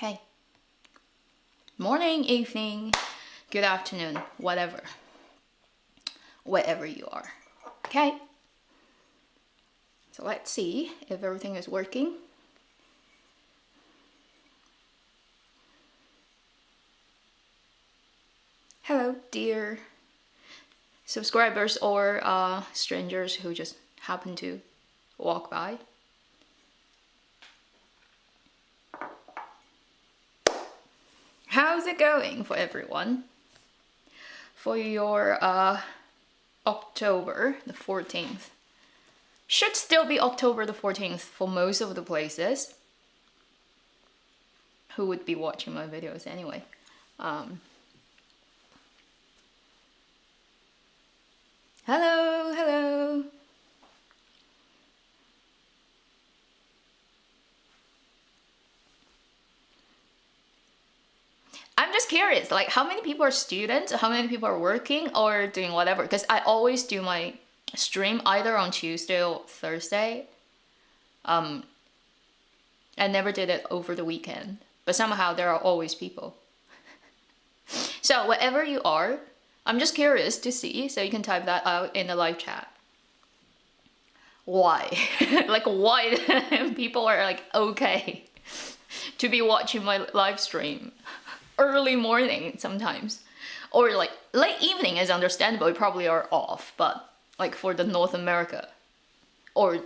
Okay. Morning, evening, good afternoon, whatever. Wherever you are. Okay. So let's see if everything is working. Hello, dear subscribers or strangers who just happen to walk by. How's it going for everyone? For your October the 14th. Should still be October the 14th for most of the places. Who would be watching my videos anyway? Hello, hello. I'm just curious, like how many people are students, how many people are working or doing whatever? Because I always do my stream either on Tuesday or Thursday. I never did it over the weekend, but somehow there are always people. So wherever you are, I'm just curious to see, so you can type that out in the live chat. Why? Like why people are like okay to be watching my live stream early morning sometimes, or like late evening is understandable, you probably are off, but like for the North America, or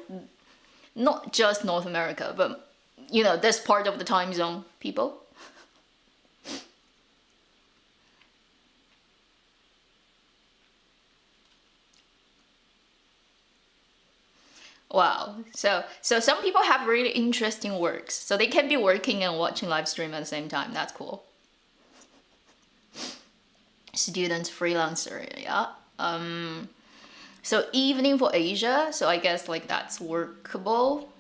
not just North America, but you know, this part of the time zone people. Wow, so some people have really interesting works, so they can be working and watching live stream at the same time. That's cool. Student freelancer, yeah. So evening for Asia, so I guess like that's workable,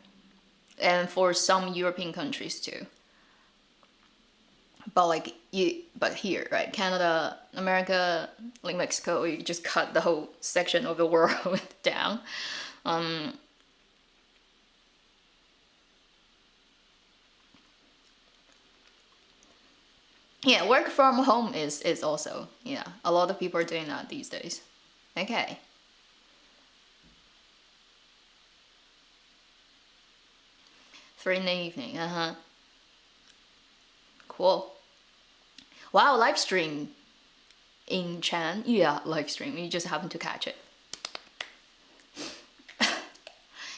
and for some European countries too. But like but here, right, Canada, America, like Mexico, you just cut the whole section of the world down. Yeah, work from home is also, yeah, a lot of people are doing that these days. Okay. 3 in the evening, Cool. Wow, live stream in Chan. Yeah, live stream, you just happen to catch it.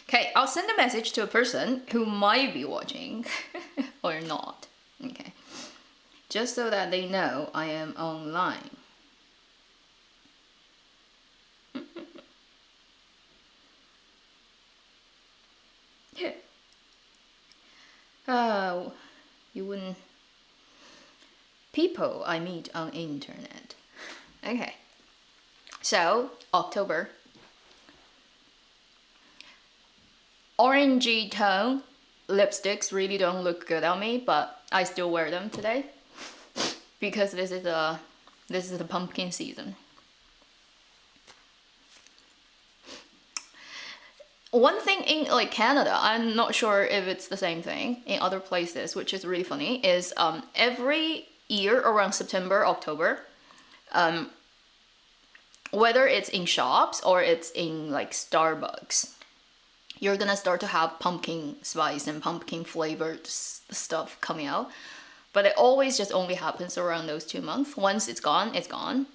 Okay, I'll send a message to a person who might be watching or not. Okay. Just so that they know I am online. Oh, you wouldn't. People I meet on internet. Okay. So, October. Orangey tone lipsticks really don't look good on me, but I still wear them today. Because this is the pumpkin season. One thing in like Canada, I'm not sure if it's the same thing in other places, which is really funny, is every year around September, October, whether it's in shops or it's in like Starbucks, you're gonna start to have pumpkin spice and pumpkin flavored stuff coming out. But it always just only happens around those 2 months. Once it's gone, it's gone.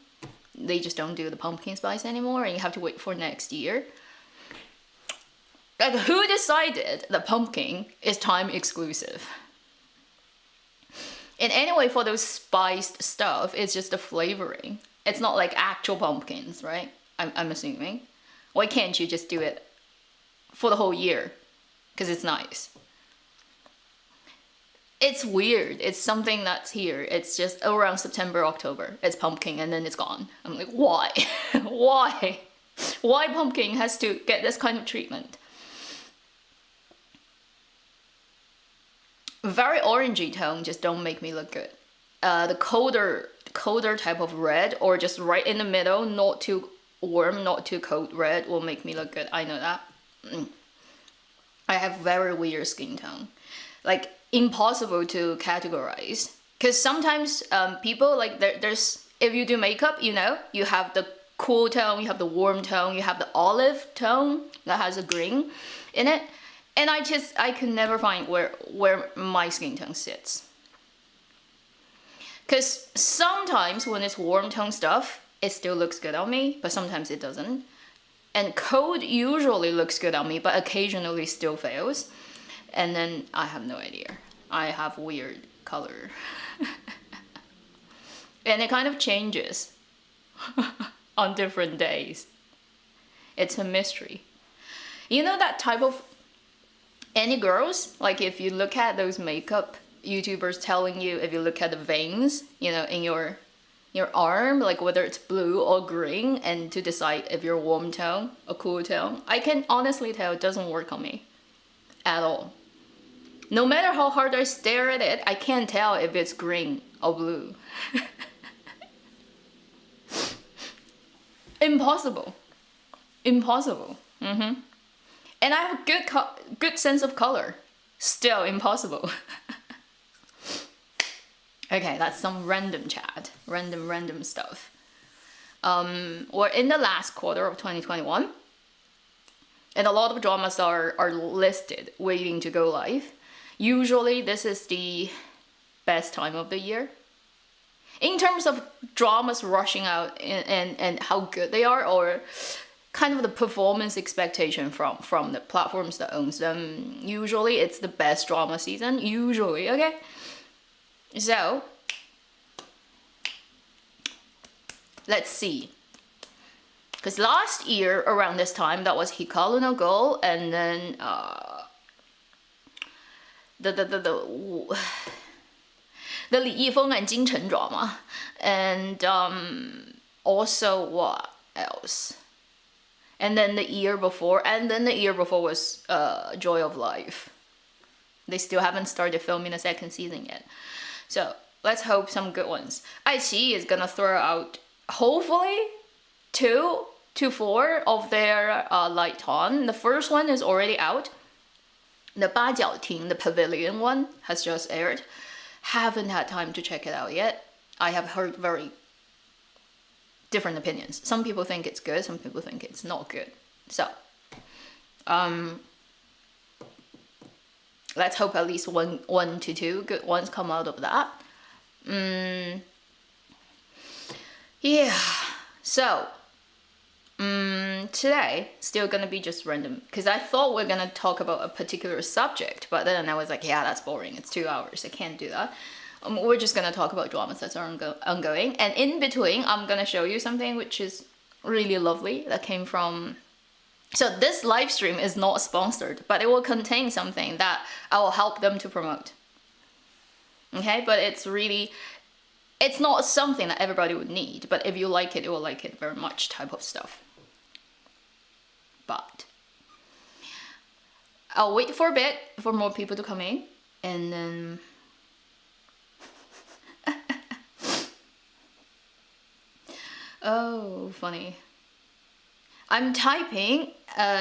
They just don't do the pumpkin spice anymore, and you have to wait for next year. Like, who decided that pumpkin is time exclusive? And anyway, for those spiced stuff, it's just the flavoring. It's not like actual pumpkins, right? I'm assuming. Why can't you just do it for the whole year? Because it's nice. It's weird. It's something that's here. It's just around September, October. It's pumpkin and then it's gone. I'm like, why? Why? Why pumpkin has to get this kind of treatment? Very orangey tone just don't make me look good. The colder type of red, or just right in the middle, not too warm, not too cold red will make me look good. I know that. I have very weird skin tone. like impossible to categorize. Because sometimes people like there's if you do makeup, you know, you have the cool tone, you have the warm tone, you have the olive tone that has a green in it, and I can never find where my skin tone sits. Because sometimes when it's warm tone stuff, it still looks good on me, but sometimes it doesn't. And cold usually looks good on me, but occasionally still fails. And then I have no idea. I have weird color. And it kind of changes on different days. It's a mystery. You know that type of any girls, like if you look at those makeup YouTubers telling you, if you look at the veins, you know, in your arm, like whether it's blue or green, and to decide if you're warm tone or cool tone, I can honestly tell it doesn't work on me at all. No matter how hard I stare at it, I can't tell if it's green or blue. Impossible. Impossible. And I have a good sense of color. Still impossible. Okay, that's some random chat. Random stuff. We're in the last quarter of 2021. And a lot of dramas are listed, waiting to go live. Usually this is the best time of the year. In terms of dramas rushing out and how good they are, or kind of the performance expectation from the platforms that owns them, usually it's the best drama season, usually, okay? So, let's see. Because last year, around this time, that was Hikaru no Go, and then the Li Yifeng and Jing Chen drama, and also what else? And then the year before was Joy of Life. They still haven't started filming the second season yet, so let's hope some good ones. iQIYI is gonna throw out hopefully 2 to 4 of their light ton. The first one is already out. The 八角亭, the pavilion one, has just aired. Haven't had time to check it out yet. I have heard very different opinions. Some people think it's good, some people think it's not good. So, let's hope at least one to 2 good ones come out of that. Yeah, so, today, still gonna be just random, because I thought we're gonna talk about a particular subject, but then I was like, yeah, that's boring, it's 2 hours, I can't do that. We're just gonna talk about dramas that are ongoing, and in between, I'm gonna show you something which is really lovely, that came from... So this live stream is not sponsored, but it will contain something that I will help them to promote. Okay, but it's really... It's not something that everybody would need, but if you like it, you will like it very much type of stuff. But I'll wait for a bit for more people to come in, and then oh, funny. I'm typing,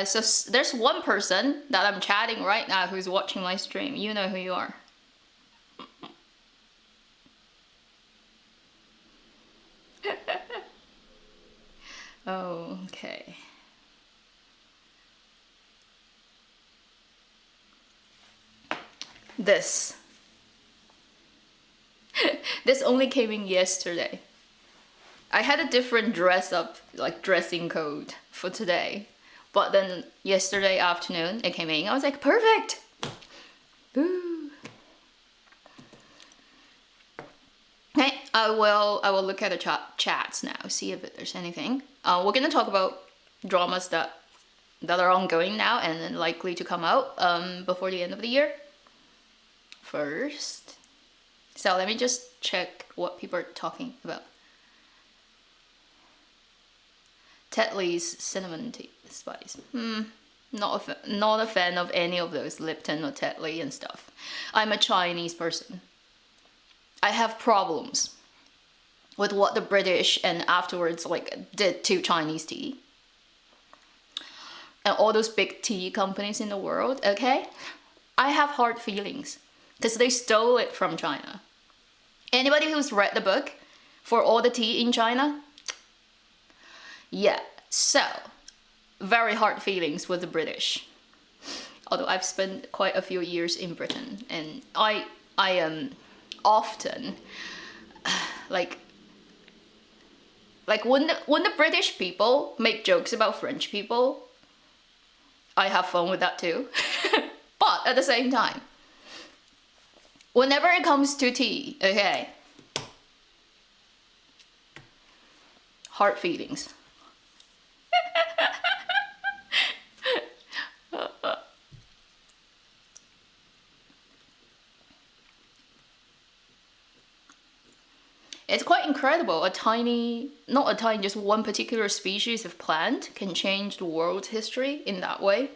so there's one person that I'm chatting right now who's watching my stream. You know who you are. Oh, okay. This only came in yesterday. I had a different dressing code for today, but then yesterday afternoon it came in. I was like, perfect. Boo. Okay, I will look at the chats now, see if there's anything. We're gonna talk about dramas that are ongoing now and then likely to come out before the end of the year. First, so let me just check what people are talking about. Tetley's cinnamon tea spice. Not a fan of any of those Lipton or Tetley and stuff. I'm a Chinese person. I have problems with what the British and afterwards did to Chinese tea. And all those big tea companies in the world, okay? I have hard feelings. because they stole it from China. Anybody who's read the book For All the Tea in China? Yeah, so very hard feelings with the British. Although I've spent quite a few years in Britain, and I am often like when the British people make jokes about French people, I have fun with that too. But at the same time, whenever it comes to tea, okay, hard feelings. It's quite incredible. Not a tiny, just one particular species of plant can change the world's history in that way.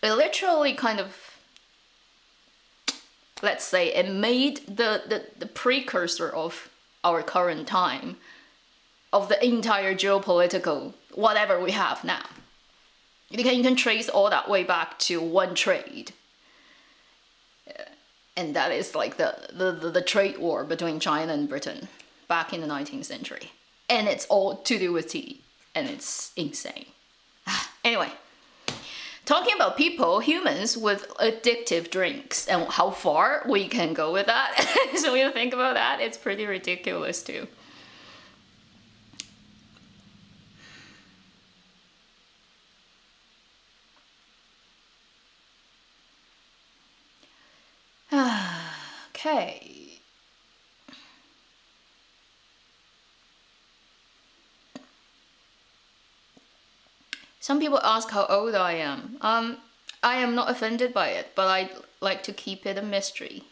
It literally kind of, let's say, it made the precursor of our current time, of the entire geopolitical whatever we have now. You can trace all that way back to one trade. And that is like the trade war between China and Britain back in the 19th century. And it's all to do with tea. And it's insane. Anyway, talking about people, humans with addictive drinks and how far we can go with that. So when you think about that, it's pretty ridiculous too. Okay. Some people ask how old I am. I am not offended by it, but I like to keep it a mystery.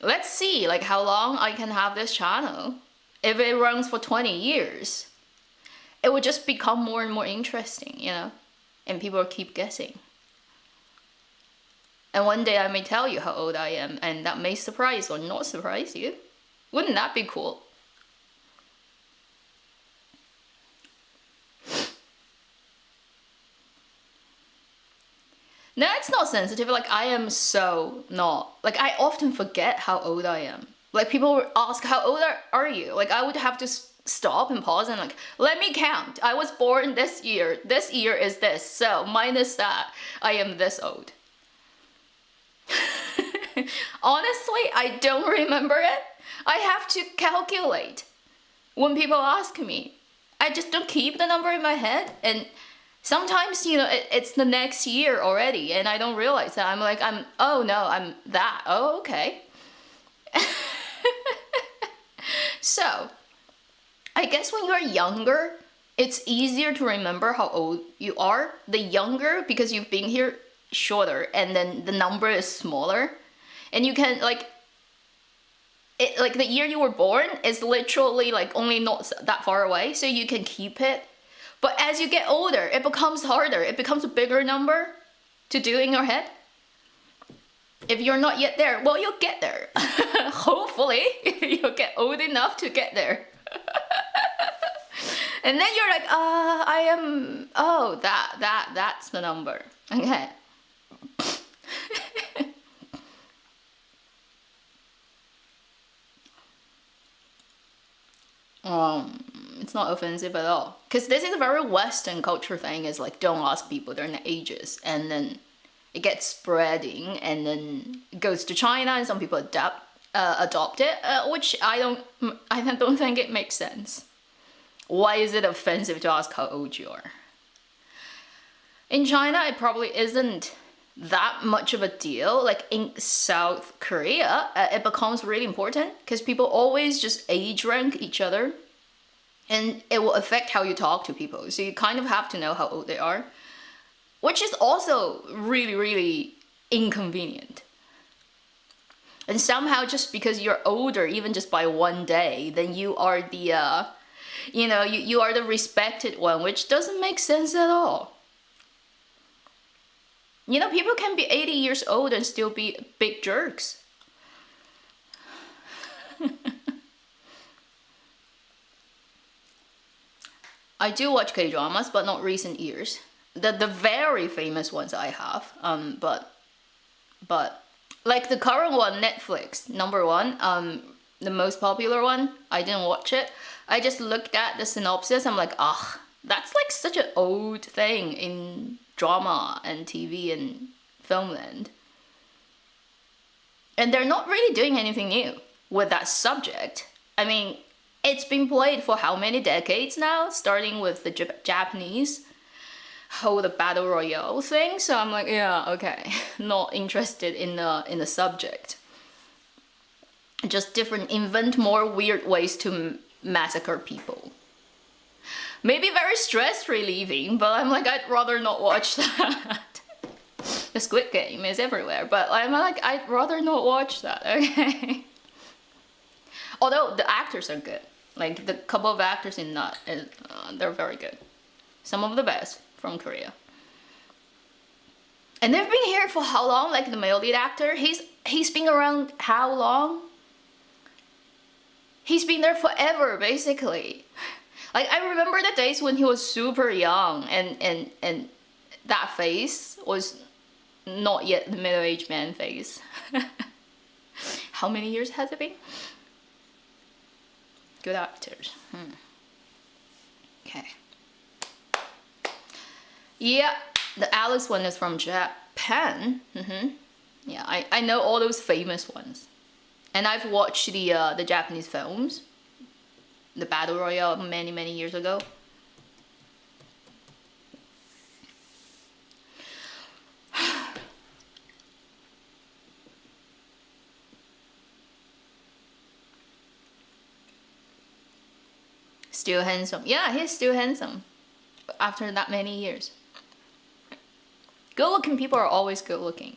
Let's see, like, how long I can have this channel. If it runs for 20 years, it would just become more and more interesting, you know? And people keep guessing. And one day I may tell you how old I am, and that may surprise or not surprise you. Wouldn't that be cool? No, it's not sensitive. Like, I am so not. Like, I often forget how old I am. Like, people ask, how old are you? Like, I would have to stop and pause and like, let me count. I was born this year. This year is this. So, minus that, I am this old. Honestly, I don't remember it. I have to calculate when people ask me. I just don't keep the number in my head, and sometimes, you know, it's the next year already, and I don't realize that. I'm like, oh no, I'm that. Oh, okay. So, I guess when you're younger, it's easier to remember how old you are. The younger, because you've been here shorter, and then the number is smaller. And you can, like the year you were born is literally like only not that far away, so you can keep it. But as you get older, it becomes harder. It becomes a bigger number to do in your head. If you're not yet there, well, you'll get there. Hopefully, you'll get old enough to get there. And then you're like, I am, oh, that's the number. Okay. It's not offensive at all, because this is a very Western culture thing. Is like, don't ask people their ages, and then it gets spreading, and then it goes to China, and some people adopt it, which I don't think it makes sense. Why is it offensive to ask how old you are? In China, it probably isn't that much of a deal. Like in South Korea, it becomes really important because people always just age rank each other, and it will affect how you talk to people. So you kind of have to know how old they are, which is also really, really inconvenient. And somehow, just because you're older, even just by one day, then you are the, you are the respected one, which doesn't make sense at all. You know, people can be 80 years old and still be big jerks. I do watch K-dramas, but not recent years. The very famous ones I have, but like the current one, Netflix, number one, the most popular one, I didn't watch it. I just looked at the synopsis. I'm like, ah, that's like such an old thing in drama and TV and filmland. And they're not really doing anything new with that subject. I mean, it's been played for how many decades now, starting with the Japanese whole the battle royale thing. So I'm like, yeah, okay, not interested in the subject. Just different, invent more weird ways to massacre people. Maybe very stress relieving, but I'm like, I'd rather not watch that. The Squid Game is everywhere, but I'm like, I'd rather not watch that, okay? Although the actors are good. Like the couple of actors in that, they're very good. Some of the best from Korea. And they've been here for how long? Like the male lead actor, he's been around how long? He's been there forever, basically. Like I remember the days when he was super young and that face was not yet the middle-aged man face. How many years has it been? Good actors. Okay. Yeah, the Alice one is from Japan. Yeah, I know all those famous ones. And I've watched the Japanese films, the Battle Royale, many years ago. Still handsome. Yeah, he's still handsome after that many years. Good-looking people are always good-looking.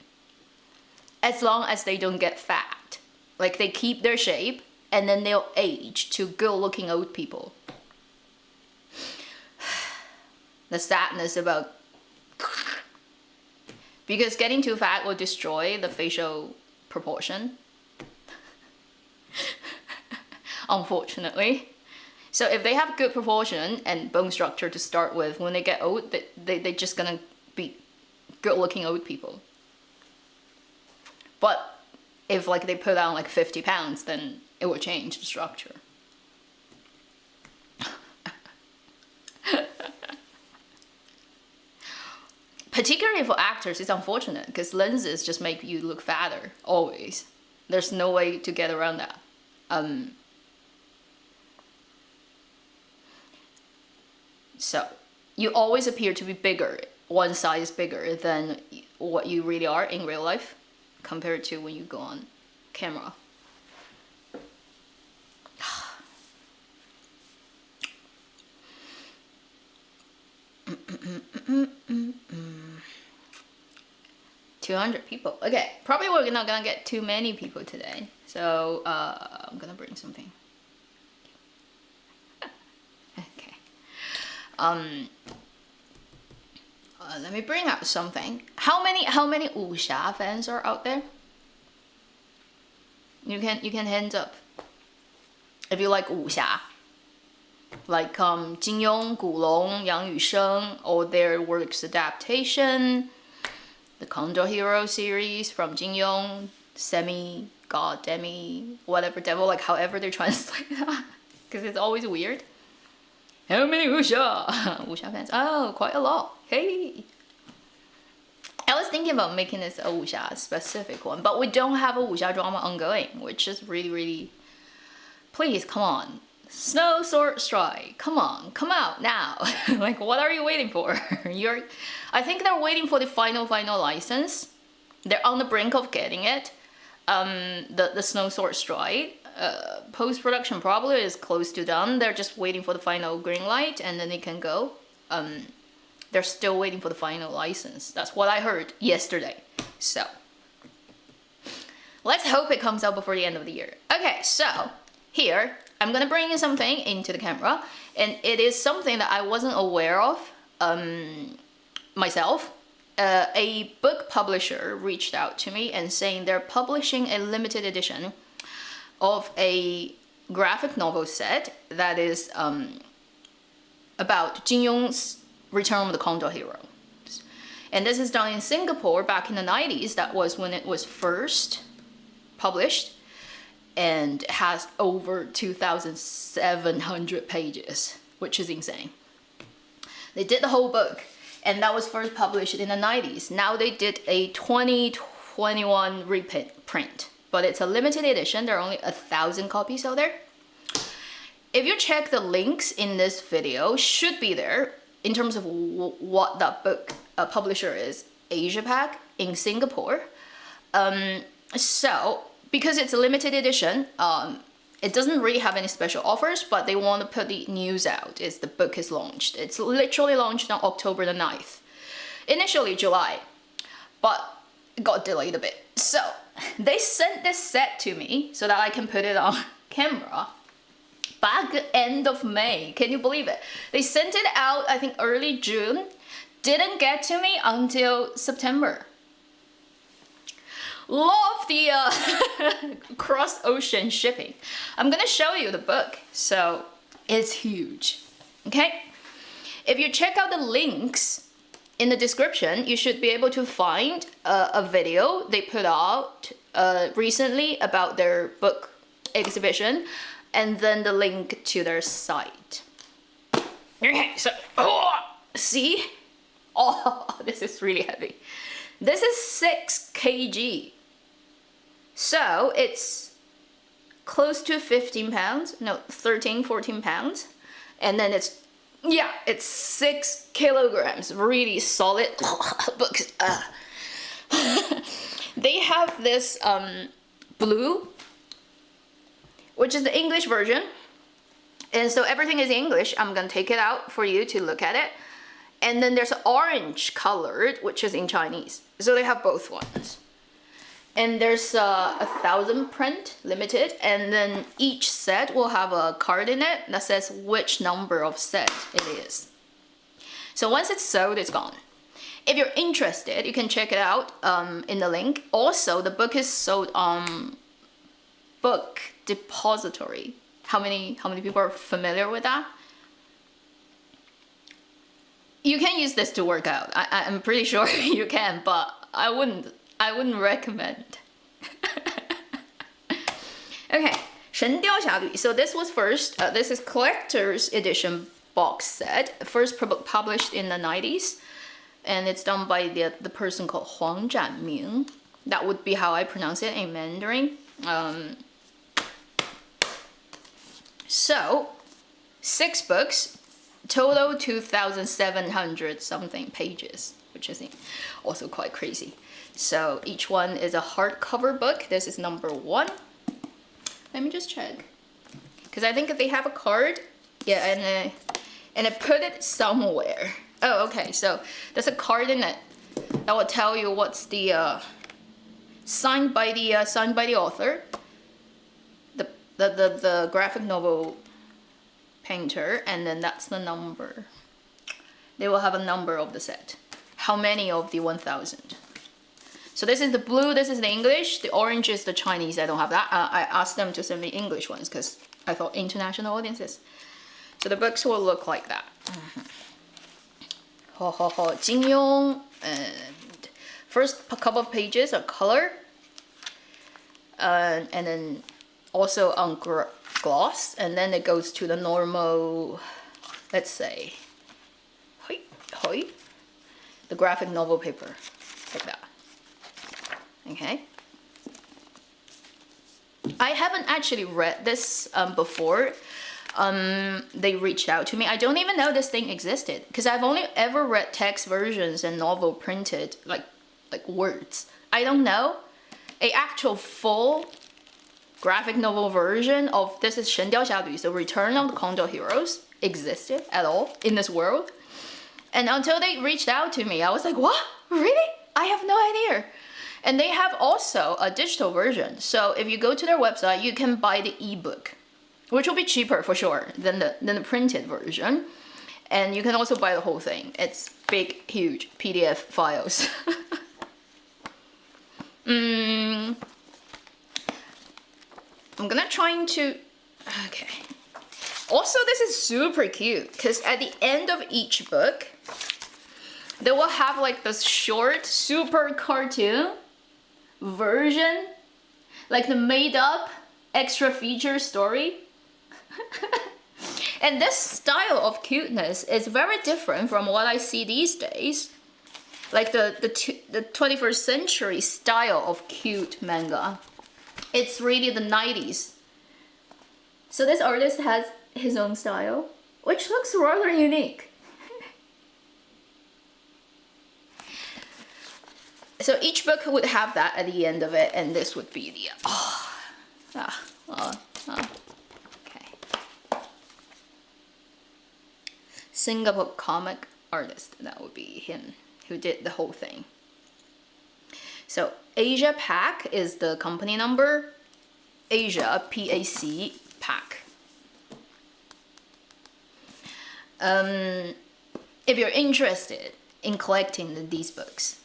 As long as they don't get fat. Like they keep their shape and then they'll age to good-looking old people. The sadness about... Because getting too fat will destroy the facial proportion. Unfortunately. So if they have good proportion and bone structure to start with, when they get old, they're just gonna be good-looking old people. But if like they put on like 50 pounds, then it will change the structure. Particularly for actors, it's unfortunate because lenses just make you look fatter, always. There's no way to get around that. So, you always appear to be bigger, one size bigger than what you really are in real life, compared to when you go on camera. $200 people. Okay, probably we're not gonna get too many people today, so I'm gonna bring something. Okay. Let me bring out something. How many wuxia fans are out there? You can hands up if you like wuxia. Like Jin Yong, Gu Long, Yang Yusheng, all their works adaptation, the Condor Heroes series from Jin Yong, Semi, God, Demi, whatever devil, like however they translate that, because it's always weird. How many wuxia? Wuxia fans? Oh, quite a lot. Hey! I was thinking about making this a wuxia specific one, but we don't have a wuxia drama ongoing, which is really... Please, come on. Snow Sword Strike, come on, come out now. Like, what are you waiting for? I think they're waiting for the final license. They're on the brink of getting it. The Snow Sword Strike. Post-production probably is close to done. They're just waiting for the final green light and then they can go. They're still waiting for the final license. That's what I heard yesterday. So, let's hope it comes out before the end of the year. Okay, so, here, I'm gonna bring something into the camera, and it is something that I wasn't aware of myself. A book publisher reached out to me and saying they're publishing a limited edition of a graphic novel set that is about Jin Yong's Return of the Condor Heroes. And this is done in Singapore back in the 90s. That was when it was first published, and has over 2,700 pages, which is insane. They did the whole book, and that was first published in the 90s. Now they did a 2021 reprint, but it's a limited edition. There are only 1,000 copies out there. If you check the links in this video, should be there in terms of what that book publisher is, Asia Pac in Singapore. So because it's a limited edition, it doesn't really have any special offers, but they want to put the news out as the book is launched. It's literally launched on October the 9th. Initially July, but it got delayed a bit. So they sent this set to me so that I can put it on camera back end of May. Can you believe it? They sent it out, I think early June. Didn't get to me until September. Love the cross-ocean shipping. I'm gonna show you the book, so it's huge, okay? If you check out the links in the description, you should be able to find a video they put out recently about their book exhibition, and then the link to their site. Okay, so, see? Oh, this is really heavy. This is 6 kg. So it's close to 15 pounds, no, 13, 14 pounds. And then it's 6 kilograms, really solid books. They have this blue, which is the English version. And so everything is English. I'm gonna take it out for you to look at it. And then there's orange colored, which is in Chinese. So they have both ones. And there's 1,000 print, limited, and then each set will have a card in it that says which number of set it is. So once it's sold, it's gone. If you're interested, you can check it out in the link. Also, the book is sold on Book Depository. How many people are familiar with that? You can use this to work out. I'm pretty sure you can, but I wouldn't recommend. Okay, 神雕侠侣. So this was first, this is collector's edition box set, first published in the 90s, and it's done by the person called Huang Zhanming. That would be how I pronounce it in Mandarin. So, 6 books, total 2,700 something pages, which is also quite crazy. So each one is a hardcover book. This is number 1. Let me just check, because I think they have a card. Yeah, and I put it somewhere. Oh, okay. So there's a card in it that will tell you what's the signed by the author, the graphic novel painter, and then that's the number. They will have a number of the set. How many of the 1,000? So this is the blue, this is the English, the orange is the Chinese. I don't have that. I asked them to send me English ones because I thought international audiences. So the books will look like that. Jin Yong, and first couple of pages are color, and then also on gloss, and then it goes to the normal, let's say, the graphic novel paper, like that. Okay. I haven't actually read this before. They reached out to me. I don't even know this thing existed because I've only ever read text versions and novel printed, like words. I don't know a actual full graphic novel version of this is 神雕侠侣, so Return of the Condor Heroes, existed at all in this world. And until they reached out to me, I was like, what? Really? I have no idea. And they have also a digital version. So if you go to their website, you can buy the ebook, which will be cheaper for sure than the printed version. And you can also buy the whole thing. It's big, huge PDF files. I'm gonna try to, okay. Also, this is super cute because at the end of each book, they will have like this short, super cartoon version, like the made up extra feature story. And this style of cuteness is very different from what I see these days. Like the 21st century style of cute manga. It's really the 90s. So this artist has his own style, which looks rather unique. So each book would have that at the end of it, and this would be the okay. Singapore comic artist, that would be him who did the whole thing. So Asia Pac is the company number. Asia, PAC, Pac. If you're interested in collecting these books,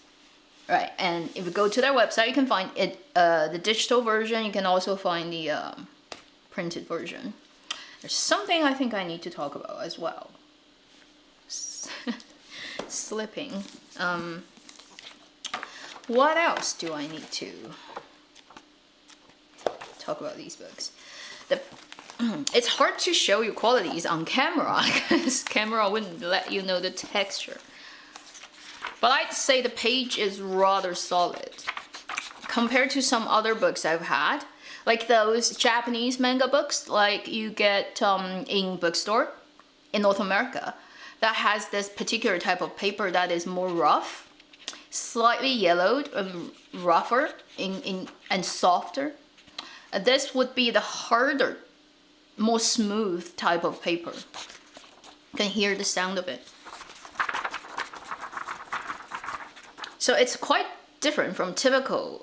right, and if you go to their website, you can find it, the digital version. You can also find the printed version. There's something I think I need to talk about as well. Slipping. What else do I need to talk about these books? It's hard to show you qualities on camera because camera wouldn't let you know the texture. But I'd say the page is rather solid compared to some other books I've had, like those Japanese manga books like you get in bookstore in North America that has this particular type of paper that is more rough, slightly yellowed and rougher and softer. This would be the harder, more smooth type of paper. You can hear the sound of it. So it's quite different from typical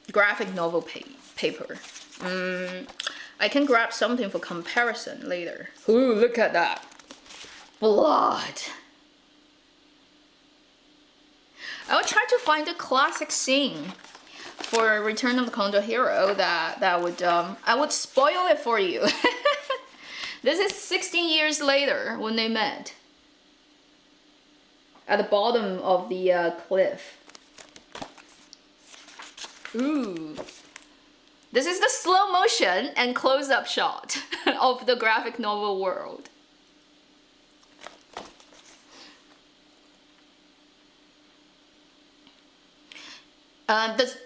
graphic novel paper. I can grab something for comparison later. Ooh, look at that. Blood. I will try to find a classic scene for Return of the Condor Hero that would I would spoil it for you. This is 16 years later when they met at the bottom of the cliff. Ooh. This is the slow motion and close-up shot of the graphic novel world.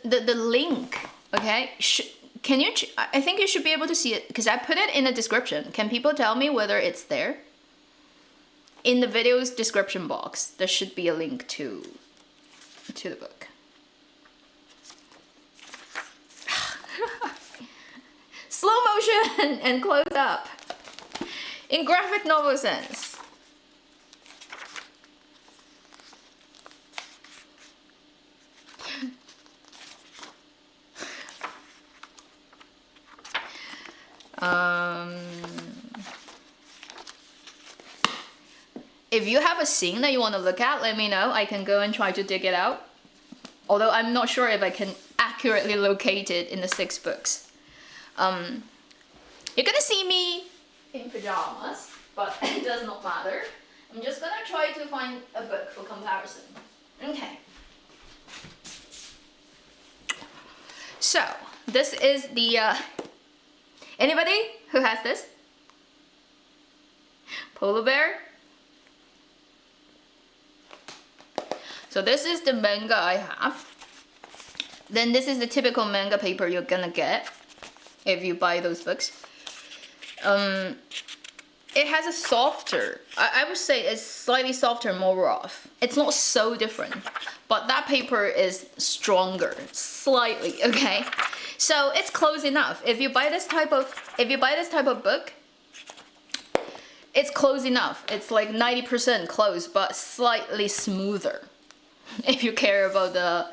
The link, okay? Can you? I think you should be able to see it because I put it in the description. Can people tell me whether it's there? In the video's description box, there should be a link to the book. Slow motion and close up in graphic novel sense. If you have a scene that you want to look at, let me know. I can go and try to dig it out. Although I'm not sure if I can accurately locate it in the 6 books. You're gonna see me in pajamas, but it does not matter. I'm just gonna try to find a book for comparison. Okay. So, this is the, anybody who has this? Polar bear? So this is the manga I have. Then this is the typical manga paper you're gonna get if you buy those books. It has a softer, I would say it's slightly softer, more rough. It's not so different, but that paper is stronger, slightly, okay? So it's close enough. If you buy this type of book, it's close enough. It's like 90% close, but slightly smoother. If you care about the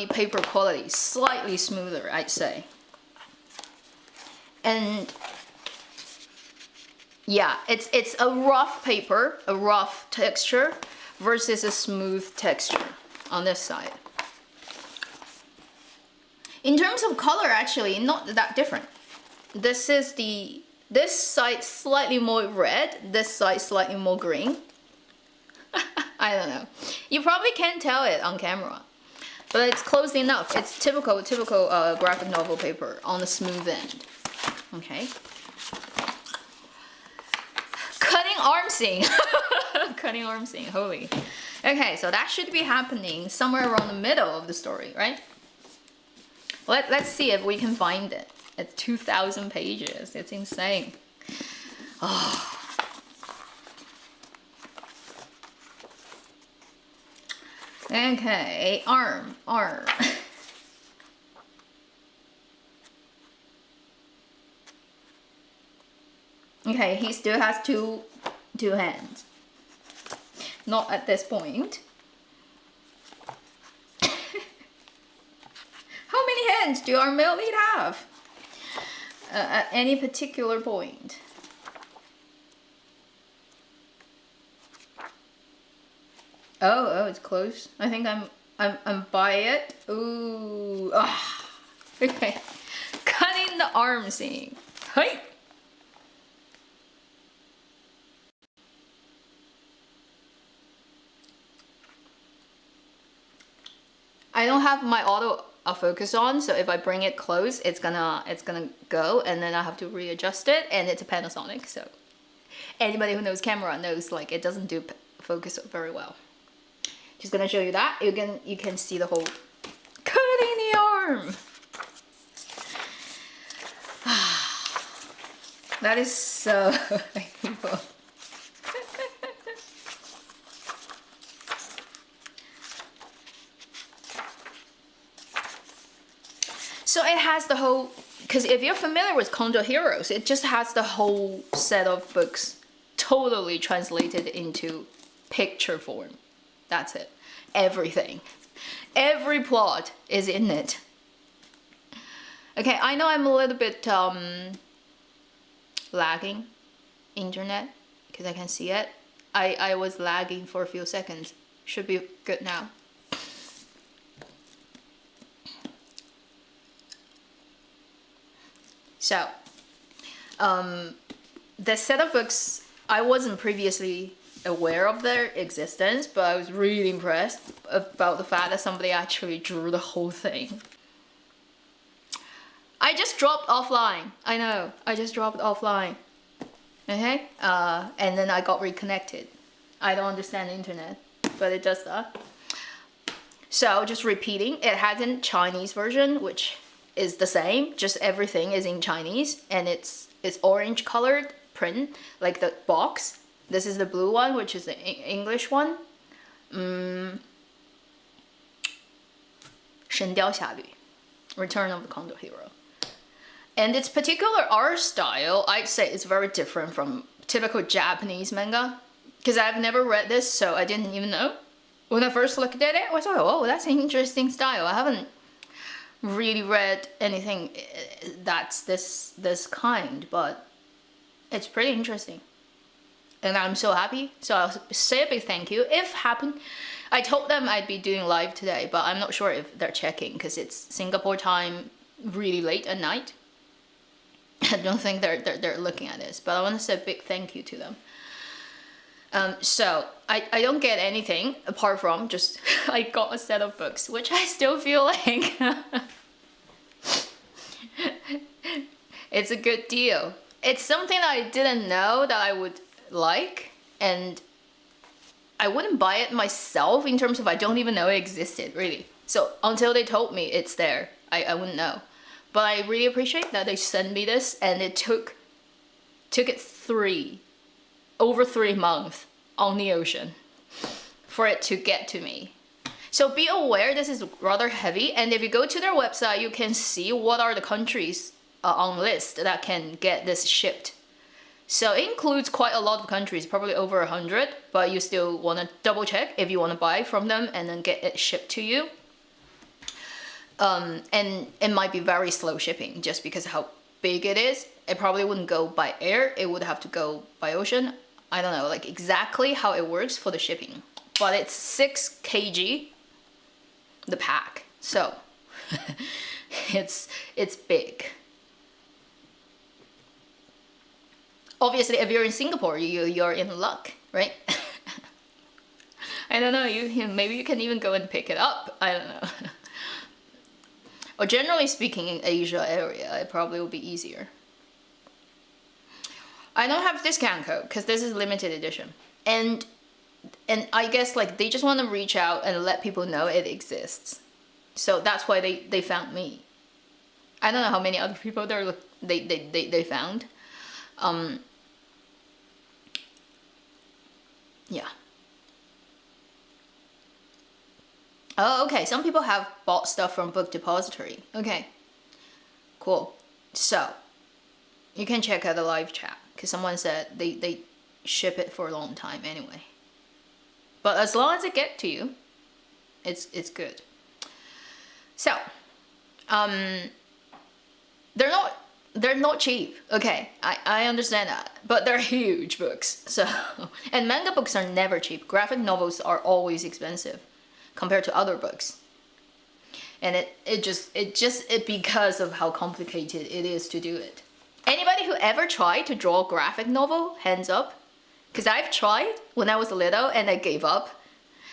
paper quality, slightly smoother, I'd say. And yeah, it's a rough paper, a rough texture versus a smooth texture on this side. In terms of color, actually, not that different. this side slightly more red, this side slightly more green. I don't know. You probably can't tell it on camera, but it's close enough. It's typical graphic novel paper on the smooth end. Okay. Cutting arm scene. Cutting arm scene. Holy. Okay, so that should be happening somewhere around the middle of the story, right? Let's see if we can find it. It's 2,000 pages. It's insane. Oh. Okay, arm. Okay, he still has two hands. Not at this point. How many hands do our male lead have? At any particular point. Oh, it's close. I think I'm by it. Ooh, okay. Cutting the arm scene. Hey. I don't have my auto focus on, so if I bring it close, it's gonna go, and then I have to readjust it, and it's a Panasonic, so anybody who knows camera knows like it doesn't do focus very well. Just gonna show you that. You can see the whole cutting the arm. That is so painful. So it has the whole, because if you're familiar with Condor Heroes, it just has the whole set of books totally translated into picture form. That's it. Everything. Every plot is in it. Okay, I know I'm a little bit lagging internet because I can see it. I was lagging for a few seconds. Should be good now. So, the set of books, I wasn't previously aware of their existence, but I was really impressed about the fact that somebody actually drew the whole thing. I just dropped offline. I know, I just dropped offline. Okay, and then I got reconnected. I don't understand the internet, but it does that. So just repeating, it has a Chinese version, which is the same, just everything is in Chinese, and it's orange colored print, like the box. This is the blue one, which is the English one. 神雕侠侣 Return of the Condor Hero. And its particular art style, I'd say it's very different from typical Japanese manga, because I've never read this, so I didn't even know. When I first looked at it, I was like, oh, that's an interesting style. I haven't really read anything that's this kind, but it's pretty interesting, and I'm so happy. So I'll say a big thank you. If happened, I told them I'd be doing live today, but I'm not sure if they're checking because it's Singapore time, really late at night. I don't think they're looking at this, but I want to say a big thank you to them. So I don't get anything apart from just I got a set of books, which I still feel like it's a good deal. It's something that I didn't know that I would like, and I wouldn't buy it myself in terms of I don't even know it existed, really. So until they told me it's there, I wouldn't know. But I really appreciate that they sent me this, and it took it over 3 months on the ocean for it to get to me. So be aware this is rather heavy, and if you go to their website, you can see what are the countries on list that can get this shipped. So it includes quite a lot of countries, probably over 100, but you still want to double check if you want to buy from them and then get it shipped to you. And it might be very slow shipping just because of how big it is. It probably wouldn't go by air, it would have to go by ocean. I don't know like exactly how it works for the shipping, but it's 6 kg the pack, so it's big. Obviously, if you're in Singapore, you're in luck, right? I don't know. Maybe you can even go and pick it up. I don't know. Or generally speaking, in Asia area, it probably will be easier. I don't have discount code because this is limited edition, and I guess like they just want to reach out and let people know it exists. So that's why they found me. I don't know how many other people they found. Yeah. Oh, okay. Some people have bought stuff from Book Depository. Okay. Cool. So, you can check out the live chat because someone said they ship it for a long time anyway. But as long as it gets to you, it's good. So, they're not cheap. Okay, I understand that, but they're huge books. So, and manga books are never cheap. Graphic novels are always expensive compared to other books. And it just because of how complicated it is to do it. Anybody who ever tried to draw a graphic novel, hands up. Because I've tried when I was little and I gave up.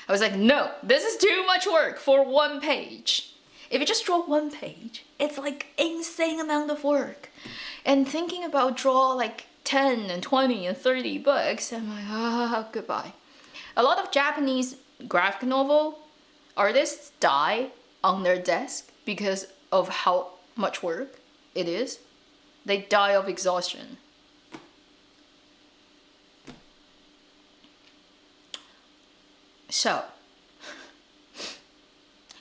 I was like, no, this is too much work for one page. If you just draw one page, it's like insane amount of work. And thinking about draw like 10 and 20 and 30 books, I'm like, goodbye. A lot of Japanese graphic novel artists die on their desk because of how much work it is. They die of exhaustion. So,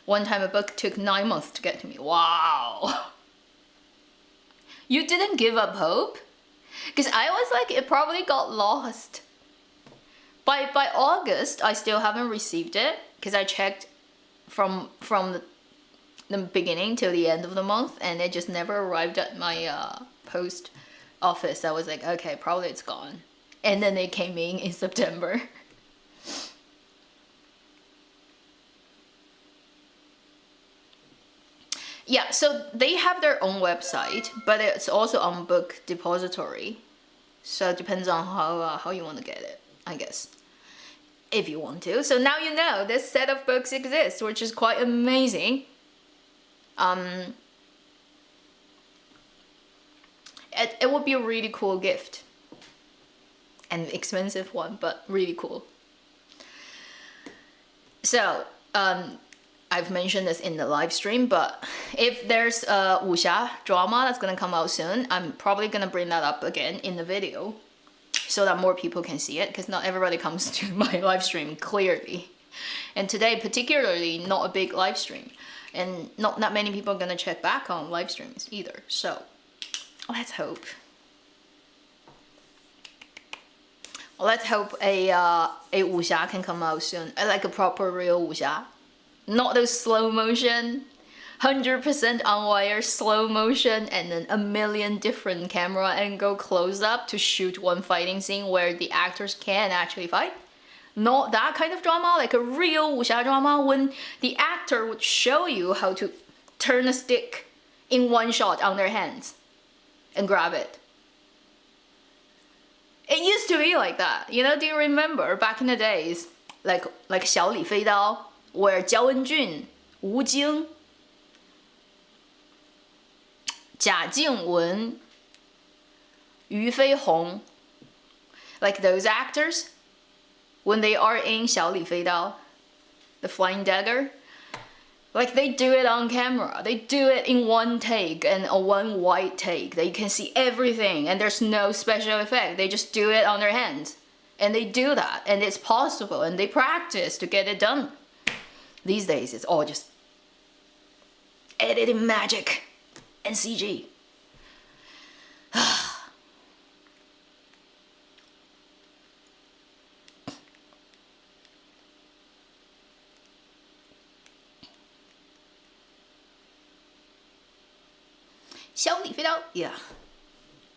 one time a book took 9 months to get to me. Wow. You didn't give up hope? Because I was like, it probably got lost. By August, I still haven't received it because I checked from the beginning till the end of the month and it just never arrived at my post office. I was like, okay, probably it's gone. And then it came in September. Yeah, so they have their own website, but it's also on Book Depository. So it depends on how you want to get it, I guess. If you want to. So now you know this set of books exists, which is quite amazing. It would be a really cool gift. An expensive one, but really cool. So, I've mentioned this in the live stream, but if there's a wuxia drama that's gonna come out soon, I'm probably gonna bring that up again in the video so that more people can see it, because not everybody comes to my live stream clearly. And today, particularly, not a big live stream. And not many people are gonna check back on live streams either. So, let's hope. Let's hope a wuxia can come out soon. Like a proper real wuxia. Not those slow motion, 100% on wire slow motion and then a million different camera angle close up to shoot one fighting scene where the actors can actually fight. Not that kind of drama, like a real wuxia drama when the actor would show you how to turn a stick in one shot on their hands and grab it. It used to be like that, you know, do you remember back in the days, like 小李飞刀 where 焦恩俊, Wu Jing, 贾静雯, Yu Fei Hong, like those actors, when they are in 小李飞刀, the flying dagger, like they do it on camera. They do it in one take and a one wide take. They can see everything and there's no special effect. They just do it on their hands. And they do that and it's possible and they practice to get it done. These days it's all just editing magic and CG. 小李飞刀, yeah.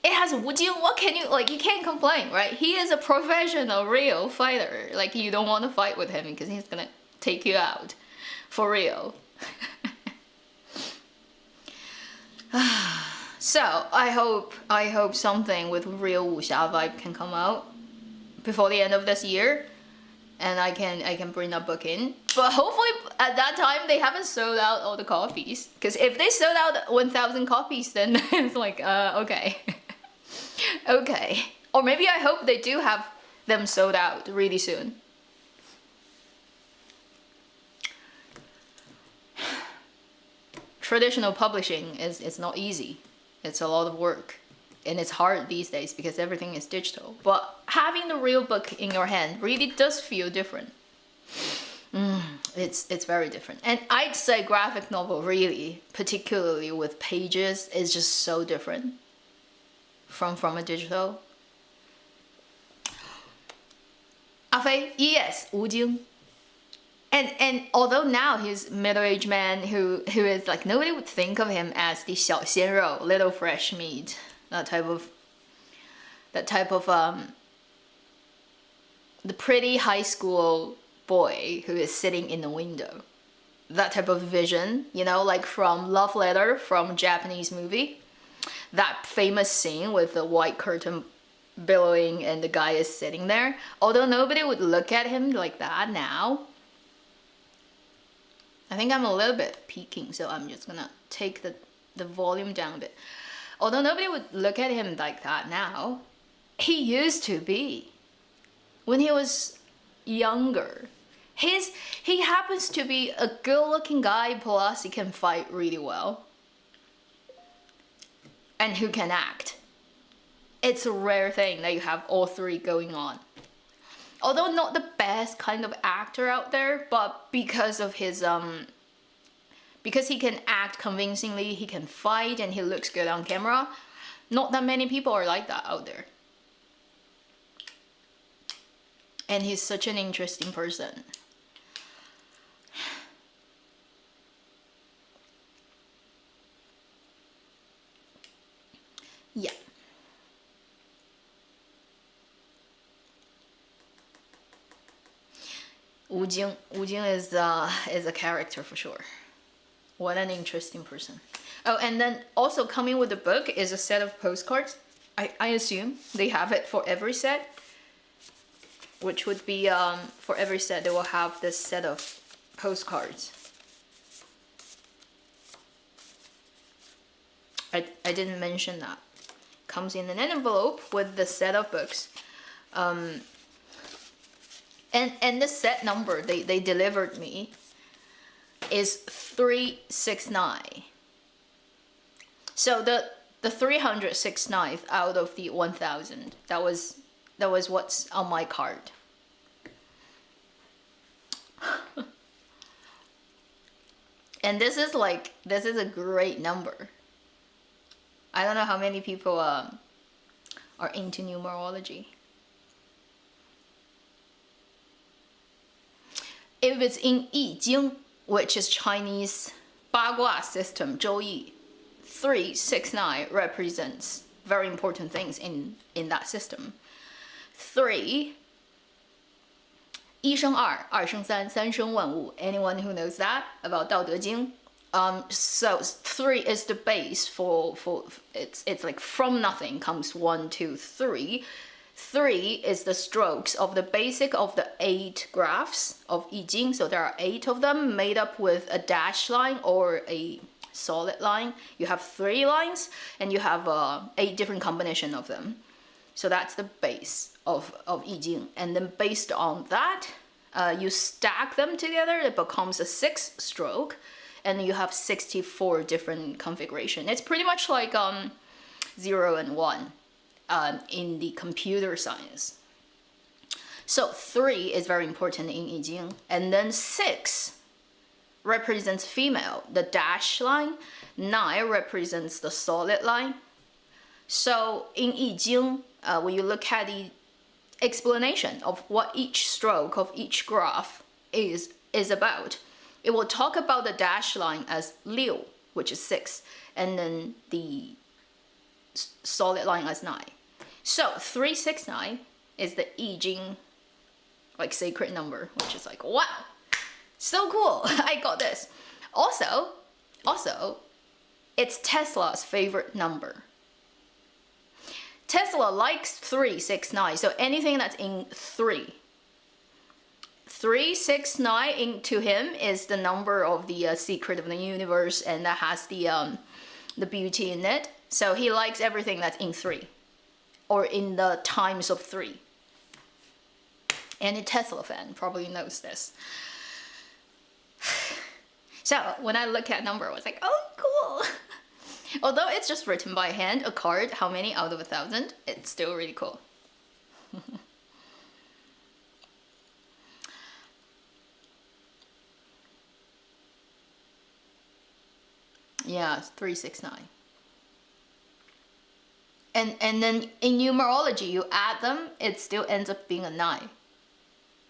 It has Wu Jing. What can you, like, you can't complain, right? He is a professional, real fighter. Like, you don't want to fight with him because he's gonna take you out. For real. So I hope something with real wuxia vibe can come out before the end of this year, and I can bring that book in. But hopefully at that time they haven't sold out all the copies. Because if they sold out 1,000 copies, then it's like okay, okay. Or maybe I hope they do have them sold out really soon. Traditional publishing is not easy. It's a lot of work, and it's hard these days because everything is digital. But having the real book in your hand really does feel different. It's very different. And I'd say graphic novel really, particularly with pages, is just so different from a digital. Afei, yes, Wu Jing. And although now he's a middle-aged man who is like, nobody would think of him as the 小鲜肉, little fresh meat, that type of the pretty high school boy who is sitting in the window, that type of vision, you know, like from Love Letter, from Japanese movie, that famous scene with the white curtain billowing and the guy is sitting there. Although nobody would look at him like that now. I think I'm a little bit peaking, so I'm just gonna take the volume down a bit. Although nobody would look at him like that now, he used to be. When he was younger. He happens to be a good-looking guy, plus he can fight really well. And who can act. It's a rare thing that you have all three going on. Although not the best kind of actor out there, but because of his because he can act convincingly, he can fight, and he looks good on camera, not that many people are like that out there. And he's such an interesting person. Yeah. Wu Jing is a character for sure. What an interesting person. Oh, and then also coming with the book is a set of postcards. I assume they have it for every set, which would be for every set they will have this set of postcards. I didn't mention that. Comes in an envelope with the set of books. And the set number they delivered me is 369. So the 369th out of the 1,000. That was what's on my card. And this is a great number. I don't know how many people are into numerology. If it's in I Jing, which is Chinese 八卦 system, 周易, 369 represents very important things in that system. 3, 一生二，二生三，三生万物. Anyone who knows that about 道德经? So 3 is the base for it's like from nothing comes 1, 2, 3. 3 is the strokes of the basic of the 8 graphs of I Jing. So there are 8 of them made up with a dash line or a solid line. You have 3 lines and you have 8 different combination of them. So that's the base of I Jing. And then based on that, you stack them together, it becomes a 6 stroke. And you have 64 different configuration. It's pretty much like 0 and 1 in the computer science. So 3 is very important in I Jing. And then 6 represents female, the dash line. 9 represents the solid line. So in I Jing, when you look at the explanation of what each stroke of each graph is about, it will talk about the dash line as 六, which is 6, and then the solid line as 9. So 369 is the I Jing like sacred number, which is like, wow, so cool. I got this. Also, It's Tesla's favorite number. Tesla likes 369, so anything that's in 3. 369 to him is the number of the secret of the universe, and that has the beauty in it. So he likes everything that's in 3, or in the times of 3. Any Tesla fan probably knows this. So when I look at number, I was like, oh, cool. Although it's just written by hand, a card, how many out of 1,000, it's still really cool. Yeah, it's 369. And then in numerology, you add them, it still ends up being a 9.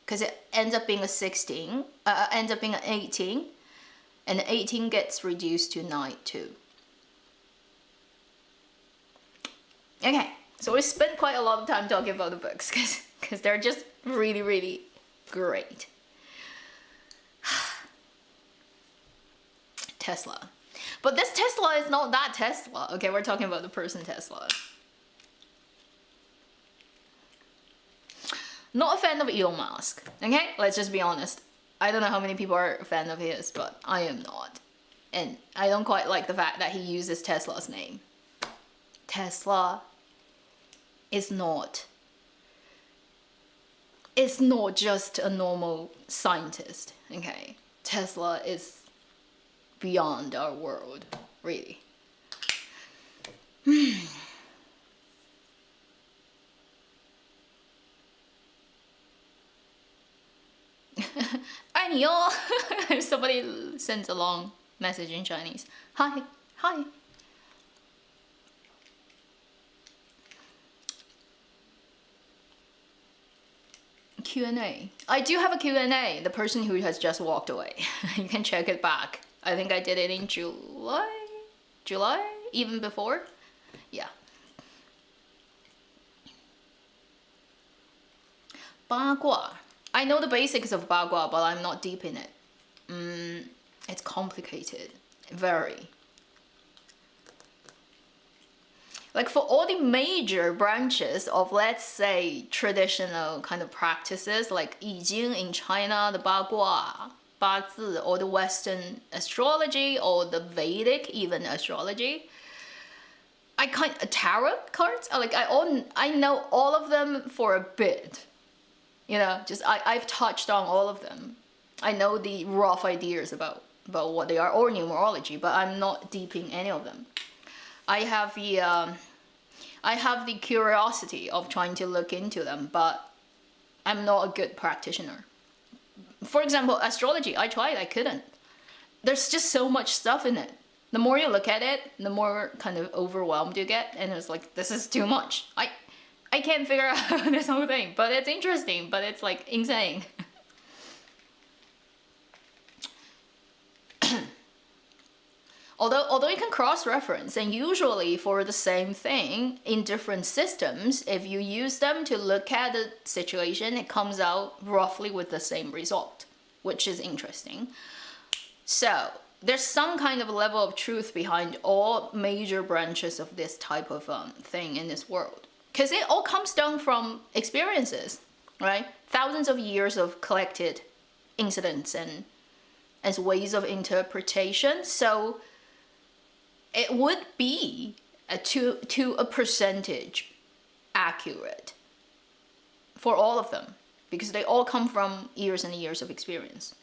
Because it ends up being a 16, ends up being an 18, and 18 gets reduced to 9 too. Okay, so we spent quite a lot of time talking about the books because they're just really, really great. Tesla. But this Tesla is not that Tesla. Okay, we're talking about the person Tesla. Not a fan of Elon Musk. Okay, let's just be honest. I don't know how many people are a fan of his, but I am not. And I don't quite like the fact that he uses Tesla's name. Tesla is not. It's not just a normal scientist. Okay, Tesla is beyond our world, really. I know. Somebody sends a long message in Chinese. Hi, hi. Q&A. I do have a Q&A. The person who has just walked away. You can check it back. I think I did it in July, even before. Yeah. 八卦. I know the basics of 八卦, but I'm not deep in it. It's complicated, very. Like for all the major branches of, let's say, traditional kind of practices, like 易经 in China, the 八卦, 八字, or the Western astrology, or the Vedic even astrology, tarot cards, I know all of them for a bit. You know, just I've touched on all of them. I know the rough ideas about what they are, or numerology, but I'm not deep in any of them. I have the curiosity of trying to look into them, but I'm not a good practitioner. For example, astrology, I tried, I couldn't. There's just so much stuff in it. The more you look at it, the more kind of overwhelmed you get, and it's like, this is too much. I can't figure out this whole thing, but it's interesting, but it's like insane. Although you can cross-reference, and usually for the same thing in different systems, if you use them to look at the situation, it comes out roughly with the same result, which is interesting. So there's some kind of level of truth behind all major branches of this type of thing in this world. Because it all comes down from experiences, right? Thousands of years of collected incidents and as ways of interpretation. So it would be to a percentage accurate for all of them, because they all come from years and years of experience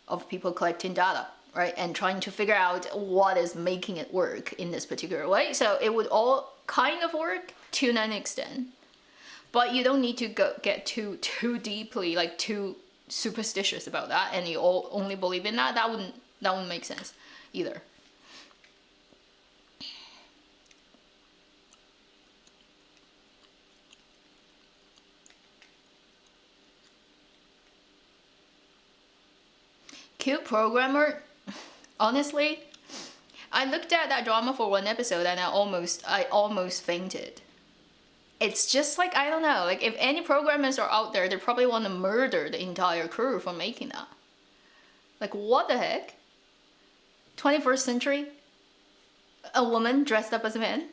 of people collecting data, right? And trying to figure out what is making it work in this particular way. So it would all kind of work to an extent, but you don't need to get too deeply, like too superstitious about that, and you all only believe in that. That wouldn't make sense either. Cute programmer. Honestly, I looked at that drama for one episode and I almost fainted. It's just like, I don't know, like if any programmers are out there, they probably want to murder the entire crew for making that. Like, what the heck? 21st century? a woman dressed up as a man.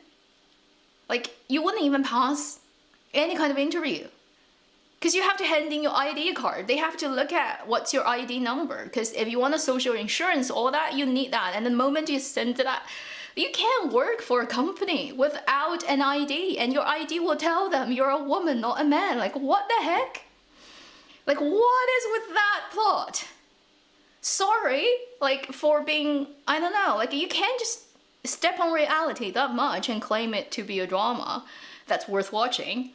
Like, you wouldn't even pass any kind of interview. Because you have to hand in your ID card. They have to look at what's your ID number. Because if you want a social insurance, all that, you need that. And the moment you send that, you can't work for a company without an ID. And your ID will tell them you're a woman, not a man. Like, what the heck? Like, what is with that plot? Sorry, like, for being, I don't know, like, you can't just step on reality that much and claim it to be a drama that's worth watching.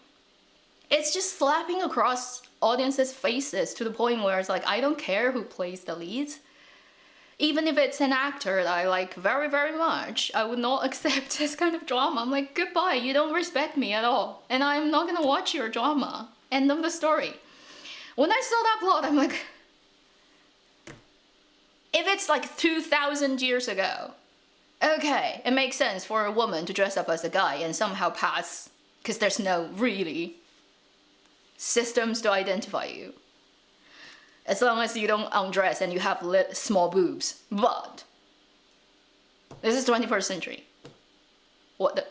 It's just slapping across audiences' faces to the point where it's like, I don't care who plays the leads. Even if it's an actor that I like very, very much, I would not accept this kind of drama. I'm like, goodbye, you don't respect me at all. And I'm not gonna watch your drama. End of the story. When I saw that plot, I'm like, if it's like 2,000 years ago, okay, it makes sense for a woman to dress up as a guy and somehow pass, because there's no really systems to identify you. As long as you don't undress and you have small boobs. But this is 21st century. What the?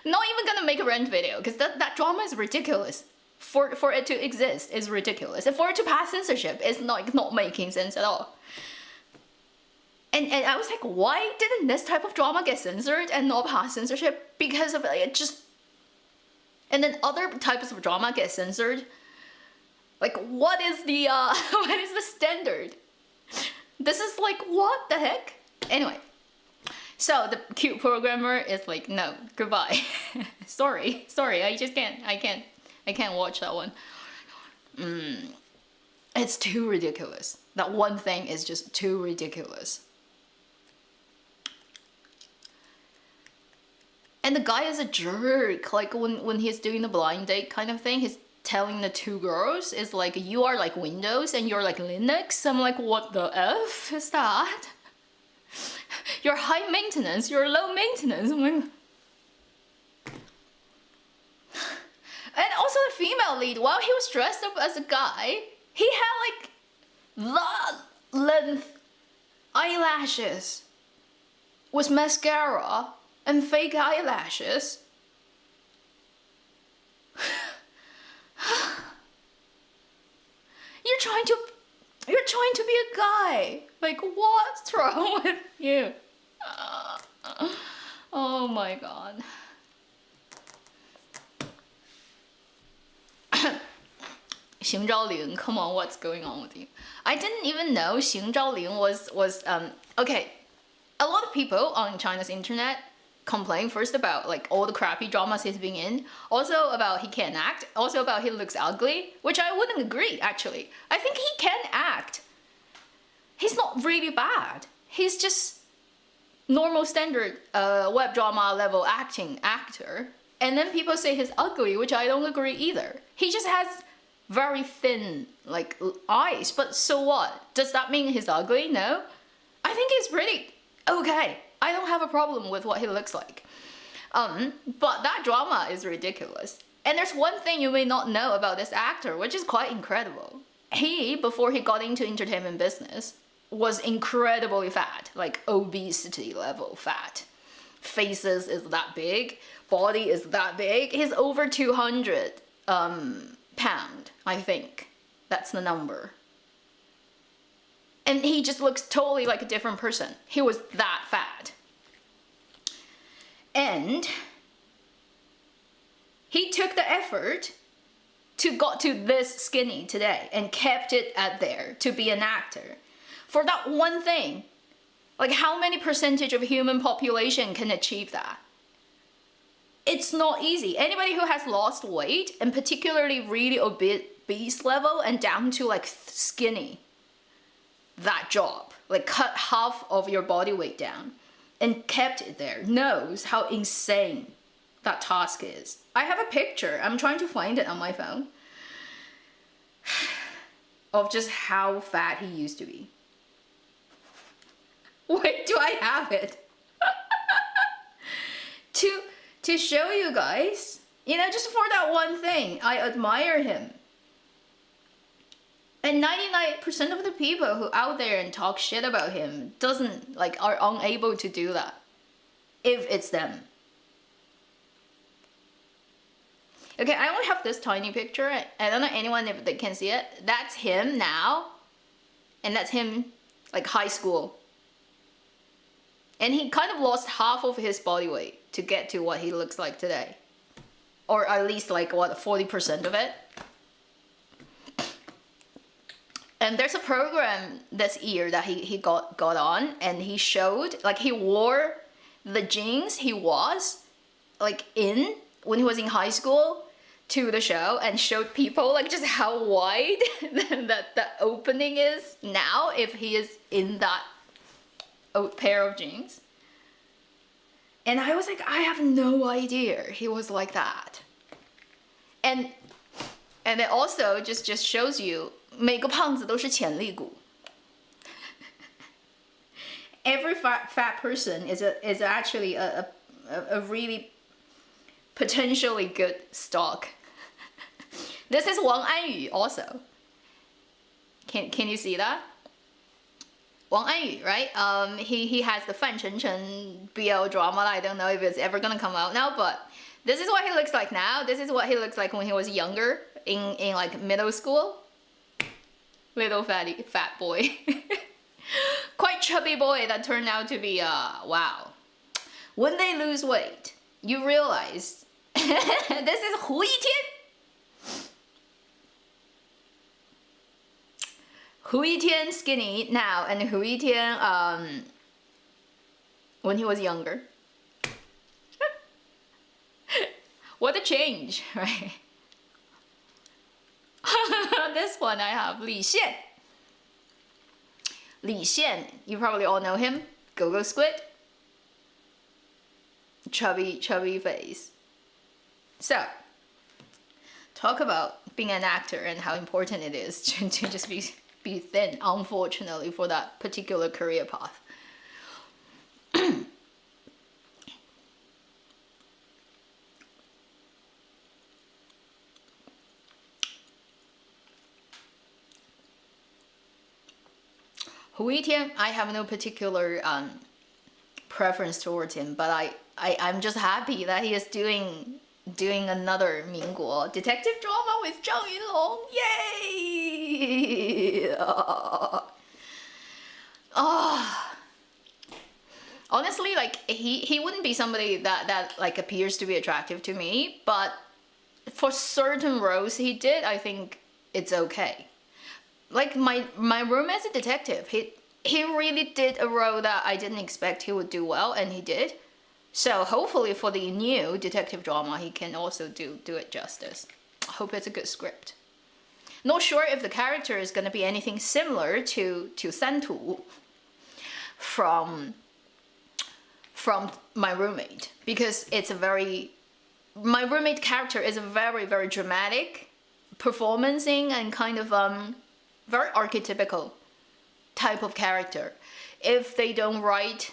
Not even gonna make a rant video, because that drama is ridiculous. For it to exist is ridiculous. And for it to pass censorship is not making sense at all. And I was like, why didn't this type of drama get censored and not pass censorship? Because of it just... And then other types of drama get censored. Like, what is the what is the standard? This is like, what the heck? Anyway, so the cute programmer is like, no, goodbye. sorry, I just can't. I can't watch that one. It's too ridiculous. That one thing is just too ridiculous. And the guy is a jerk. Like, when he's doing the blind date kind of thing, he's telling the two girls is like, you are like Windows and you're like Linux. I'm like, what the F is that? You're high maintenance, you're low maintenance. I'm like... And also the female lead, while he was dressed up as a guy, he had like the length eyelashes with mascara and fake eyelashes. You're trying to be a guy. Like, what's wrong with you? Oh my god. Xing Zhaoling, come on, what's going on with you? I didn't even know Xing Zhaoling was okay. A lot of people on China's internet complain first about like all the crappy dramas he's been in, also about he can't act, also about he looks ugly, which I wouldn't agree actually. I think he can act. He's not really bad. He's just normal standard web drama level actor. And then people say he's ugly, which I don't agree either. He just has very thin like eyes, but so what? Does that mean he's ugly? No. I think he's pretty okay. I don't have a problem with what he looks like. But that drama is ridiculous. And there's one thing you may not know about this actor, which is quite incredible. He, before he got into entertainment business, was incredibly fat, like obesity level fat. Faces is that big, body is that big. He's over 200 pound, I think. That's the number. And he just looks totally like a different person. He was that fat. And he took the effort to got to this skinny today and kept it at there to be an actor. For that one thing. Like, how many percentage of human population can achieve that? It's not easy. Anybody who has lost weight, and particularly really obese level and down to like skinny, that job, like cut half of your body weight down and kept it there, knows how insane that task is. I have a picture, I'm trying to find it on my phone, of just how fat he used to be. Wait, do I have it? To show you guys, you know, just for that one thing, I admire him. And 99% of the people who out there and talk shit about him doesn't like are unable to do that if it's them. Okay, I only have this tiny picture. I don't know anyone if they can see it. That's him now. And that's him like high school. And he kind of lost half of his body weight to get to what he looks like today. Or at least like what, 40% of it. And there's a program this year that he got on, and he showed, like he wore the jeans he was like in when he was in high school to the show, and showed people like just how wide that the opening is now if he is in that pair of jeans. And I was like, I have no idea he was like that. And it also just shows you 每个胖子都是潜力股. Every fat person is actually a really potentially good stock. This is Wang Anyu also. Can you see that? Wang Anyu, right? He has the Fan Chen Chen BL drama. I don't know if it's ever gonna come out now, but this is what he looks like now. This is what he looks like when he was younger in like middle school. Little fat boy. Quite chubby boy that turned out to be wow. When they lose weight, you realize this is Hu Yitian. Hu Yitian skinny now, and Hu Yitian when he was younger. What a change, right? This one I have Li Xian. Li Xian, you probably all know him. Go-Go Squid. Chubby face. So, talk about being an actor and how important it is to just be thin, unfortunately, for that particular career path. Hu Yitian, I have no particular preference towards him, but I'm just happy that he is doing another 民国 detective drama with Zhang Yunlong. Yay! Honestly, like he wouldn't be somebody that like appears to be attractive to me, but for certain roles he did, I think it's okay. Like my room as a detective, he really did a role that I didn't expect he would do well, and he did. So hopefully for the new detective drama, he can also do it justice. I hope it's a good script. Not sure if the character is gonna be anything similar to Santu from my roommate, because my roommate character is a very, very dramatic, performancing, and kind of very archetypical type of character. If they don't write,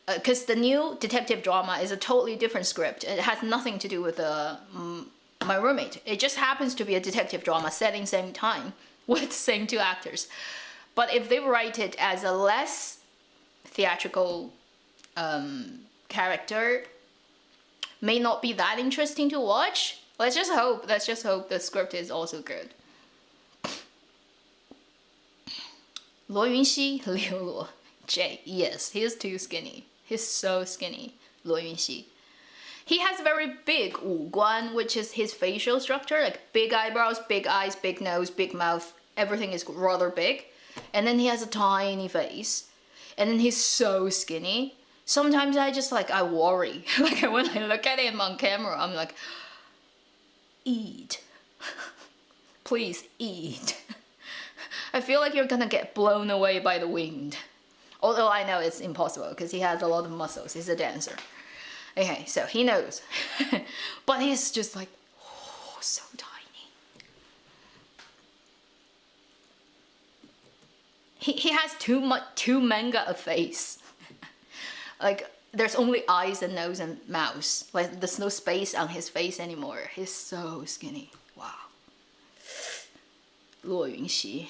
because the new detective drama is a totally different script. It has nothing to do with my roommate. It just happens to be a detective drama set in same time with same two actors. But if they write it as a less theatrical character, may not be that interesting to watch. Let's just hope the script is also good. Luo Yunxi, Liu Luo, Jay. Yes, he is too skinny. He's so skinny, Luo Yunxi. He has very big 五官, which is his facial structure, like big eyebrows, big eyes, big nose, big mouth. Everything is rather big. And then he has a tiny face. And then he's so skinny. Sometimes I worry. Like when I look at him on camera, I'm like, eat. Please eat. I feel like you're gonna get blown away by the wind. Although I know it's impossible because he has a lot of muscles. He's a dancer. Okay, so he knows. But he's just like, oh, so tiny. He has too manga a face. Like there's only eyes and nose and mouth. Like there's no space on his face anymore. He's so skinny. Wow. 骆云熙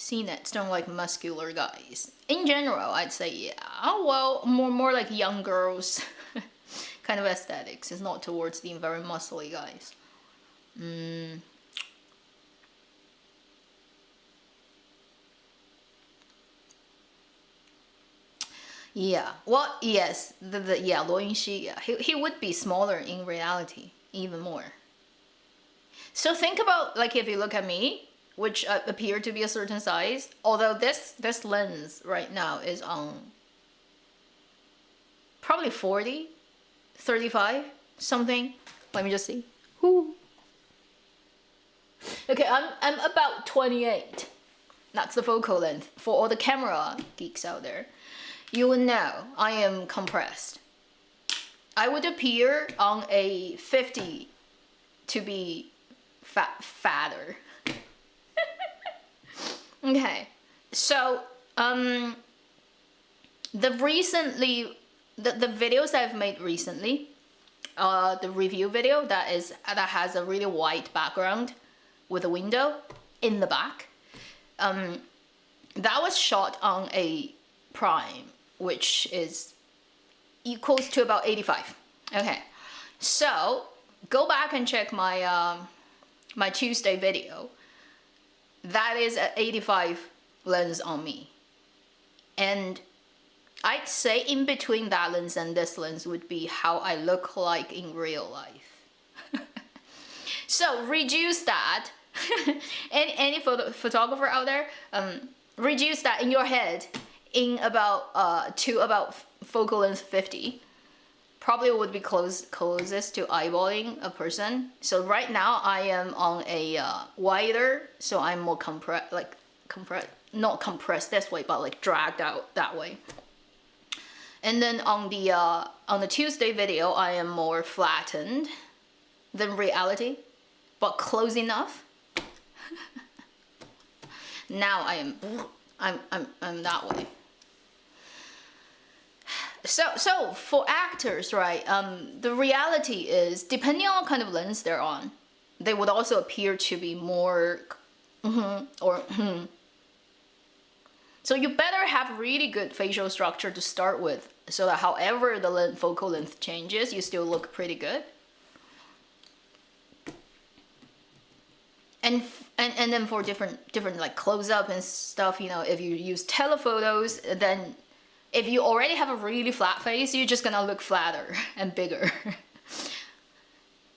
C-nets don't like muscular guys. In general, I'd say yeah. Well, more like young girls kind of aesthetics. It's not towards the very muscly guys. Yeah. Well, yes. Yeah, Luo Yunxi, yeah. He would be smaller in reality, even more. So think about, like, if you look at me, which appear to be a certain size, although this lens right now is on probably 40, 35, something. Let me just see. Whoo. Okay, I'm about 28. That's the focal length. For all the camera geeks out there, you will know I am compressed. I would appear on a 50 to be fatter. Okay, so the videos I've made recently, the review video that has a really white background with a window in the back, that was shot on a prime, which is equals to about 85. Okay, so go back and check my my Tuesday video. That is at 85 lens on me, and I'd say in between that lens and this lens would be how I look like in real life. So reduce that. Any photographer out there, reduce that in your head in about to about focal length 50. Probably would be closest to eyeballing a person. So right now I am on a wider, so I'm more not compressed this way, but like dragged out that way. And then on the Tuesday video, I am more flattened than reality, but close enough. Now I'm that way. So for actors, right, the reality is, depending on what kind of lens they're on, they would also appear to be more So you better have really good facial structure to start with, so that however the focal length changes, you still look pretty good. And then for different like close up and stuff, you know, if you use telephotos, then if you already have a really flat face, you're just gonna look flatter and bigger.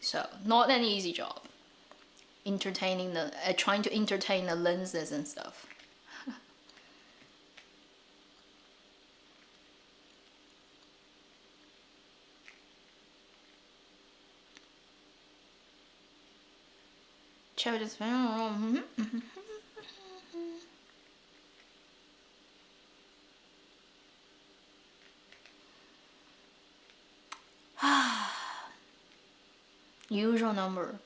So not an easy job. Trying to entertain the lenses and stuff. Usual number.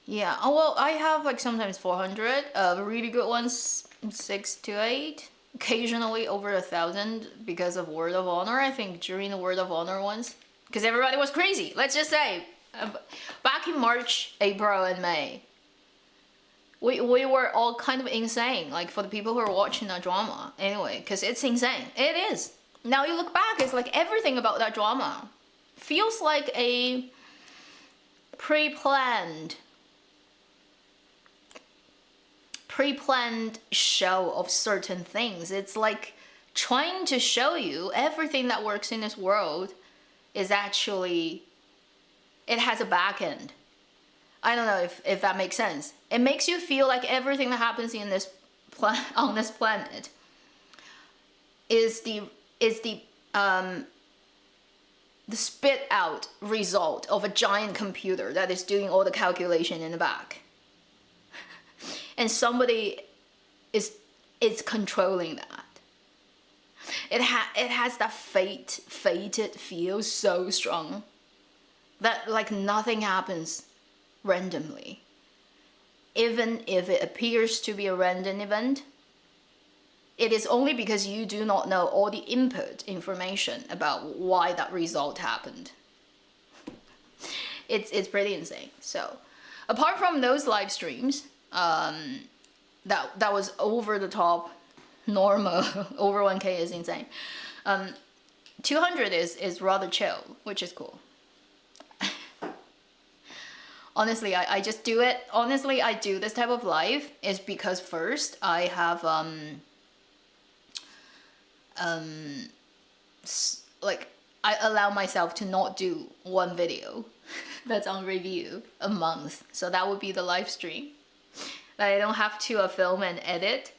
Yeah, oh, well, I have like sometimes 400, really good ones 6 to 8, occasionally over 1,000 because of Word of Honor. I think during the Word of Honor ones, because everybody was crazy. Let's just say, back in March, April, and May, we were all kind of insane, like for the people who are watching that drama anyway, because it's insane. It is. Now you look back, it's like everything about that drama feels like a pre-planned show of certain things. It's like trying to show you everything that works in this world is actually, it has a back end. I don't know if that makes sense. It makes you feel like everything that happens in this on this planet is the spit out result of a giant computer that is doing all the calculation in the back. And somebody is controlling that. It has that fated feel so strong that like nothing happens randomly. Even if it appears to be a random event, it is only because you do not know all the input information about why that result happened. It's pretty insane. So apart from those live streams, that was over the top normal. Over 1K is insane. 200 is rather chill, which is cool. Honestly, I just do it. Honestly, I do this type of live is because first I have like I allow myself to not do one video that's on review a month. So that would be the live stream. That I don't have to film and edit.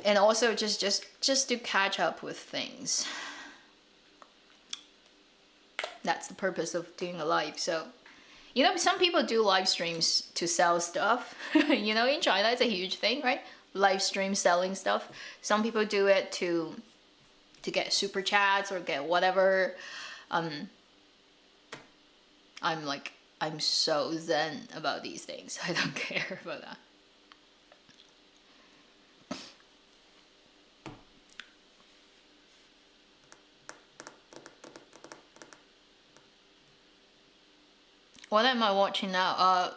And also just to catch up with things. That's the purpose of doing a live. So, you know, some people do live streams to sell stuff. You know, in China, it's a huge thing, right? Live stream selling stuff. Some people do it to get super chats or get whatever. I'm so zen about these things. I don't care about that. What am I watching now?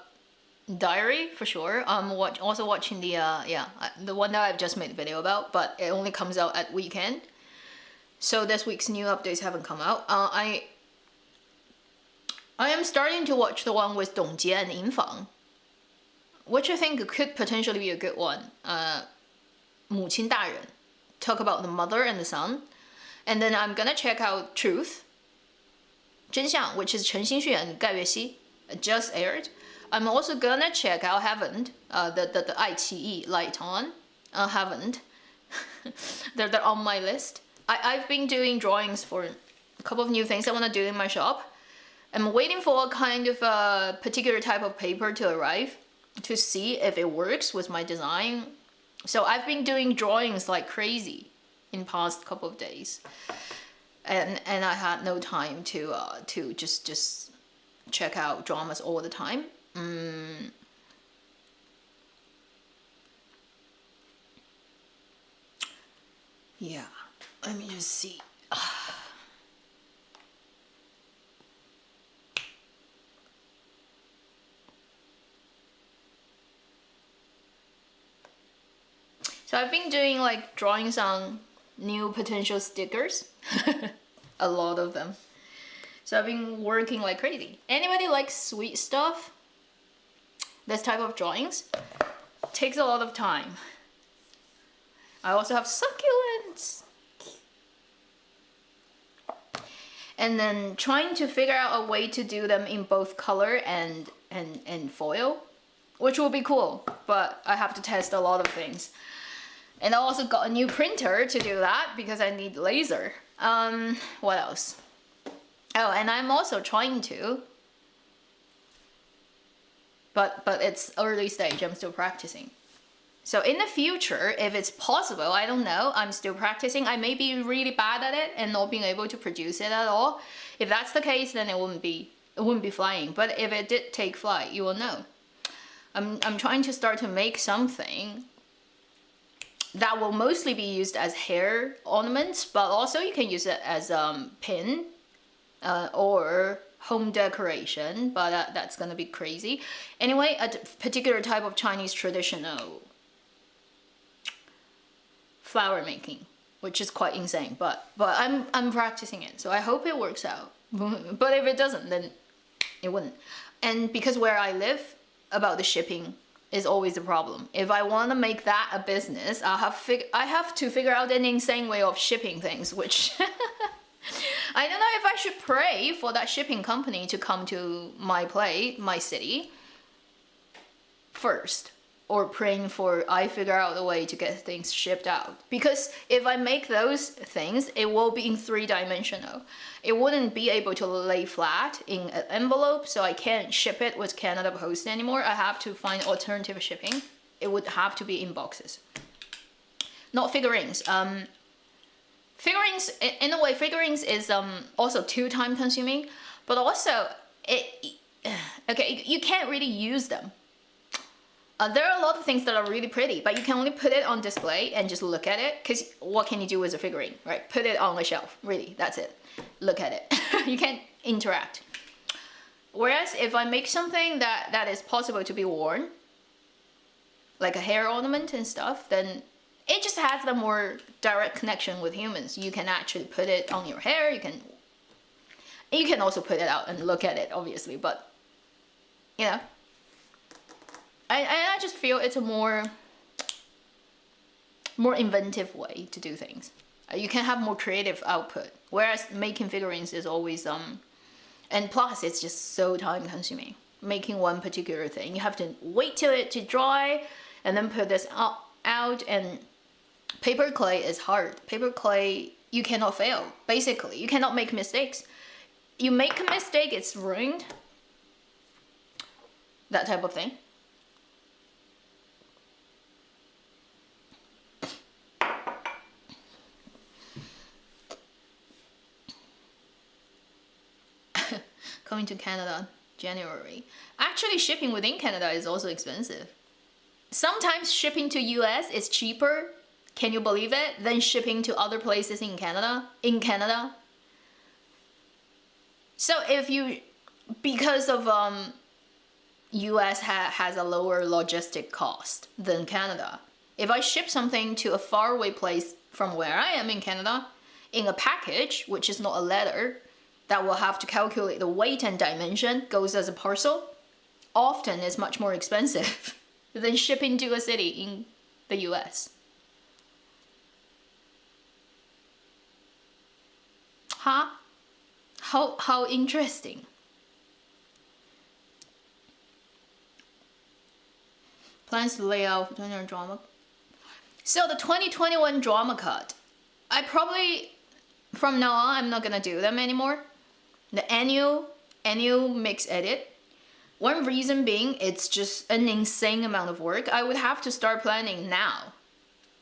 Diary for sure. I'm also watching the the one that I've just made a video about, but it only comes out at weekend. So this week's new updates haven't come out. I am starting to watch the one with Dong Jie and Yin Fang, which I think could potentially be a good one. 母亲大人, talk about the mother and the son. And then I'm gonna check out Truth, 真相, which is 陈星旭and 盖月熙, just aired. I'm also gonna check out Haven't, the 爱奇艺 Light On, Haven't. they're on my list. I've been doing drawings for a couple of new things I want to do in my shop. I'm waiting for a kind of a particular type of paper to arrive to see if it works with my design. So I've been doing drawings like crazy in past couple of days. And I had no time to just check out dramas all the time. Yeah, let me just see. So I've been doing like drawings on new potential stickers. A lot of them. So I've been working like crazy. Anybody likes sweet stuff? This type of drawings takes a lot of time. I also have succulents. And then trying to figure out a way to do them in both color and foil, which will be cool, but I have to test a lot of things. And I also got a new printer to do that because I need laser. What else? Oh, and I'm also trying to, but it's early stage, I'm still practicing. So in the future, if it's possible, I don't know, I'm still practicing. I may be really bad at it and not being able to produce it at all. If that's the case, then it wouldn't be flying. But if it did take flight, you will know. I'm trying to start to make something that will mostly be used as hair ornaments, but also you can use it as pin or home decoration, but that's gonna be crazy. Anyway, a particular type of Chinese traditional flower making, which is quite insane, but I'm practicing it, so I hope it works out. But if it doesn't, then it wouldn't. And because where I live, about the shipping is always a problem. If I want to make that a business, I have to figure out an insane way of shipping things, which I don't know if I should pray for that shipping company to come to my city first, or praying for I figure out a way to get things shipped out. Because if I make those things, it will be in 3-dimensional. It wouldn't be able to lay flat in an envelope, so I can't ship it with Canada Post anymore. I have to find alternative shipping. It would have to be in boxes. Not figurines. Figurines, in a way, figurines is also too time consuming, but also, you can't really use them. There are a lot of things that are really pretty, but you can only put it on display and just look at it, because what can you do with a figurine, right? Put it on a shelf, really, that's it. Look at it. You can't interact. Whereas if I make something that is possible to be worn, like a hair ornament and stuff, then it just has the more direct connection with humans. You can actually put it on your hair. You can also put it out and look at it, obviously, but you know, I just feel it's a more inventive way to do things. You can have more creative output, whereas making figurines is always and plus it's just so time consuming. Making one particular thing, you have to wait till it to dry and then put this out, and paper clay is hard. Paper clay, you cannot fail, basically. You cannot make mistakes. You make a mistake, it's ruined. That type of thing. Coming to Canada, January. Actually, shipping within Canada is also expensive. Sometimes shipping to US is cheaper, can you believe it, than shipping to other places in Canada. So if you, because of US has a lower logistic cost than Canada. If I ship something to a faraway place from where I am in Canada, in a package, which is not a letter, that will have to calculate the weight and dimension, goes as a parcel, often is much more expensive than shipping to a city in the US. Huh? How interesting. Plans to lay out drama. So the 2021 drama cut, I probably, from now on, I'm not gonna do them anymore. The annual mix edit. One reason being, it's just an insane amount of work. I would have to start planning now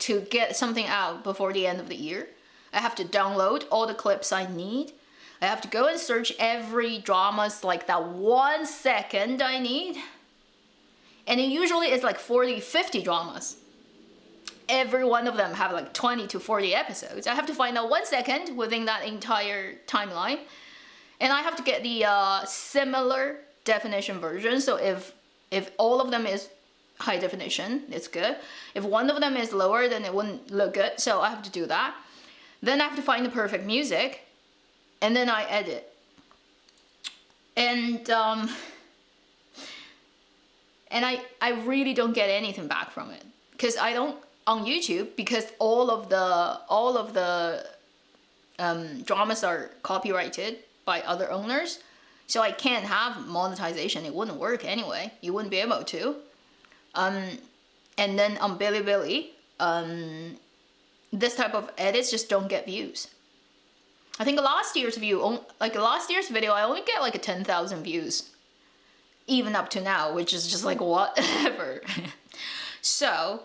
to get something out before the end of the year. I have to download all the clips I need. I have to go and search every drama's like that 1 second I need. And it usually is like 40, 50 dramas. Every one of them have like 20 to 40 episodes. I have to find out 1 second within that entire timeline. And I have to get the similar definition version. So if all of them is high definition, it's good. If one of them is lower, then it wouldn't look good. So I have to do that. Then I have to find the perfect music. And then I edit. And I really don't get anything back from it. Because I don't, on YouTube, because all of the dramas are copyrighted by other owners, so I can't have monetization. It wouldn't work anyway. You wouldn't be able to. And then on Bilibili, this type of edits just don't get views. I think last year's video, I only get like 10,000 views, even up to now, which is just like whatever. So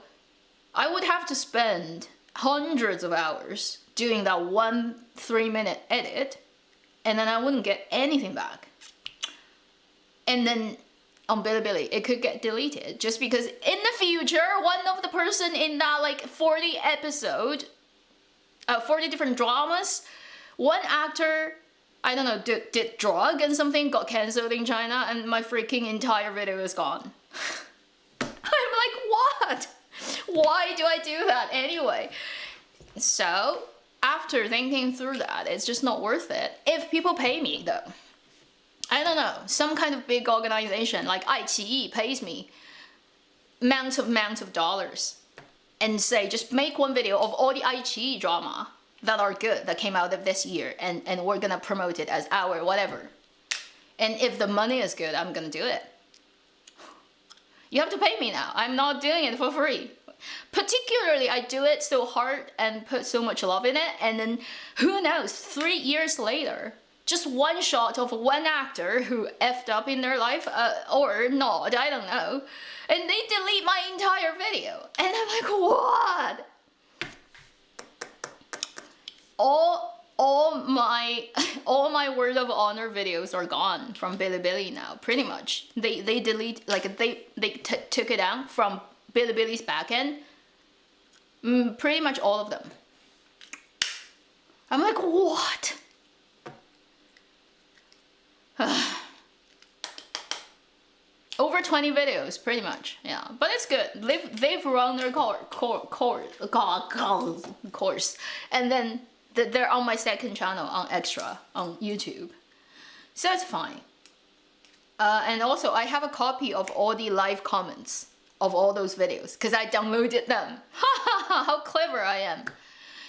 I would have to spend hundreds of hours doing that 1 3-minute edit, and then I wouldn't get anything back. And then on Bilibili, it could get deleted just because in the future, one of the person in that like 40 episode, 40 different dramas, one actor, I don't know, did drug and something, got cancelled in China, and my freaking entire video is gone. I'm like, what? Why do I do that anyway? So after thinking through that, it's just not worth it. If people pay me though, I don't know, some kind of big organization like iQIYI pays me amounts of dollars and say, just make one video of all the iQIYI drama that are good, that came out of this year, and we're gonna promote it as our whatever. And if the money is good, I'm gonna do it. You have to pay me now. I'm not doing it for free. Particularly, I do it so hard and put so much love in it, and then who knows, 3 years later, just one shot of one actor who effed up in their life, or not, I don't know, and they delete my entire video. And I'm like, what? All my Word of Honor videos are gone from Bilibili now, pretty much. They delete, like they took it down from Bilibili's backend. Pretty much all of them. I'm like, what? Over 20 videos, pretty much. Yeah, but it's good. They've run their course, and then they're on my second channel on Extra on YouTube, so it's fine. And also, I have a copy of all the live comments of all those videos because I downloaded them. How clever I am!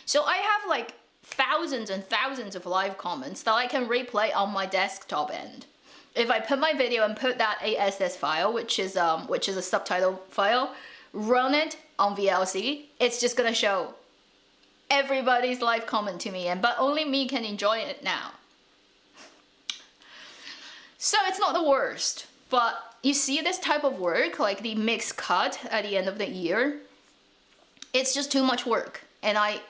So I have like thousands and thousands of live comments that I can replay on my desktop end. If I put my video and put that ASS file, which is a subtitle file, run it on VLC, it's just gonna show everybody's live comment to me, but only me can enjoy it now. So it's not the worst, but you see this type of work, like the mixed cut at the end of the year, it's just too much work, and I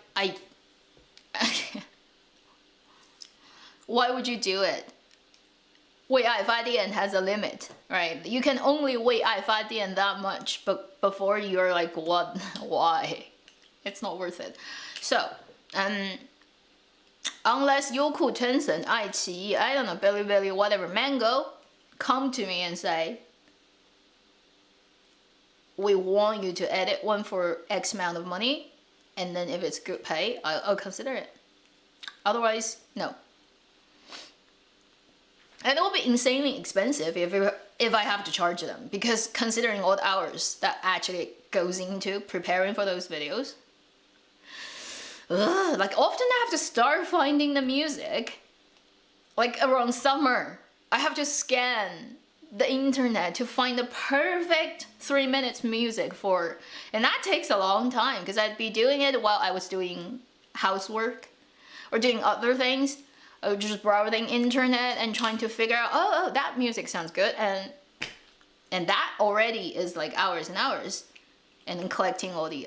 why would you do it? 为爱发电 has a limit, right? You can only 为爱发电 that much, but before you're like, what? Why? It's not worth it. So, unless Youku, Tencent, iQIYI, I don't know, Bilibili, whatever, Mango, come to me and say, we want you to edit one for X amount of money, and then if it's good pay, I'll consider it. Otherwise, no. And it will be insanely expensive if I have to charge them, because considering all the hours that actually goes into preparing for those videos. Like often I have to start finding the music, like around summer. I have to scan the internet to find the perfect 3 minutes music for, and that takes a long time because I'd be doing it while I was doing housework or doing other things. Just browsing internet and trying to figure out, oh, that music sounds good, and that already is like hours and hours, and then collecting all the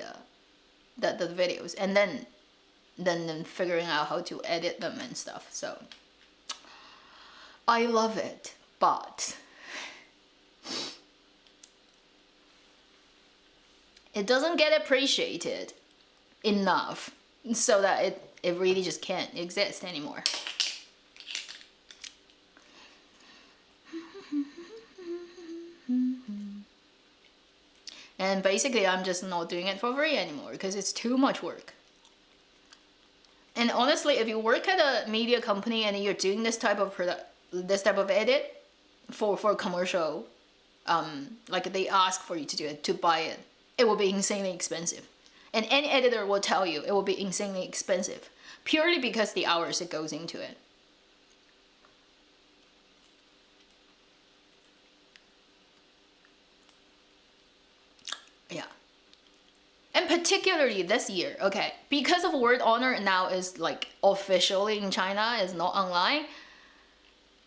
videos, and then figuring out how to edit them and stuff. So I love it, but it doesn't get appreciated enough so that it really just can't exist anymore. And basically, I'm just not doing it for free anymore because it's too much work. And honestly, if you work at a media company and you're doing this type of edit for commercial, like they ask for you to do it, to buy it, it will be insanely expensive. And any editor will tell you it will be insanely expensive, purely because the hours it goes into it. Yeah. And particularly this year, okay, because of Word Honor now is like officially in China, is not online,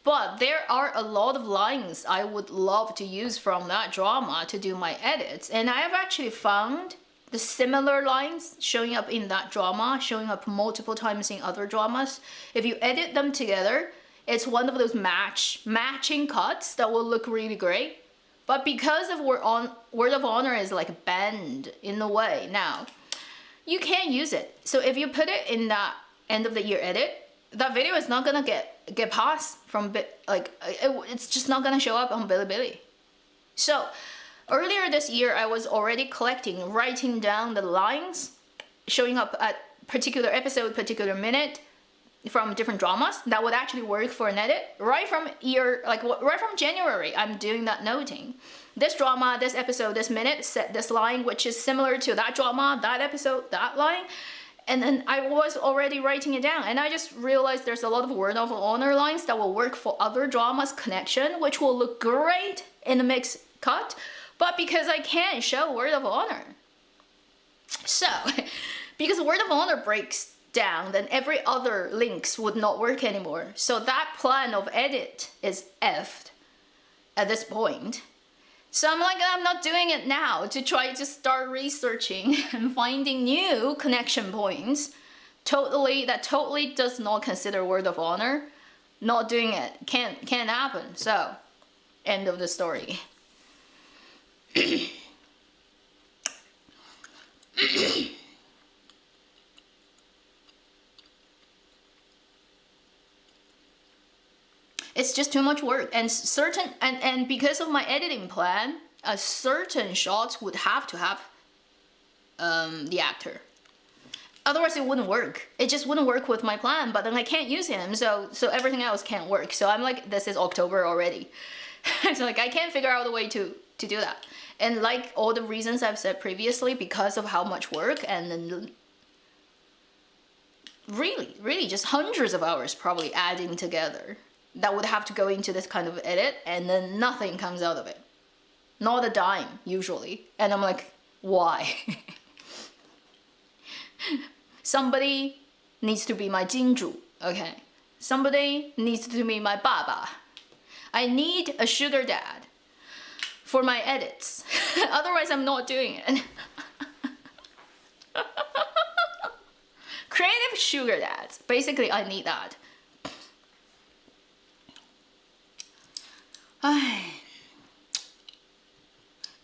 but there are a lot of lines I would love to use from that drama to do my edits, and I have actually found the similar lines showing up in that drama, showing up multiple times in other dramas. If you edit them together, it's one of those matching cuts that will look really great. But because of Word of Honor is like banned in a way now, you can't use it. So if you put it in that end of the year edit, that video is not gonna get passed from it's just not gonna show up on Bilibili. So earlier this year, I was already writing down the lines showing up at particular episode, particular minute from different dramas that would actually work for an edit. Right from January, I'm doing that noting. This drama, this episode, this minute, set this line, which is similar to that drama, that episode, that line. And then I was already writing it down, and I just realized there's a lot of Word of Honor lines that will work for other dramas' connection, which will look great in the mixed cut, but because I can't show Word of Honor. So, because Word of Honor breaks down, then every other links would not work anymore. So that plan of edit is effed at this point. So I'm not doing it now to try to start researching and finding new connection points. That totally does not consider Word of Honor. Not doing it can't happen. So, end of the story. it's just too much work, and because of my editing plan, a certain shots would have to have the actor. Otherwise it wouldn't work. It just wouldn't work with my plan, but then I can't use him, so everything else can't work. So I'm like, this is October already. So like I can't figure out a way to do that. And like all the reasons I've said previously, because of how much work, and then really just hundreds of hours probably adding together that would have to go into this kind of edit, and then nothing comes out of it. Not a dime, usually. And I'm like, why? Somebody needs to be my jinju, okay? Somebody needs to be my baba. I need a sugar dad for my edits. Otherwise, I'm not doing it. Creative sugar dads. Basically, I need that. Ay.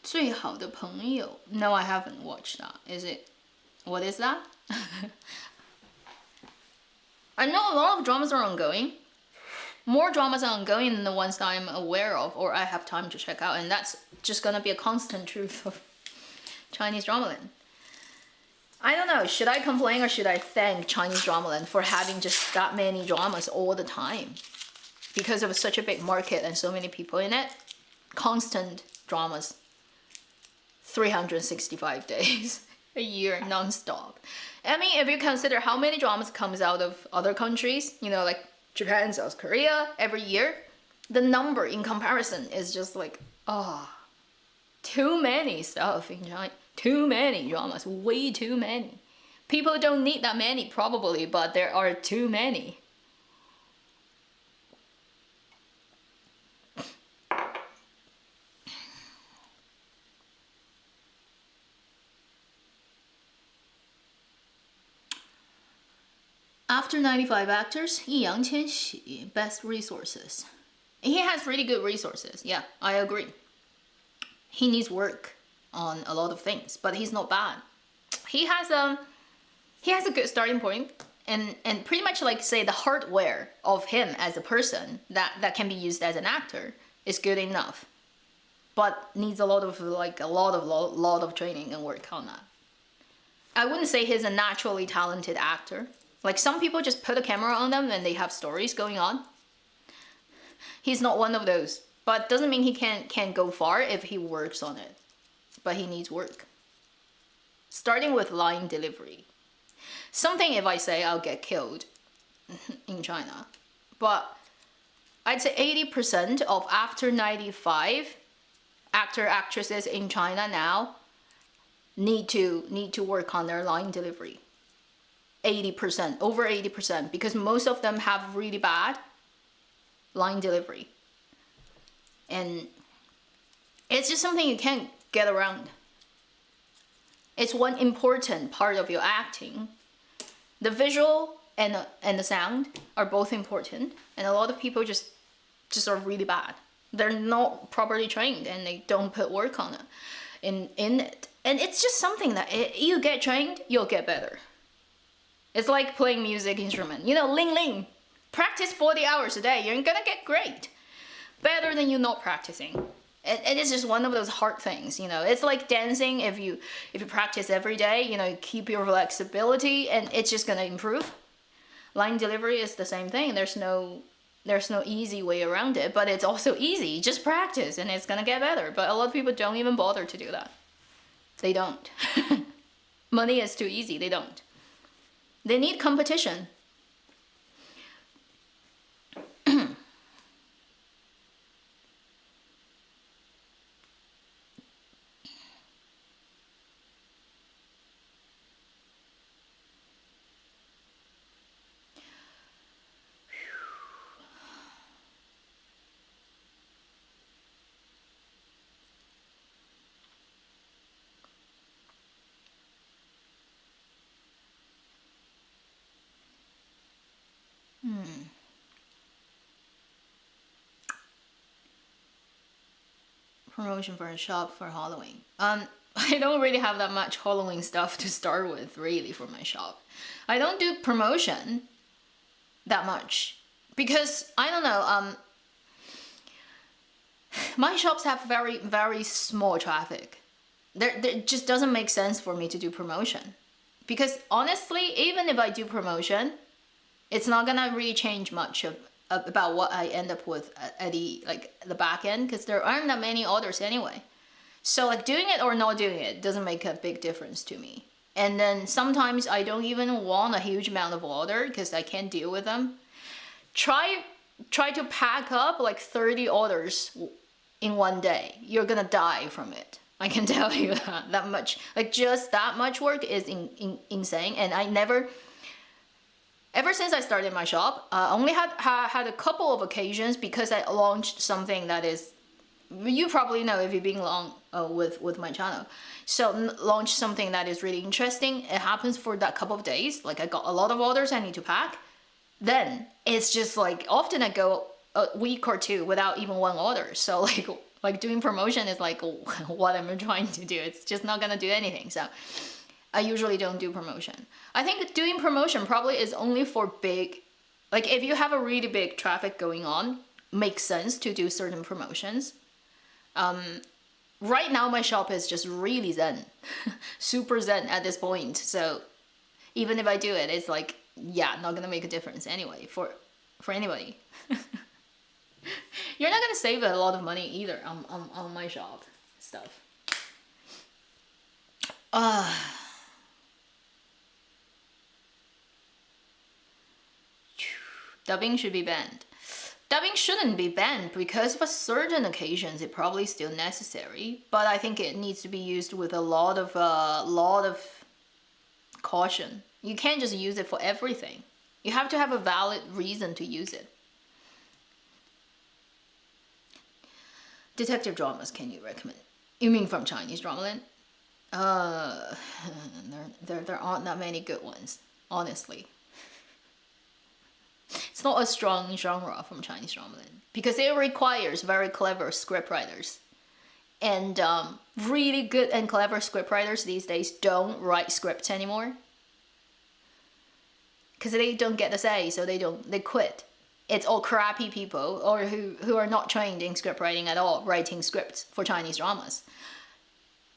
最好的朋友. No, I haven't watched that. Is it? What is that? I know a lot of dramas are ongoing. More dramas are ongoing than the ones that I'm aware of or I have time to check out, and that's just gonna be a constant truth of Chinese dramaland. I don't know, should I complain or should I thank Chinese dramaland for having just that many dramas all the time? Because of such a big market and so many people in it, constant dramas, 365 days a year, non-stop. I mean, if you consider how many dramas comes out of other countries, you know, like Japan, South Korea, every year, the number in comparison is just like, too many stuff in China. Too many dramas, way too many. People don't need that many probably, but there are too many. After 95 actors, Yang Qianxi, best resources. He has really good resources, yeah, I agree. He needs work on a lot of things, but he's not bad. He has a good starting point, and pretty much like say the hardware of him as a person that can be used as an actor is good enough, but needs a lot of training and work on that. I wouldn't say he's a naturally talented actor. Like some people just put a camera on them and they have stories going on. He's not one of those, but doesn't mean he can't go far if he works on it. But he needs work. Starting with line delivery. Something if I say I'll get killed in China. But I'd say 80% of after 95 actresses in China now need to work on their line delivery. 80%, over 80%, because most of them have really bad line delivery. And it's just something you can't get around. It's one important part of your acting. The visual and the sound are both important, and a lot of people just are really bad. They're not properly trained and they don't put work on it in it. And it's just something that you get trained, you'll get better. It's like playing music instrument. You know, ling ling. Practice 40 hours a day. You're gonna get great. Better than you not practicing. It is just one of those hard things, you know. It's like dancing. If you practice every day, you know, keep your flexibility, and it's just gonna improve. Line delivery is the same thing. There's no easy way around it, but it's also easy. Just practice, and it's gonna get better. But a lot of people don't even bother to do that. They don't. Money is too easy. They don't. They need competition. Promotion for a shop for Halloween. I don't really have that much Halloween stuff to start with, really, for my shop. I don't do promotion that much because I don't know. My shops have very, very small traffic. There it just doesn't make sense for me to do promotion. Because honestly, even if I do promotion, it's not gonna really change much about what I end up with at the back end, because there aren't that many orders anyway. So like doing it or not doing it doesn't make a big difference to me. And then sometimes I don't even want a huge amount of order because I can't deal with them. Try to pack up like 30 orders in one day. You're gonna die from it. I can tell you that much. Like just that much work is insane. And I never, ever since I started my shop, only had a couple of occasions because I launched something that is, you probably know if you've been long with my channel. So launch something that is really interesting. It happens for that couple of days. Like I got a lot of orders I need to pack. Then it's just like often I go a week or two without even one order. So like doing promotion is like what I'm trying to do. It's just not gonna do anything. So I usually don't do promotion. I think doing promotion probably is only for big, like if you have a really big traffic going on, makes sense to do certain promotions. Right now my shop is just really zen, super zen at this point. So even if I do it, it's like, yeah, not gonna make a difference anyway for anybody. You're not gonna save a lot of money either on my shop stuff. Dubbing should be banned. Dubbing shouldn't be banned because for certain occasions it probably still necessary, but I think it needs to be used with a lot of caution. You can't just use it for everything. You have to have a valid reason to use it. Detective dramas, can you recommend? You mean from Chinese drama land? There aren't that many good ones, honestly. It's not a strong genre from Chinese drama land because it requires very clever scriptwriters. And really good and clever scriptwriters these days don't write scripts anymore. Because they don't get the say, so they quit. It's all crappy people or who are not trained in script writing at all, writing scripts for Chinese dramas.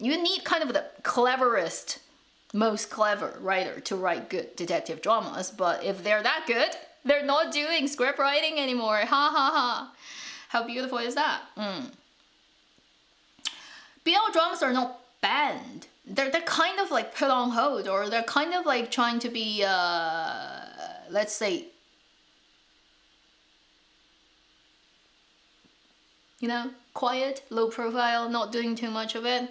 You need kind of the cleverest, most clever writer to write good detective dramas, but if they're that good, they're not doing script writing anymore. Ha ha ha. How beautiful is that? BL dramas are not banned. They're kind of like put on hold, or they're kind of like trying to be, let's say, you know, quiet, low profile, not doing too much of it.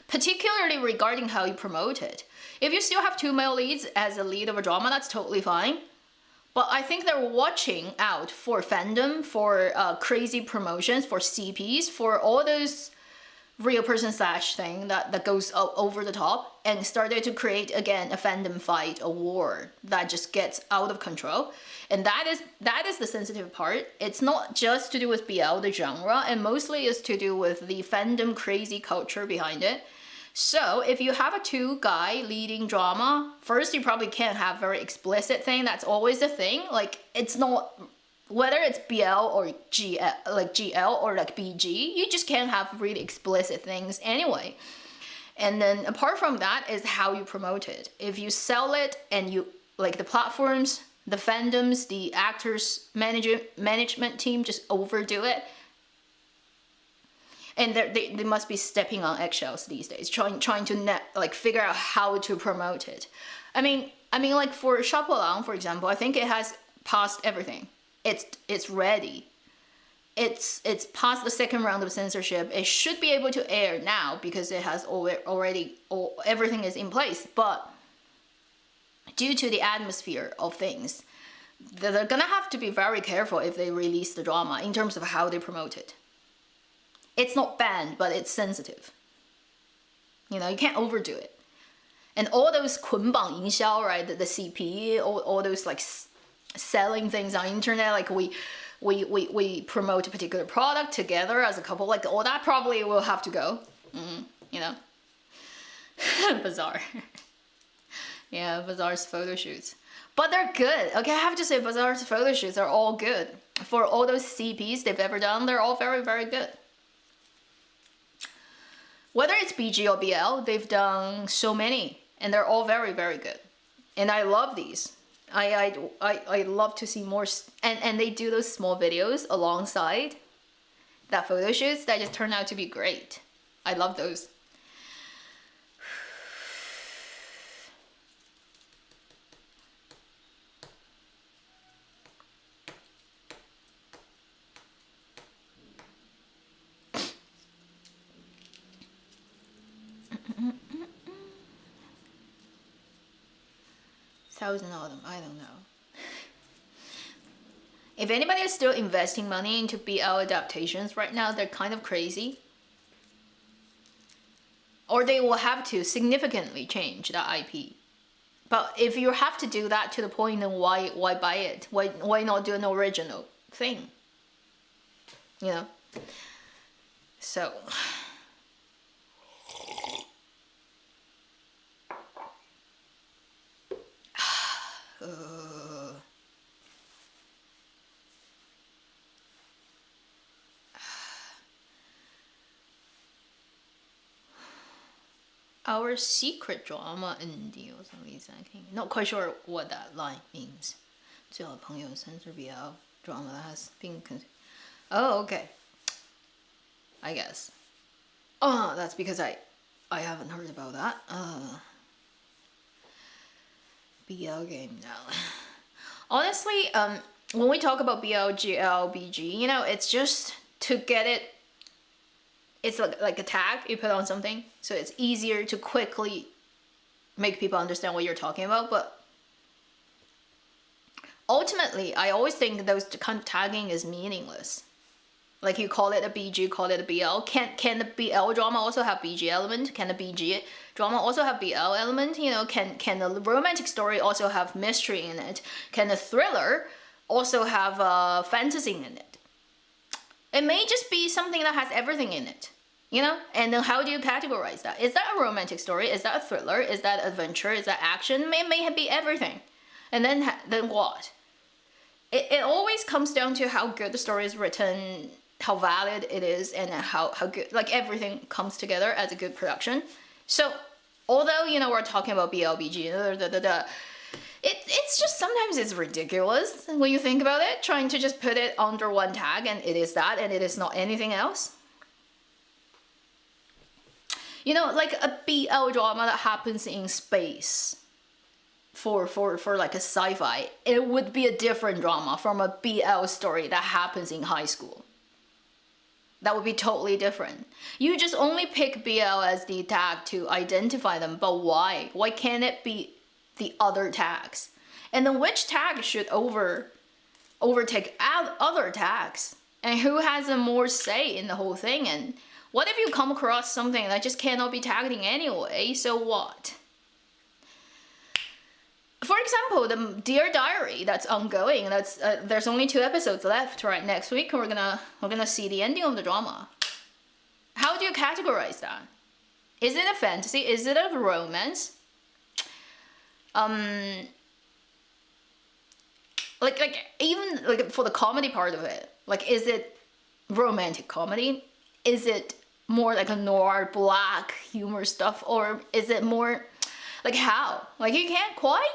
Particularly regarding how you promote it. If you still have 2 male leads as a lead of a drama, that's totally fine. But I think they're watching out for fandom, for crazy promotions, for CPs, for all those real person slash thing that goes over the top, and started to create again a fandom fight, a war that just gets out of control. And that is the sensitive part. It's not just to do with BL, the genre, and mostly is to do with the fandom crazy culture behind it. So if you have a 2-guy leading drama, first you probably can't have very explicit thing. That's always the thing. Like it's not, whether it's BL or GL, like GL or like BG, you just can't have really explicit things anyway. And then apart from that is how you promote it. If you sell it and you, like the platforms, the fandoms, the actors, management team just overdo it, and they must be stepping on eggshells these days, trying to figure out how to promote it. I mean like for Chapeau, for example, I think it has passed everything. It's ready. It's past the second round of censorship. It should be able to air now because it has already everything is in place. But due to the atmosphere of things, they're gonna have to be very careful if they release the drama in terms of how they promote it. It's not banned, but it's sensitive. You know, you can't overdo it. And all those 捆绑营销, right? The CP, all those like selling things on internet, like we promote a particular product together as a couple, like all that probably will have to go. You know, Bizarre. Yeah, Bazaar's photo shoots. But they're good. Okay, I have to say Bazaar's photo shoots are all good. For all those CPs they've ever done, they're all very, very good. Whether it's BG or BL, they've done so many, and they're all very, very good. And I love these. I love to see more, and they do those small videos alongside that photo shoots that just turn out to be great. I love those. Thousand of them, I don't know. If anybody is still investing money into BL adaptations right now, they're kind of crazy. Or they will have to significantly change the IP. But if you have to do that to the point, then why buy it? Why not do an original thing? You know? So... Our secret drama ending or something. Not quite sure what that line means. 最好的朋友 censor BL drama that has been Oh, okay. I guess. Oh, that's because I haven't heard about that. BL game now. Honestly, when we talk about BL, GL, BG, you know, it's just to get it. It's like a tag you put on something, so it's easier to quickly make people understand what you're talking about. But ultimately, I always think those kind of tagging is meaningless. Like you call it a BG, call it a BL. Can the BL drama also have BG element? Can the BG drama also have BL element? You know, can the romantic story also have mystery in it? Can the thriller also have fantasy in it? It may just be something that has everything in it, you know? And then how do you categorize that? Is that a romantic story? Is that a thriller? Is that adventure? Is that action? It may be everything. And then what? It always comes down to how good the story is written, how valid it is, and how good, like everything comes together as a good production. So, although, you know, we're talking about BLBG, it's just sometimes it's ridiculous when you think about it, trying to just put it under one tag and it is that and it is not anything else. You know, like a BL drama that happens in space for like a sci-fi, it would be a different drama from a BL story that happens in high school. That would be totally different. You just only pick BL as the tag to identify them, but why? Why can't it be the other tags? And then which tag should overtake other tags? And who has a more say in the whole thing? And what if you come across something that just cannot be tagged in anyway? So what? For example, the Dear Diary that's ongoing. That's there's only 2 episodes left. Right, next week we're gonna see the ending of the drama. How do you categorize that? Is it a fantasy? Is it a romance? Like even like for the comedy part of it, like is it romantic comedy? Is it more like a noir black humor stuff, or is it more like how? Like you can't quite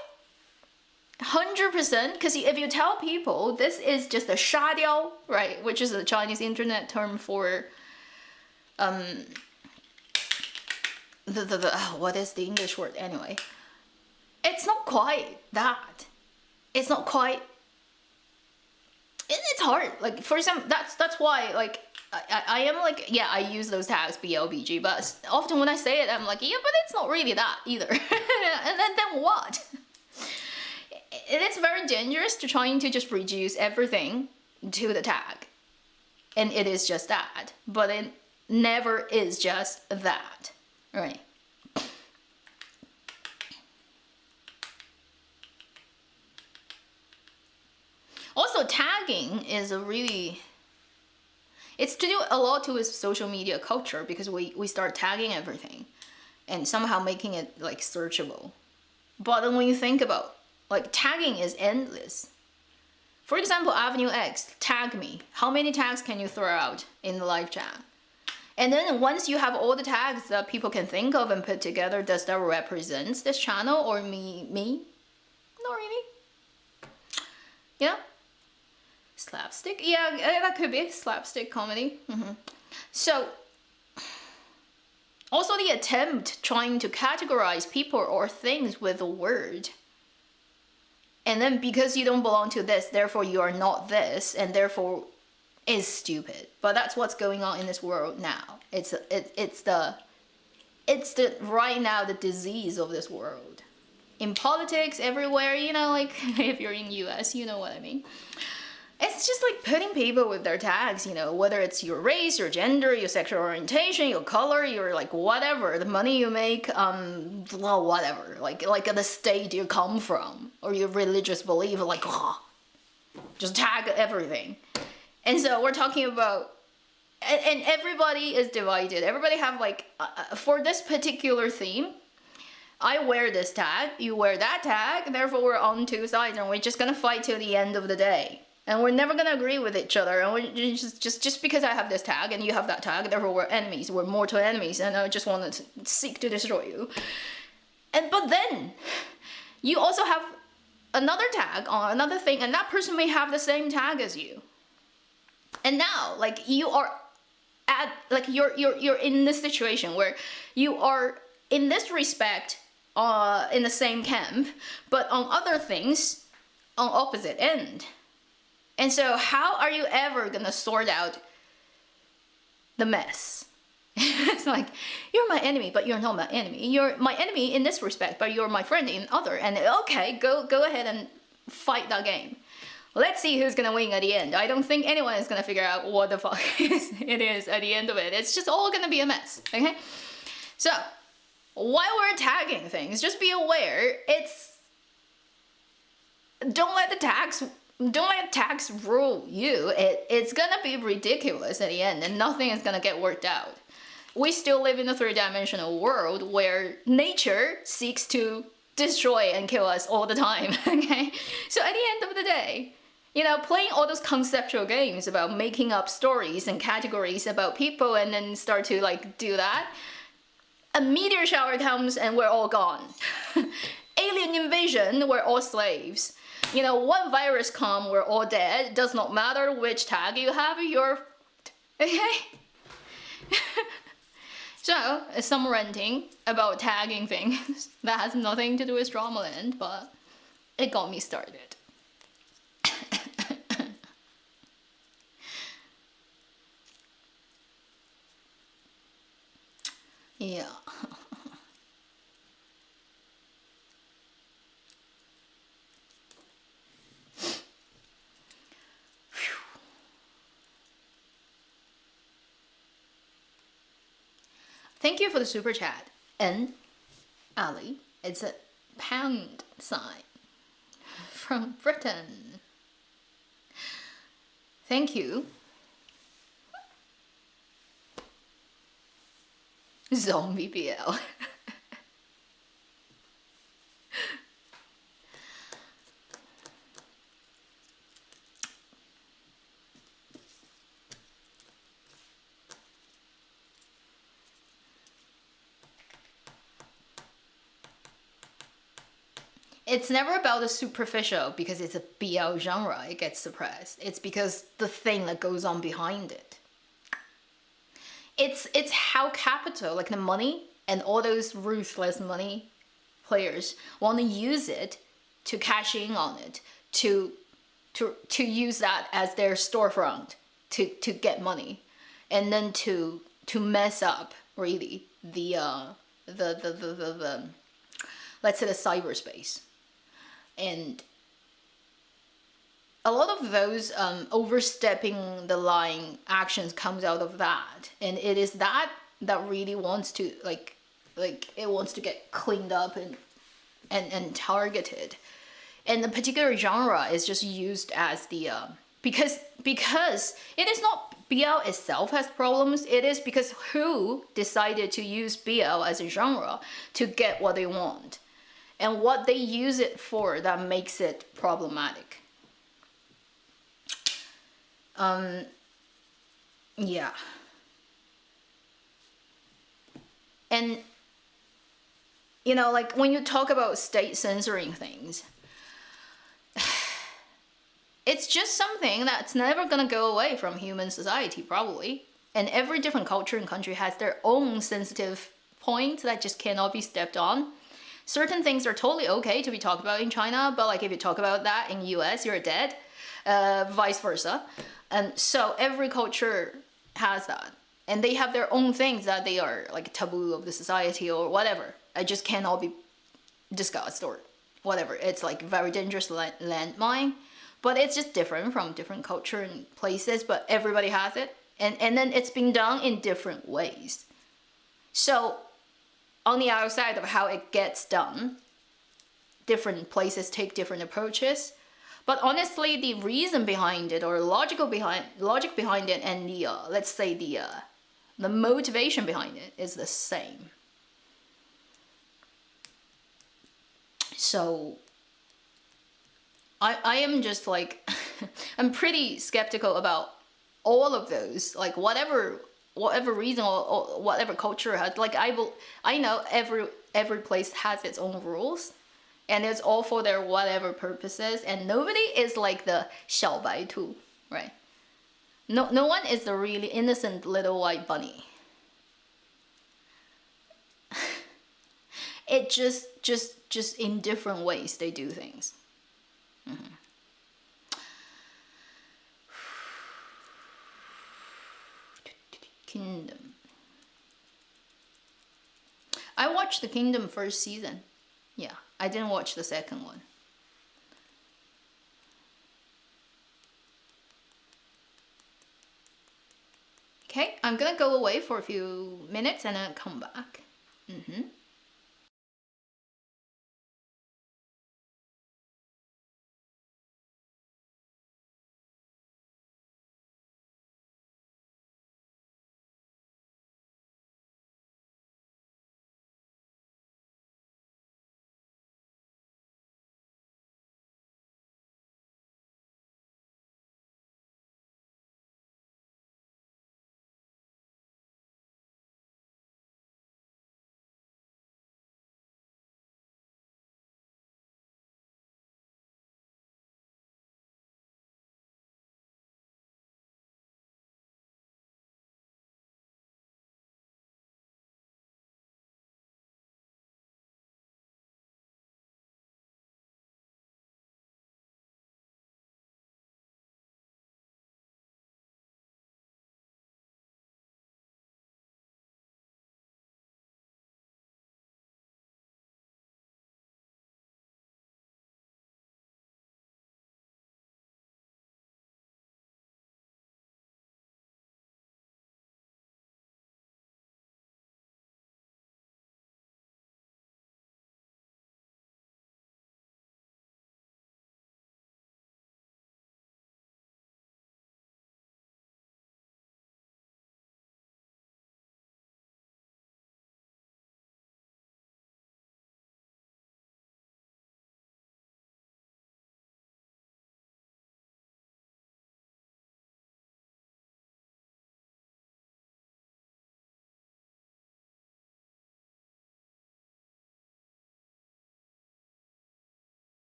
100%, because if you tell people this is just a 沙雕, right, which is a Chinese internet term for what is the English word anyway? It's not quite that. It's not quite. It's hard. Like for example, that's why like I am like, yeah, I use those tags BLBG, but often when I say it, I'm like, yeah, but it's not really that either. And then what? It's very dangerous to trying to just reduce everything to the tag, and it is just that, but it never is just that, right? Also, tagging is it's to do a lot with social media culture, because we start tagging everything and somehow making it like searchable. But then when you think about, like, tagging is endless. For example, Avenue X, tag me. How many tags can you throw out in the live chat? And then once you have all the tags that people can think of and put together, does that represent this channel or me? Not really. Yeah. Slapstick? Yeah, that could be slapstick comedy. So, also the attempt trying to categorize people or things with a word. And then because you don't belong to this, therefore you are not this, and therefore is stupid. But that's what's going on in this world now. It's the right now the disease of this world. In politics, everywhere, you know, like if you're in US, you know what I mean. It's just like putting people with their tags, you know, whether it's your race, your gender, your sexual orientation, your color, your like whatever, the money you make, well, whatever, like the state you come from or your religious belief, like, just tag everything. And so we're talking about, and everybody is divided. Everybody have like, for this particular theme, I wear this tag, you wear that tag, therefore we're on two sides and we're just gonna fight till the end of the day. And we're never gonna agree with each other, and we're just because I have this tag and you have that tag, therefore we're enemies, we're mortal enemies, and I just want to seek to destroy you. But then, you also have another tag on another thing, and that person may have the same tag as you. And now, like, you are at, like, you're in this situation where you are, in this respect, in the same camp, but on other things, on opposite end. And so how are you ever gonna sort out the mess? It's like, you're my enemy, but you're not my enemy. You're my enemy in this respect, but you're my friend in other. And okay, go ahead and fight that game. Let's see who's gonna win at the end. I don't think anyone is gonna figure out what the fuck it is at the end of it. It's just all gonna be a mess, okay? So, while we're tagging things, just be aware, don't let tags rule you. It's gonna be ridiculous at the end and nothing is gonna get worked out. We still live in a three-dimensional world where nature seeks to destroy and kill us all the time, okay? So at the end of the day, you know, playing all those conceptual games about making up stories and categories about people and then start to like do that, a meteor shower comes and we're all gone. Alien invasion, we're all slaves. You know, one virus come, we're all dead. It does not matter which tag you have, you're okay? So, some ranting about tagging things that has nothing to do with Dramaland, but it got me started. Yeah. Thank you for the super chat. And Ali, it's a pound sign from Britain. Thank you. Zombie BL. It's never about the superficial because it's a BL genre, it gets suppressed. It's because the thing that goes on behind it. It's how capital, like the money and all those ruthless money players want to use it to cash in on it, to use that as their storefront to get money, and then to mess up really the let's say the cyberspace. And a lot of those overstepping the line actions comes out of that, and it is that really wants to like it wants to get cleaned up and targeted, and the particular genre is just used as the because it is not BL itself has problems, it is because who decided to use BL as a genre to get what they want. And what they use it for that makes it problematic. Yeah. And you know, like when you talk about state censoring things, it's just something that's never gonna go away from human society, probably. And every different culture and country has their own sensitive points that just cannot be stepped on. Certain things are totally okay to be talked about in China, but like if you talk about that in US, you're dead. Vice versa. And so every culture has that. And they have their own things that they are like taboo of the society or whatever. It just cannot be discussed or whatever. It's like very dangerous landmine. But it's just different from different culture and places, but everybody has it. And then it's been done in different ways. So on the outside of how it gets done, different places take different approaches. But honestly, the reason behind it or logic behind it and the let's say the motivation behind it is the same. So I am just like I'm pretty skeptical about all of those, like whatever reason or whatever culture has. Like I know every place has its own rules, and it's all for their whatever purposes, and nobody is like the 小白兔, right? No one is the really innocent little white bunny. It just in different ways they do things. Mm-hmm. Kingdom. I watched the Kingdom first season. Yeah, I didn't watch the second one. Okay, I'm gonna go away for a few minutes and then come back.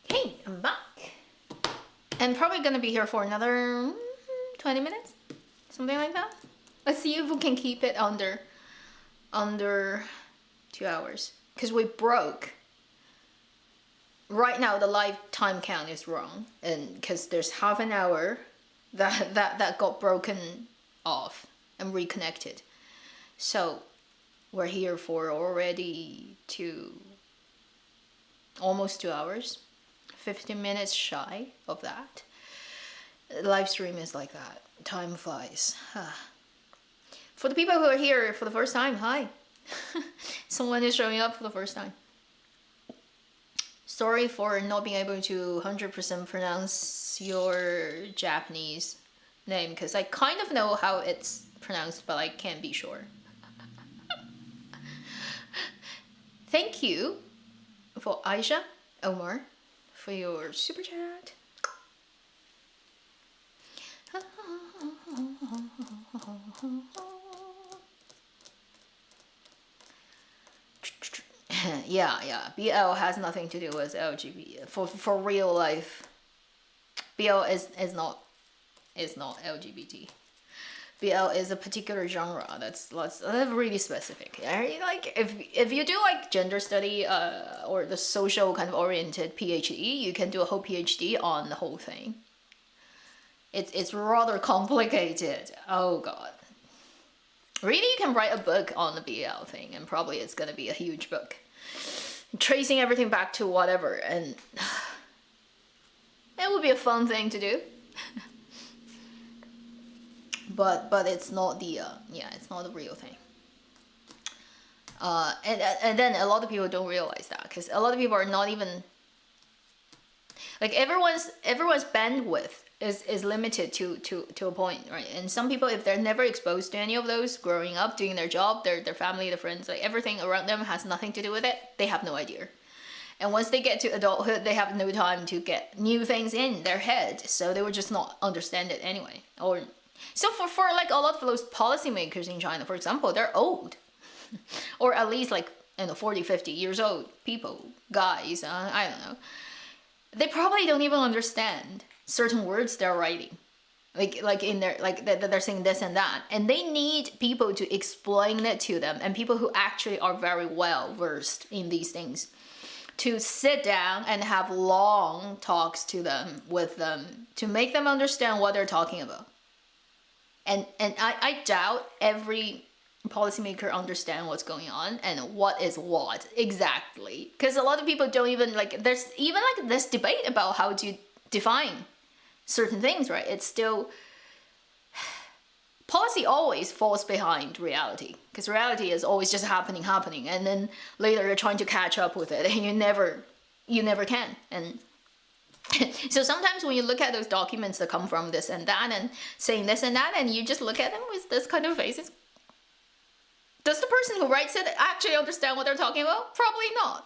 Okay, I'm back. I'm probably gonna be here for another 20 minutes, something like that. Let's see if we can keep it under 2 hours, because we broke. Right now the live time count is wrong, and because there's half an hour that got broken off and reconnected. So We're here for already almost 2 hours, 15 minutes shy of that. Live stream is like that. Time flies. For the people who are here for the first time, hi. Someone is showing up for the first time. Sorry for not being able to 100% pronounce your Japanese name, because I kind of know how it's pronounced, but I can't be sure. Thank you for Aisha Omar for your super chat. Yeah. BL has nothing to do with LGBT. For real life, BL is not LGBT. BL is a particular genre that's really specific. Like if you do like gender study or the social kind of oriented PhD, you can do a whole PhD on the whole thing. It's rather complicated. Oh god. Really, you can write a book on the BL thing, and probably it's gonna be a huge book, tracing everything back to whatever, and it would be a fun thing to do. But it's not the it's not the real thing. And then a lot of people don't realize that, because a lot of people are not even like everyone's bandwidth is limited to a point, right? And some people, if they're never exposed to any of those growing up, doing their job, their family, their friends, like everything around them has nothing to do with it, they have no idea. And once they get to adulthood, they have no time to get new things in their head, so they would just not understand it anyway. Or so for like a lot of those policymakers in China, for example, they're old. Or at least like 40, 50 years old people, guys, I don't know. They probably don't even understand certain words they're writing, like in their they're saying this and that, and they need people to explain it to them, and people who actually are very well versed in these things to sit down and have long talks with them to make them understand what they're talking about. And I doubt every policymaker understand what's going on and what is what exactly, because a lot of people don't even there's even this debate about how to define certain things, right? It's still, policy always falls behind reality, because reality is always just happening, and then later you're trying to catch up with it, and you never can. And so sometimes when you look at those documents that come from this and that and saying this and that, and you just look at them with this kind of faces, does the person who writes it actually understand what they're talking about? Probably not.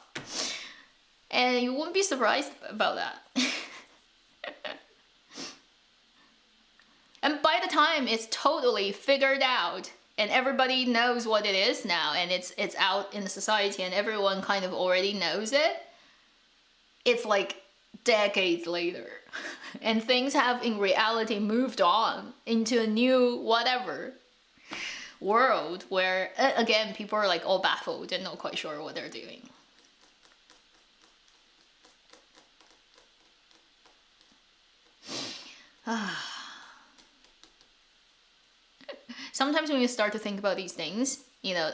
And you wouldn't be surprised about that. And by the time it's totally figured out and everybody knows what it is now, and it's out in the society and everyone kind of already knows it, it's like decades later. And things have in reality moved on into a new whatever world where, again, people are like all baffled and not quite sure what they're doing. Sometimes when you start to think about these things,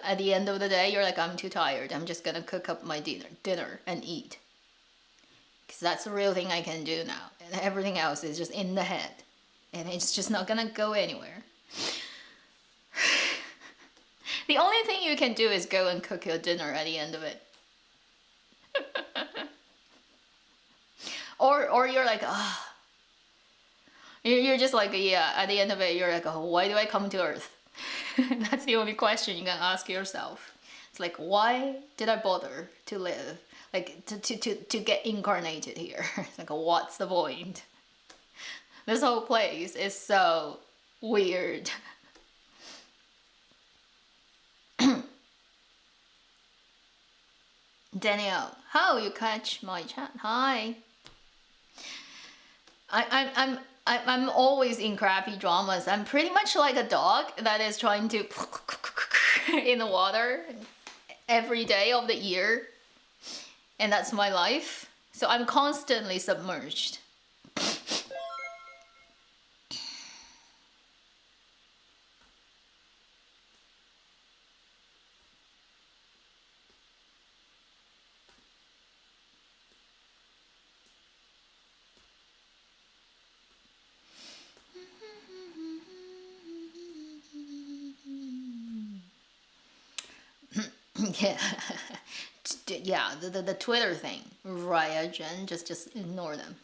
at the end of the day, you're like, I'm too tired. I'm just gonna cook up my dinner and eat. Because that's the real thing I can do now. And everything else is just in the head. And it's just not gonna go anywhere. The only thing you can do is go and cook your dinner at the end of it. Or you're like, You're just like, at the end of it, you're like, why do I come to Earth? That's the only question you can ask yourself. It's like, why did I bother to live? Like, to get incarnated here? It's like, what's the point? This whole place is so weird. Danielle, how you catch my chat? Hi. I'm always in crappy dramas. I'm pretty much like a dog that is trying to in the water every day of the year. And that's my life. So I'm constantly submerged. Yeah. Yeah, the Twitter thing. Right, Jen, just ignore them.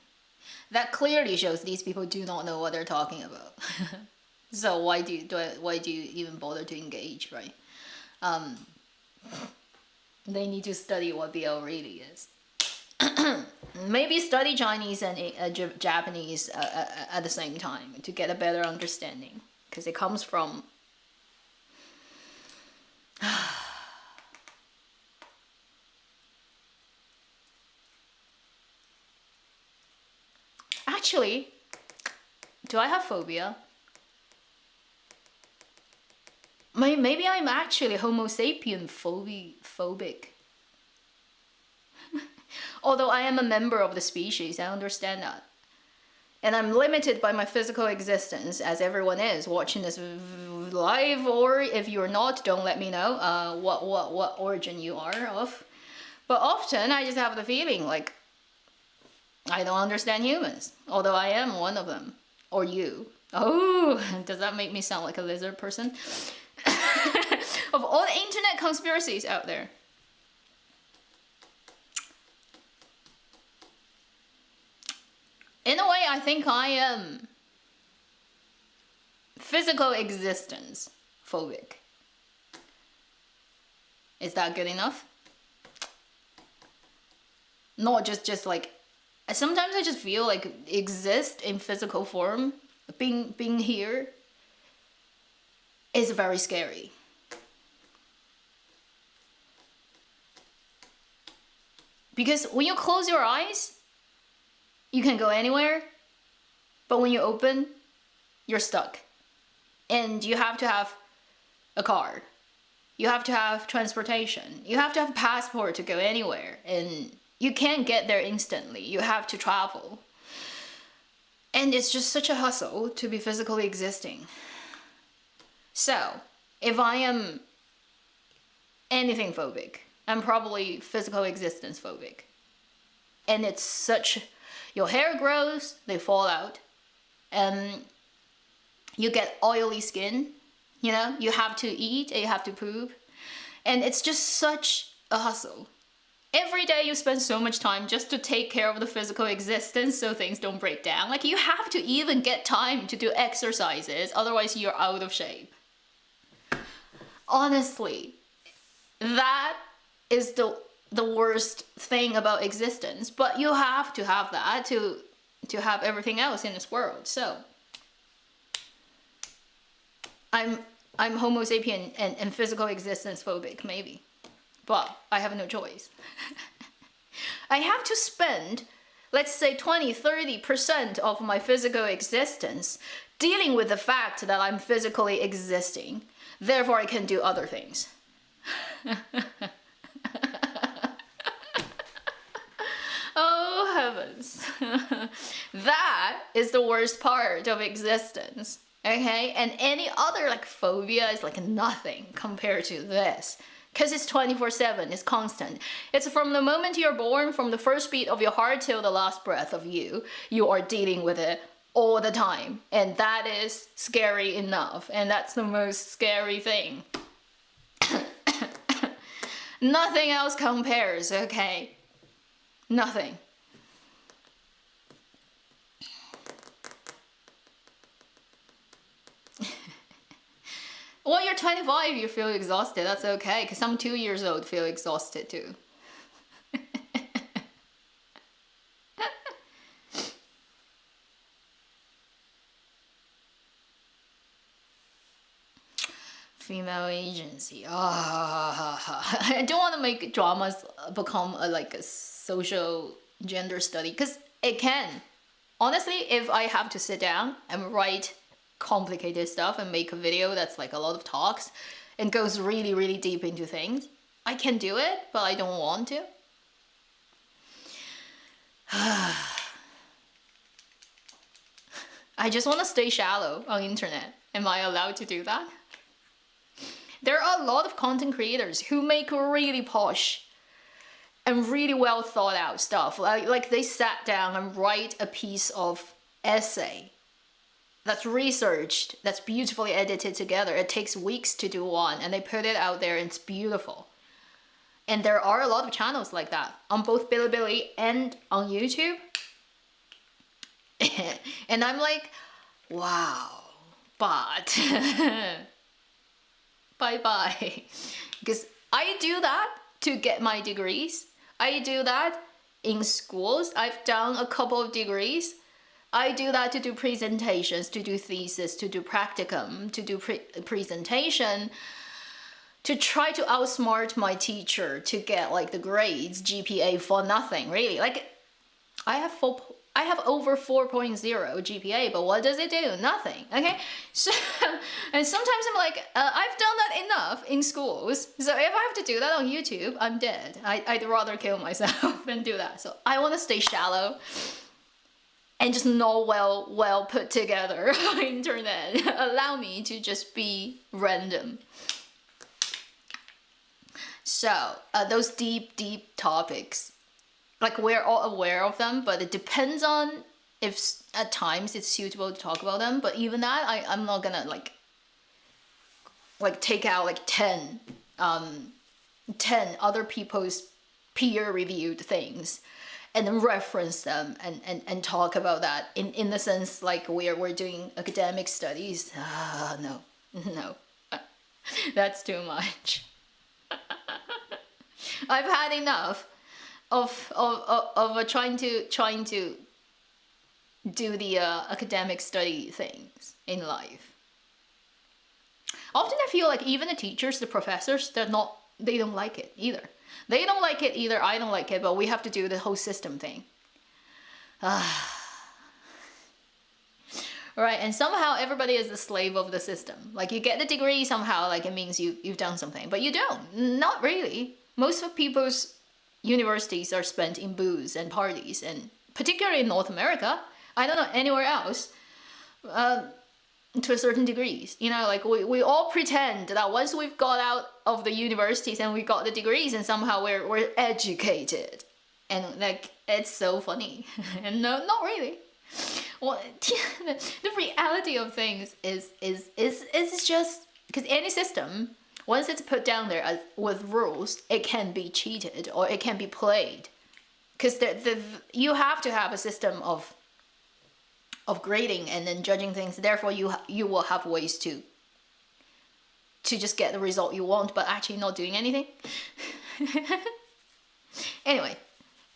That clearly shows these people do not know what they're talking about. So why do you even bother to engage, right? They need to study what BL really is. Maybe study Chinese and Japanese at the same time to get a better understanding, because it comes from actually, do I have phobia? Maybe I'm actually Homo sapien phobic. Although I am a member of the species, I understand that. And I'm limited by my physical existence, as everyone is watching this live, or if you're not, don't let me know what origin you are of. But often I just have the feeling like I don't understand humans, although I am one of them. Or you. Oh, does that make me sound like a lizard person? Of all the internet conspiracies out there. In a way, I think I am physical existence phobic. Is that good enough? Not just like, sometimes I just feel like exist in physical form, being here is very scary. Because when you close your eyes, you can go anywhere, but when you open, you're stuck. And you have to have a car. You have to have transportation. You have to have a passport to go anywhere. And you can't get there instantly. You have to travel. And it's just such a hustle to be physically existing. So, if I am anything phobic, I'm probably physical existence phobic. And it's such, your hair grows, they fall out, and you get oily skin, you know, you have to eat and you have to poop. And it's just such a hustle. Every day you spend so much time just to take care of the physical existence so things don't break down. Like, you have to even get time to do exercises, otherwise you're out of shape. Honestly, that is the worst thing about existence, but you have to have that to have everything else in this world. So I'm Homo sapien and physical existence phobic, maybe, but I have no choice. I have to spend, let's say 20-30% of my physical existence dealing with the fact that I'm physically existing, therefore I can do other things. Oh heavens. That is the worst part of existence, okay? And any other like phobia is like nothing compared to this, because it's 24/7, it's constant. It's from the moment you're born, from the first beat of your heart till the last breath of you are dealing with it all the time. And that is scary enough, and that's the most scary thing. Nothing else compares, okay? Nothing. When you're 25, you feel exhausted. That's okay, because some 2 years old feel exhausted too. Female agency. I don't want to make dramas become like a social gender study, because it can. Honestly, if I have to sit down and write complicated stuff and make a video that's like a lot of talks and goes really, really deep into things, I can do it, but I don't want to. I just want to stay shallow on internet. Am I allowed to do that? There are a lot of content creators who make really posh and really well thought out stuff. Like they sat down and write a piece of essay that's researched, that's beautifully edited together. It takes weeks to do one, and they put it out there and it's beautiful. And there are a lot of channels like that on both Bilibili and on YouTube. And I'm like, wow, but bye-bye. Because I do that to get my degrees. I do that in schools. I've done a couple of degrees. I do that to do presentations, to do thesis, to do practicum, to do presentation, to try to outsmart my teacher to get like the grades, GPA for nothing, really. Like, I have over 4.0 GPA, but what does it do? Nothing, okay? So, and sometimes I'm like, I've done that enough in schools, so if I have to do that on YouTube, I'm dead. I'd rather kill myself than do that. So I want to stay shallow and just not well put together internet. Allow me to just be random. So those deep topics, like we're all aware of them, but it depends on if at times it's suitable to talk about them. But even that, I'm not gonna like take out like 10 other people's peer-reviewed things and then reference them and talk about that in the sense like we're doing academic studies. No, that's too much. I've had enough of trying to do the academic study things in life. Often I feel like even the teachers, the professors, they don't like it either. They don't like it either, I don't like it, but we have to do the whole system thing. Right, and somehow everybody is a slave of the system. Like you get the degree somehow, like it means you've done something, but you don't. Not really. Most of people's universities are spent in booze and parties, and particularly in North America, I don't know anywhere else, to a certain degrees. You know, like we all pretend that once we've got out of the universities and we got the degrees and somehow we're educated. And like, it's so funny. And no, not really. Well, the reality of things is just, because any system, once it's put down there with rules, it can be cheated or it can be played. Because you have to have a system of grading and then judging things. Therefore, you will have ways to just get the result you want, but actually not doing anything. Anyway,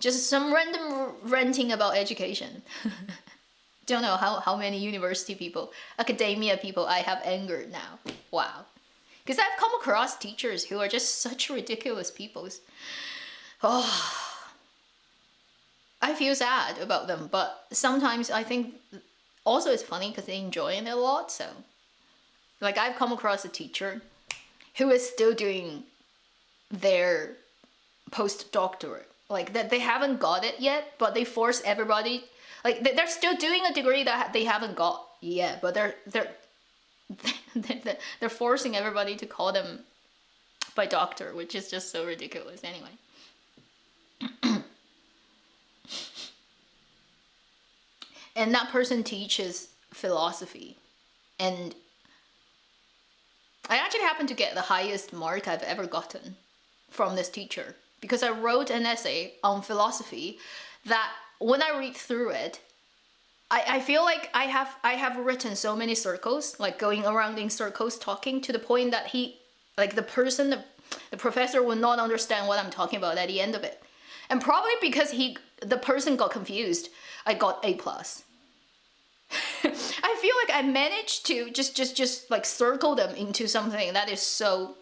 just some random ranting about education. Don't know how many university people, academia people I have angered now. Wow. Because I've come across teachers who are just such ridiculous people. Oh, I feel sad about them, but sometimes I think also it's funny because they enjoy it a lot. So, like, I've come across a teacher who is still doing their postdoctorate. Like, that they haven't got it yet, but they force everybody. Like, they're still doing a degree that they haven't got yet, but they're forcing everybody to call them by doctor, which is just so ridiculous. Anyway. And that person teaches philosophy. And I actually happen to get the highest mark I've ever gotten from this teacher, because I wrote an essay on philosophy that when I read through it, I feel like I have written so many circles, like going around in circles talking, to the point that the professor will not understand what I'm talking about at the end of it. And probably because the person got confused, I got A+. I feel like I managed to just like circle them into something that is so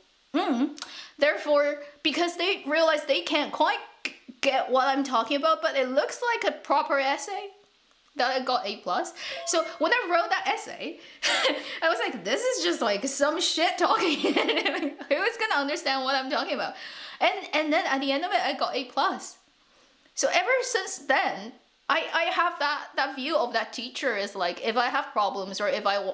Therefore, because they realize they can't quite get what I'm talking about, but it looks like a proper essay, that I got A+. So when I wrote that essay, I was like, this is just like some shit talking. Who's gonna understand what I'm talking about? And then at the end of it, I got A+. So ever since then, I have that view of that teacher is like, if I have problems or if I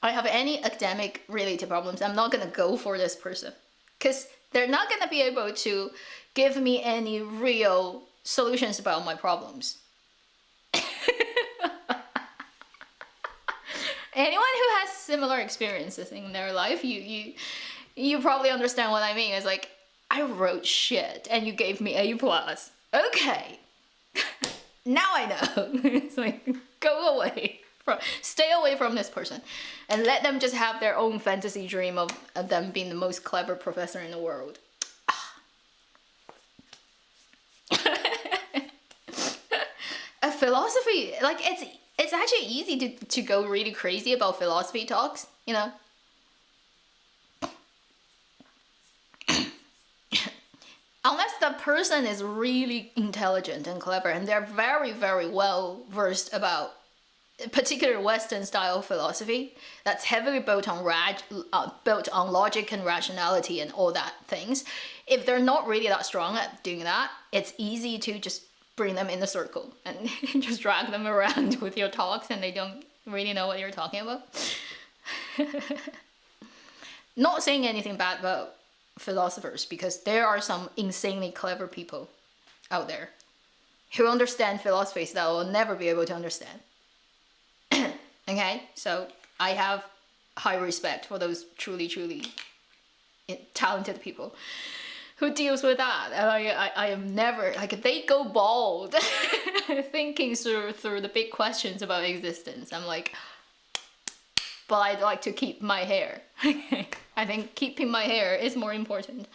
have any academic related problems, I'm not gonna go for this person, because they're not gonna be able to give me any real solutions about my problems. Anyone who has similar experiences in their life, you probably understand what I mean. It's like, I wrote shit and you gave me A+. Okay. Now I know. It's like, go away. Stay away from this person. And let them just have their own fantasy dream of them being the most clever professor in the world. A philosophy, like it's actually easy to go really crazy about philosophy talks, you know? Unless the person is really intelligent and clever and they're very, very well versed about particular Western style philosophy that's heavily built on logic and rationality and all that things. If they're not really that strong at doing that, it's easy to just bring them in a circle and just drag them around with your talks and they don't really know what you're talking about. Not saying anything bad about philosophers, because there are some insanely clever people out there who understand philosophies that I will never be able to understand. Okay, so I have high respect for those truly, truly talented people who deals with that. And I am never, like, they go bald thinking through the big questions about existence. I'm like, but I'd like to keep my hair. I think keeping my hair is more important.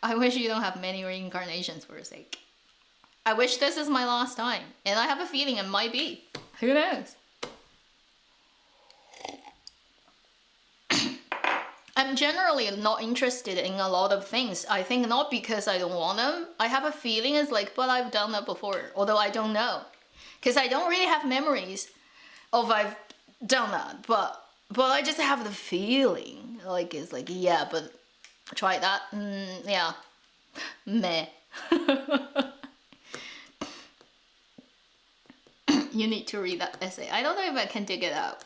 I wish you don't have many reincarnations for your sake. I wish this is my last time, and I have a feeling it might be. Who knows? I'm generally not interested in a lot of things. I think not because I don't want them. I have a feeling it's like, but I've done that before, although I don't know. Because I don't really have memories of I've done that, but I just have the feeling, like, it's like, yeah, but try that, yeah, meh. You need to read that essay. I don't know if I can dig it out.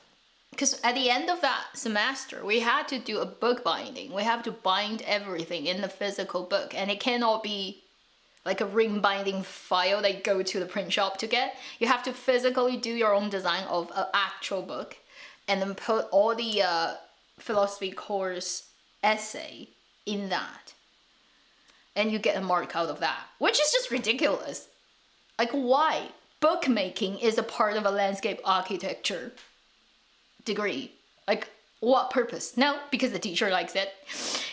Because at the end of that semester, we had to do a book binding. We have to bind everything in the physical book, and it cannot be like a ring binding file that you go to the print shop to get. You have to physically do your own design of an actual book and then put all the philosophy course essay in that. And you get a mark out of that, which is just ridiculous. Like, why? Bookmaking is a part of a landscape architecture degree. Like, what purpose? No, because the teacher likes it.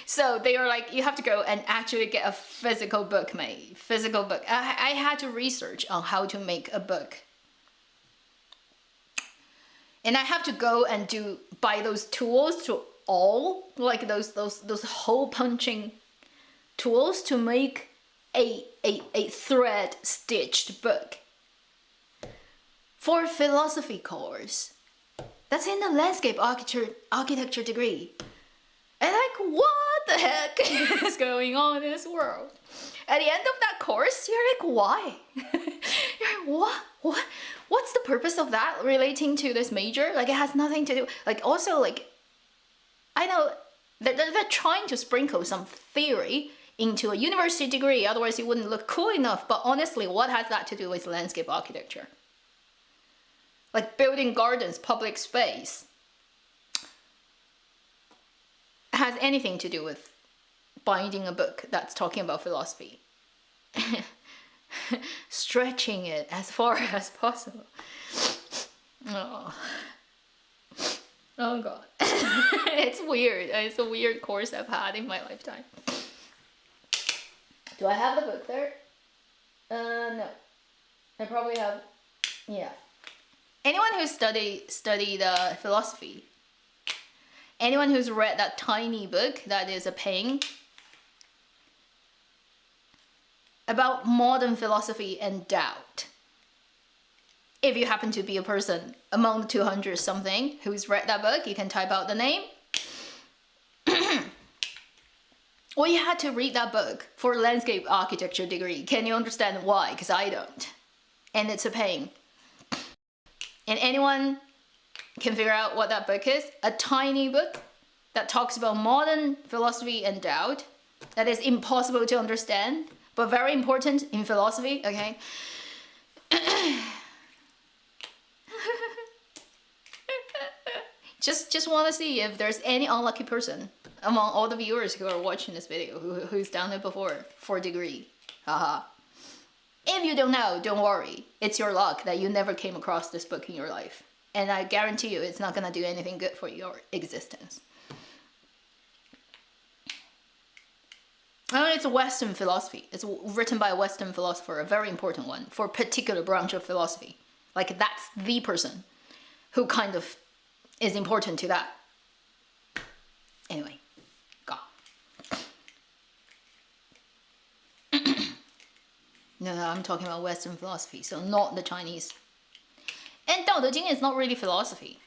So they are like, you have to go and actually get a physical book made. Physical book. I had to research on how to make a book. And I have to go and buy those tools to all, like those hole punching tools to make a thread stitched book for a philosophy course. That's in the landscape architecture degree. And like, what the heck is going on in this world? At the end of that course, you're like, why? You're like, what? What's the purpose of that relating to this major? Like, it has nothing to do. Like, also, like, I know they're trying to sprinkle some theory into a university degree, otherwise it wouldn't look cool enough. But honestly, what has that to do with landscape architecture? Like building gardens, public space, has anything to do with binding a book that's talking about philosophy. Stretching it as far as possible. Oh God. It's weird. It's a weird course I've had in my lifetime. Do I have the book there? No. I probably have, yeah. Anyone who studied philosophy, anyone who's read that tiny book that is a pain about modern philosophy and doubt, if you happen to be a person among the 200 something who's read that book, you can type out the name. Well, you had to read that book for a landscape architecture degree. Can you understand why? Because I don't. And it's a pain. And anyone can figure out what that book is? A tiny book that talks about modern philosophy and doubt that is impossible to understand, but very important in philosophy, okay? Just want to see if there's any unlucky person among all the viewers who are watching this video who's done it before. 4th degree. Haha. If you don't know, don't worry. It's your luck that you never came across this book in your life. And I guarantee you it's not gonna do anything good for your existence. It's a Western philosophy. It's written by a Western philosopher, a very important one, for a particular branch of philosophy. Like, that's the person who kind of is important to that. Anyway, go. No, I'm talking about Western philosophy, so not the Chinese. And Dao De Jing is not really philosophy.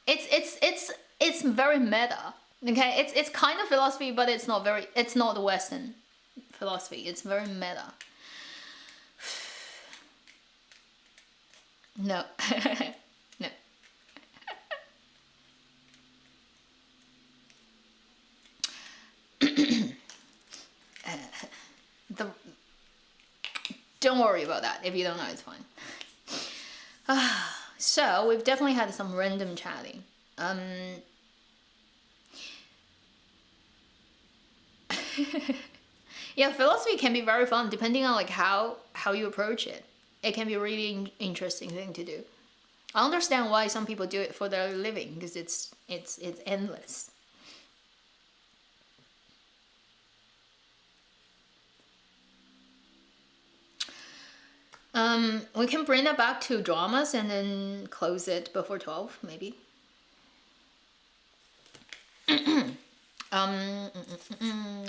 It's very meta. Okay, it's kind of philosophy, but it's not the Western philosophy. It's very meta. No. No. Don't worry about that. If you don't know, it's fine. So we've definitely had some random chatting. Yeah, philosophy can be very fun depending on like how you approach it. It can be a really interesting thing to do. I understand why some people do it for their living, because it's endless. We can bring it back to dramas and then close it before 12, maybe.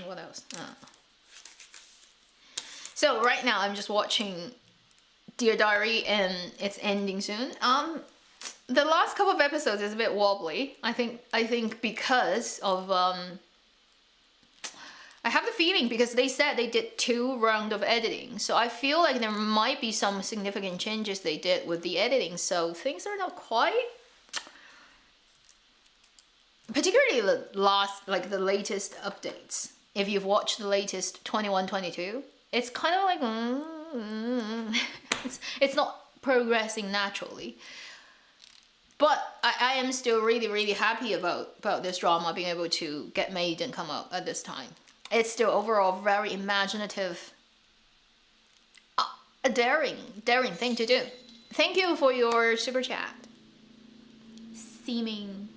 What else? So right now I'm just watching Dear Diary and it's ending soon. The last couple of episodes is a bit wobbly. I think because of I have the feeling because they said they did 2 rounds of editing, so I feel like there might be some significant changes they did with the editing, so things are not quite, particularly the latest updates. If you've watched the latest 21-22, it's kind of like it's not progressing naturally. But I am still really happy about this drama being able to get made and come out at this time. It's still overall very imaginative, a daring thing to do. Thank you for your super chat. Seeming,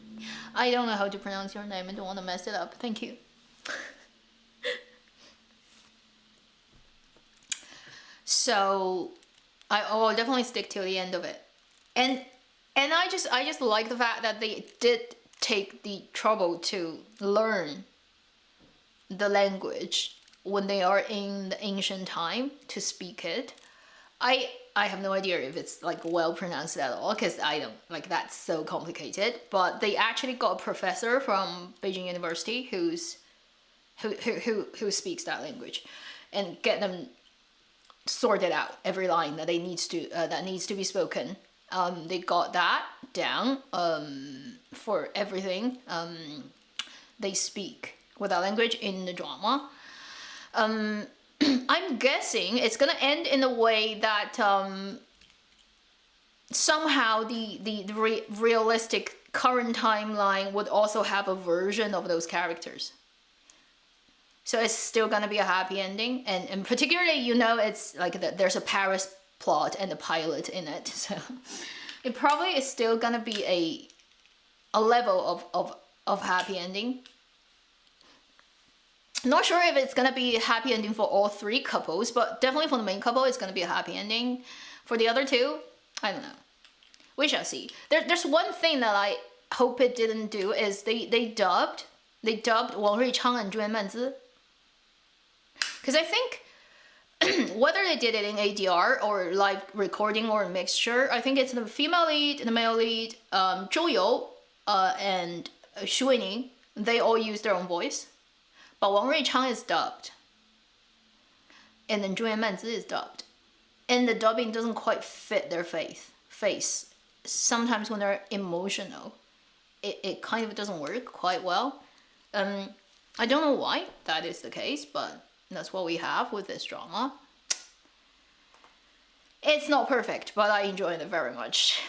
I don't know how to pronounce your name. I don't want to mess it up. Thank you. So, I will definitely stick till the end of it, and I just like the fact that they did take the trouble to learn the language when they are in the ancient time to speak it. I have no idea if it's like well pronounced at all, because I don't like, that's so complicated. But they actually got a professor from Beijing University who speaks that language, and get them sorted out every line that needs to be spoken. They got that down for everything they speak with that language in the drama. I'm guessing it's gonna end in a way that somehow the realistic current timeline would also have a version of those characters. So it's still gonna be a happy ending, and particularly, you know, it's like there's a Paris plot and a pilot in it, so it probably is still gonna be a level of happy ending. Not sure if it's gonna be a happy ending for all 3 couples, but definitely for the main couple, it's gonna be a happy ending. For the other 2, I don't know. We shall see. There's one thing that I hope it didn't do is they dubbed Wang Ruichang and Zhu Manzi. Because I think whether they did it in ADR or live recording or a mixture, I think it's the female lead, the male lead, Zhou You and Xu Weining, they all use their own voice. But Wang Ruichang is dubbed. And then Zhu Manzi is dubbed. And the dubbing doesn't quite fit their face. Sometimes when they're emotional, it kind of doesn't work quite well. I don't know why that is the case, but that's what we have with this drama. It's not perfect, but I enjoyed it very much.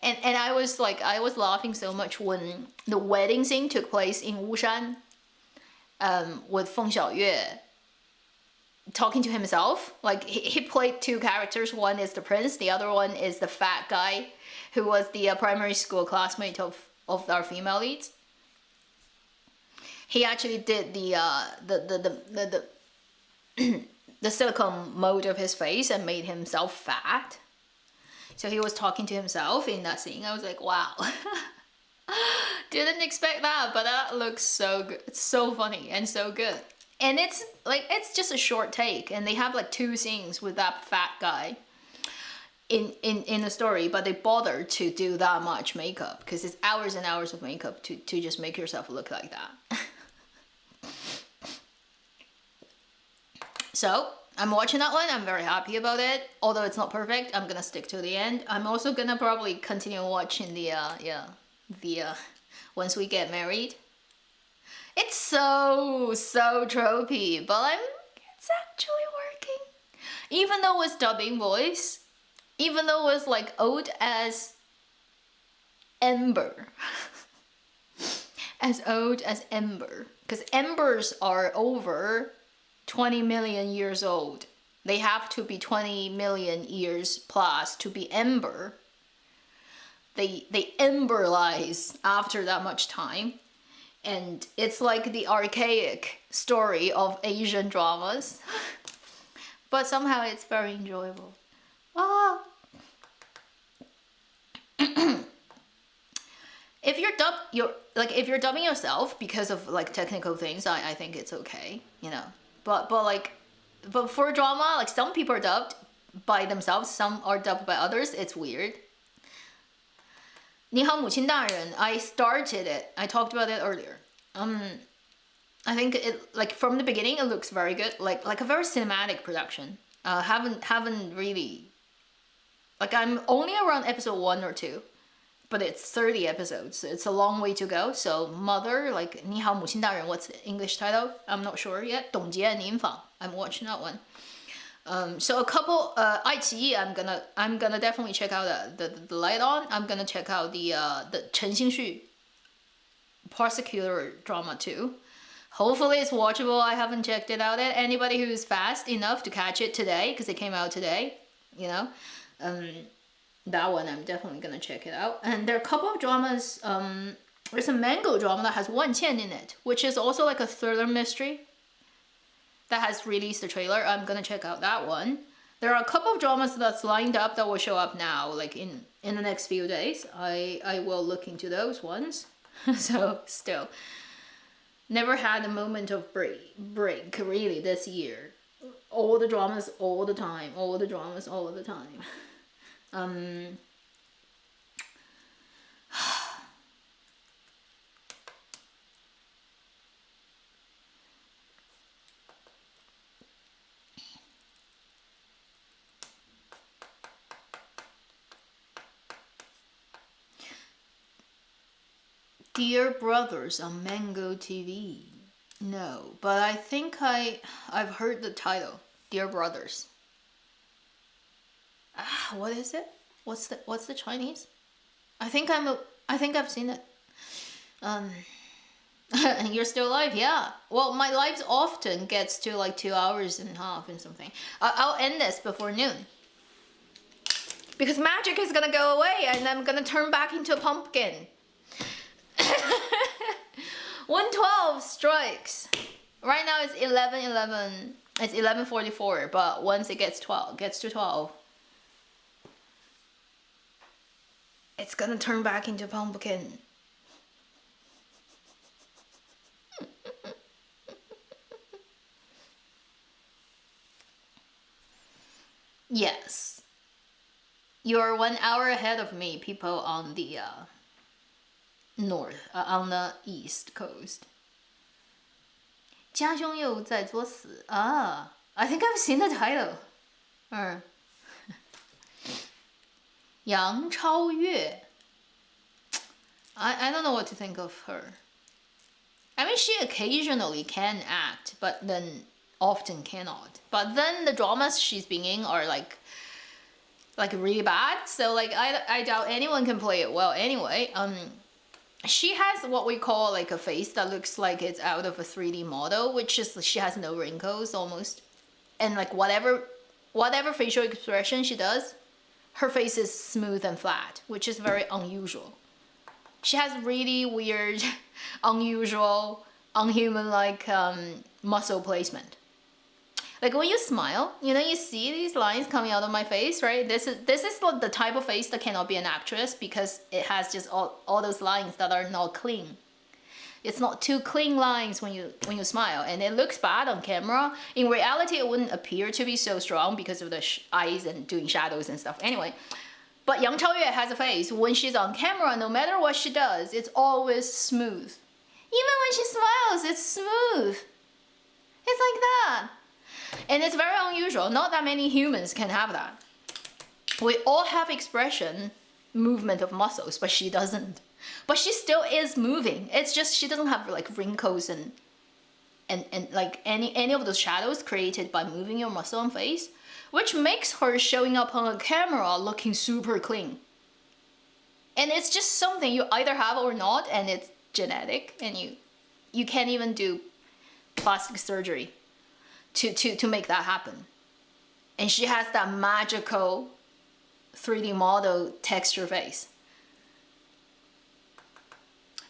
And I was laughing so much when the wedding scene took place in Wushan, with Feng Xiaoyue talking to himself. Like he played two characters. One is the prince, the other one is the fat guy who was the primary school classmate of our female leads. He actually did the silicone mold of his face and made himself fat. So he was talking to himself in that scene. I was like, wow. Didn't expect that, but that looks so good. It's so funny and so good. And it's just a short take, and they have like 2 scenes with that fat guy in the story, but they bothered to do that much makeup because it's hours and hours of makeup to just make yourself look like that. So I'm watching that one. I'm very happy about it. Although it's not perfect, I'm gonna stick to the end. I'm also gonna probably continue watching the Once We Get Married. It's so tropey, but it's actually working. Even though it's dubbing voice, even though it's like old as ember. As old as ember. Because embers are over 20 million years old. They have to be 20 million years plus to be ember. They emberlize after that much time. And it's like the archaic story of Asian dramas. But somehow it's very enjoyable. Ah. If you're dubbing yourself because of like technical things, I think it's okay, you know. But for drama, like some people are dubbed by themselves, some are dubbed by others. It's weird. 你好，母亲大人. I started it. I talked about it earlier. I think it like from the beginning it looks very good, like a very cinematic production. Haven't really, like I'm only around episode 1 or 2, but it's 30 episodes. It's a long way to go. So Mother, like 你好，母亲大人. What's the English title? I'm not sure yet. 董洁年访. I'm watching that one. So a couple, 爱奇艺, I'm gonna definitely check out the light on. I'm gonna check out the Chen Xingxu prosecutor drama too. Hopefully it's watchable. I haven't checked it out yet. Anybody who is fast enough to catch it today, because it came out today, you know, that one I'm definitely gonna check it out. And there are a couple of dramas. There's a mango drama that has Wan Qian in it, which is also like a thriller mystery that has released a trailer. I'm gonna check out that one. There are a couple of dramas that's lined up that will show up now, like in the next few days. I will look into those ones. So still, never had a moment of break really this year. All the dramas all the time. All the dramas all the time. Dear Brothers on Mango TV. No, but I think I've heard the title. Dear Brothers. What is it? What's the Chinese? I think I've seen it. And you're still alive, yeah. Well, my life often gets to like 2 hours and a half and something. I'll end this before noon. Because magic is gonna go away and I'm gonna turn back into a pumpkin. 1:12 strikes. Right now it's 11:11. It's 11:44, but once it gets to 12, it's gonna turn back into pumpkin. Yes. You're 1 hour ahead of me, people on the north, on the east coast. 家兄又在作死. I think I've seen the title. Yang Chaoyue. I don't know what to think of her. I mean, she occasionally can act, but then often cannot. But then the dramas she's been in are like like really bad. So like I doubt anyone can play it well anyway. She has what we call like a face that looks like it's out of a 3D model, which is she has no wrinkles almost, and like whatever facial expression she does, her face is smooth and flat, which is very unusual. She has really weird, unusual, unhuman-like muscle placement. Like when you smile, you know, you see these lines coming out of my face, right? This is the type of face that cannot be an actress because it has just all those lines that are not clean. It's not two clean lines when you smile, and it looks bad on camera. In reality, it wouldn't appear to be so strong because of the eyes and doing shadows and stuff. Anyway, but Yang Chaoyue has a face. When she's on camera, no matter what she does, it's always smooth. Even when she smiles, it's smooth. It's like that. And it's very unusual. Not that many humans can have that. We all have expression, movement of muscles, but she doesn't. But she still is moving. It's just she doesn't have like wrinkles and like any of those shadows created by moving your muscle and face, which makes her showing up on a camera looking super clean. And it's just something you either have or not, and it's genetic, and you can't even do plastic surgery to make that happen. And she has that magical 3D model texture face.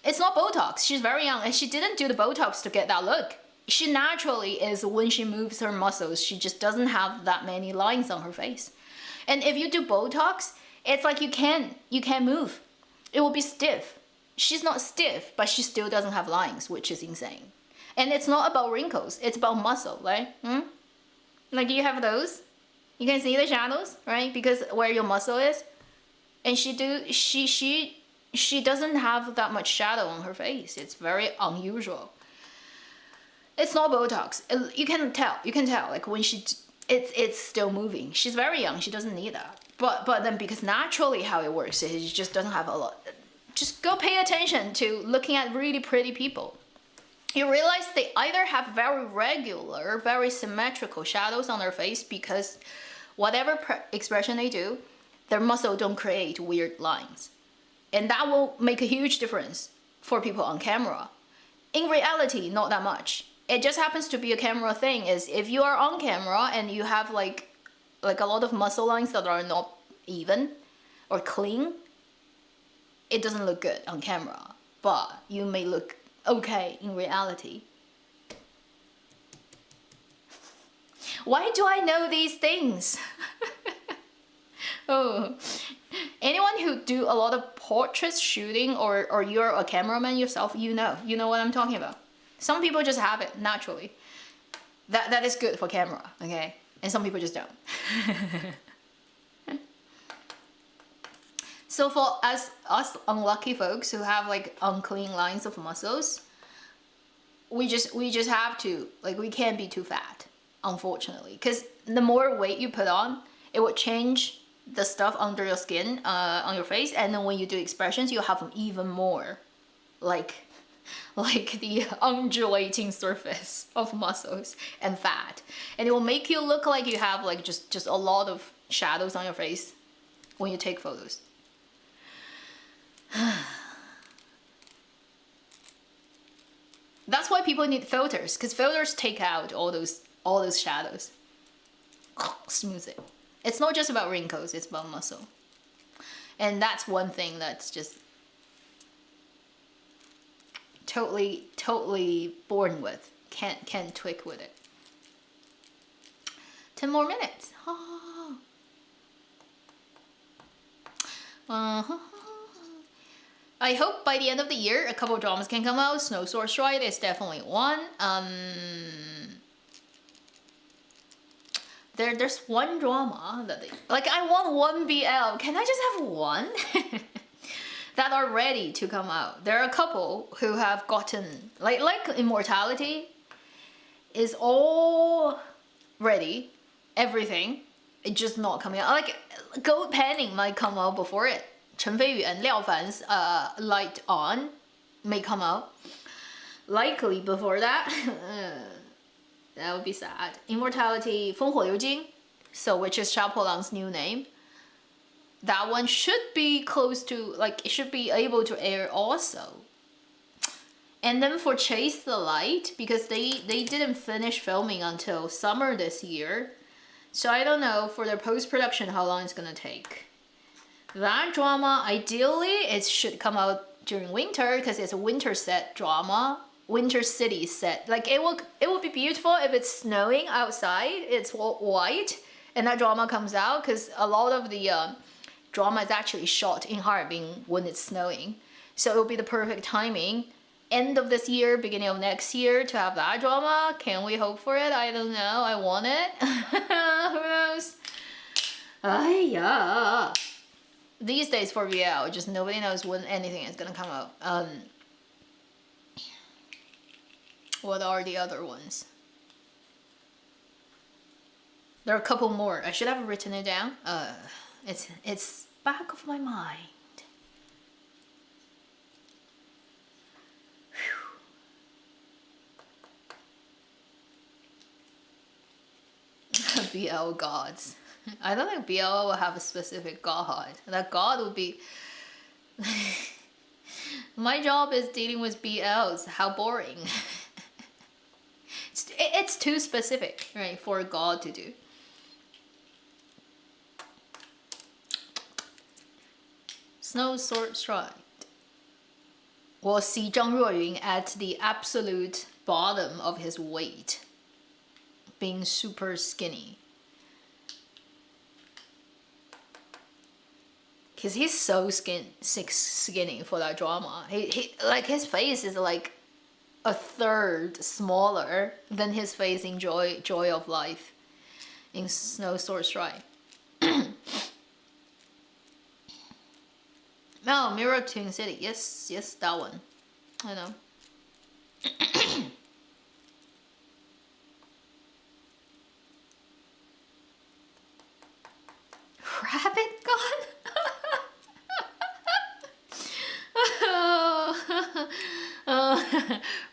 It's not Botox. She's very young, and she didn't do the Botox to get that look. She naturally is, when she moves her muscles, she just doesn't have that many lines on her face. And if you do Botox, it's like you can't move. It will be stiff. She's not stiff, but she still doesn't have lines, which is insane. And it's not about wrinkles, it's about muscle, right? Like you have those, you can see the shadows, right? Because where your muscle is. And she doesn't have that much shadow on her face. It's very unusual. It's not Botox. You can tell, like when it's still moving. She's very young, she doesn't need that. But then because naturally how it works is she just doesn't have a lot. Just go pay attention to looking at really pretty people. You realize they either have very regular, very symmetrical shadows on their face because whatever expression they do, their muscle don't create weird lines. And that will make a huge difference for people on camera. In reality, not that much. It just happens to be a camera thing, is if you are on camera and you have like a lot of muscle lines that are not even or clean, it doesn't look good on camera, but you may look okay in reality. Why do I know these things? Oh, anyone who do a lot of portrait shooting or you're a cameraman yourself, you know what I'm talking about. Some people just have it naturally. That is good for camera, okay? And some people just don't. So for us unlucky folks who have like unclean lines of muscles, we just have to, like, we can't be too fat, unfortunately, because the more weight you put on, it will change the stuff under your skin, on your face, and then when you do expressions, you have even more like the undulating surface of muscles and fat, and it will make you look like you have like just a lot of shadows on your face when you take photos. That's why people need filters, because filters take out all those shadows, smooth it. It's not just about wrinkles, it's about muscle. And that's one thing that's just totally born with. Can't tweak with it. 10 more minutes. I hope by the end of the year a couple of dramas can come out. Snow Sword Stride is definitely one. There's one drama that I want one BL. Can I just have one? That are ready to come out. There are a couple who have gotten like Immortality is all ready, everything. It's just not coming out. Like Gold Panning might come out before it. Chen Feiyu and Liao Fan's Light On may come out likely before that. That would be sad. Immortality, 烽火流金, so which is Xiao Polang's new name. that one should be close to, like, it should be able to air also. And then for Chase the Light, because they didn't finish filming until summer this year, so I don't know for their post-production how long it's gonna take. That drama, ideally, it should come out during winter because it's a winter set drama, winter city set. Like it will be beautiful if it's snowing outside, it's white, and that drama comes out because a lot of the drama is actually shot in Harbin when it's snowing. So it will be the perfect timing. End of this year, beginning of next year to have that drama. Can we hope for it? I don't know. I want it. Who knows? Yeah. These days for BL, just nobody knows when anything is gonna come out. What are the other ones? There are a couple more. I should have written it down. It's back of my mind. BL gods. I don't think BL will have a specific god. That god would be... My job is dealing with BLs. How boring. It's too specific, right, for a god to do. Snow Sword Stride. Well, see Zhang Ruoyun at the absolute bottom of his weight, being super skinny. Cause he's so skinny for that drama. He like his face is like a third smaller than his face in Joy of Life in Snow Sword Stride. No, Mirror Twin City. Yes, that one. I know. Rabbit God?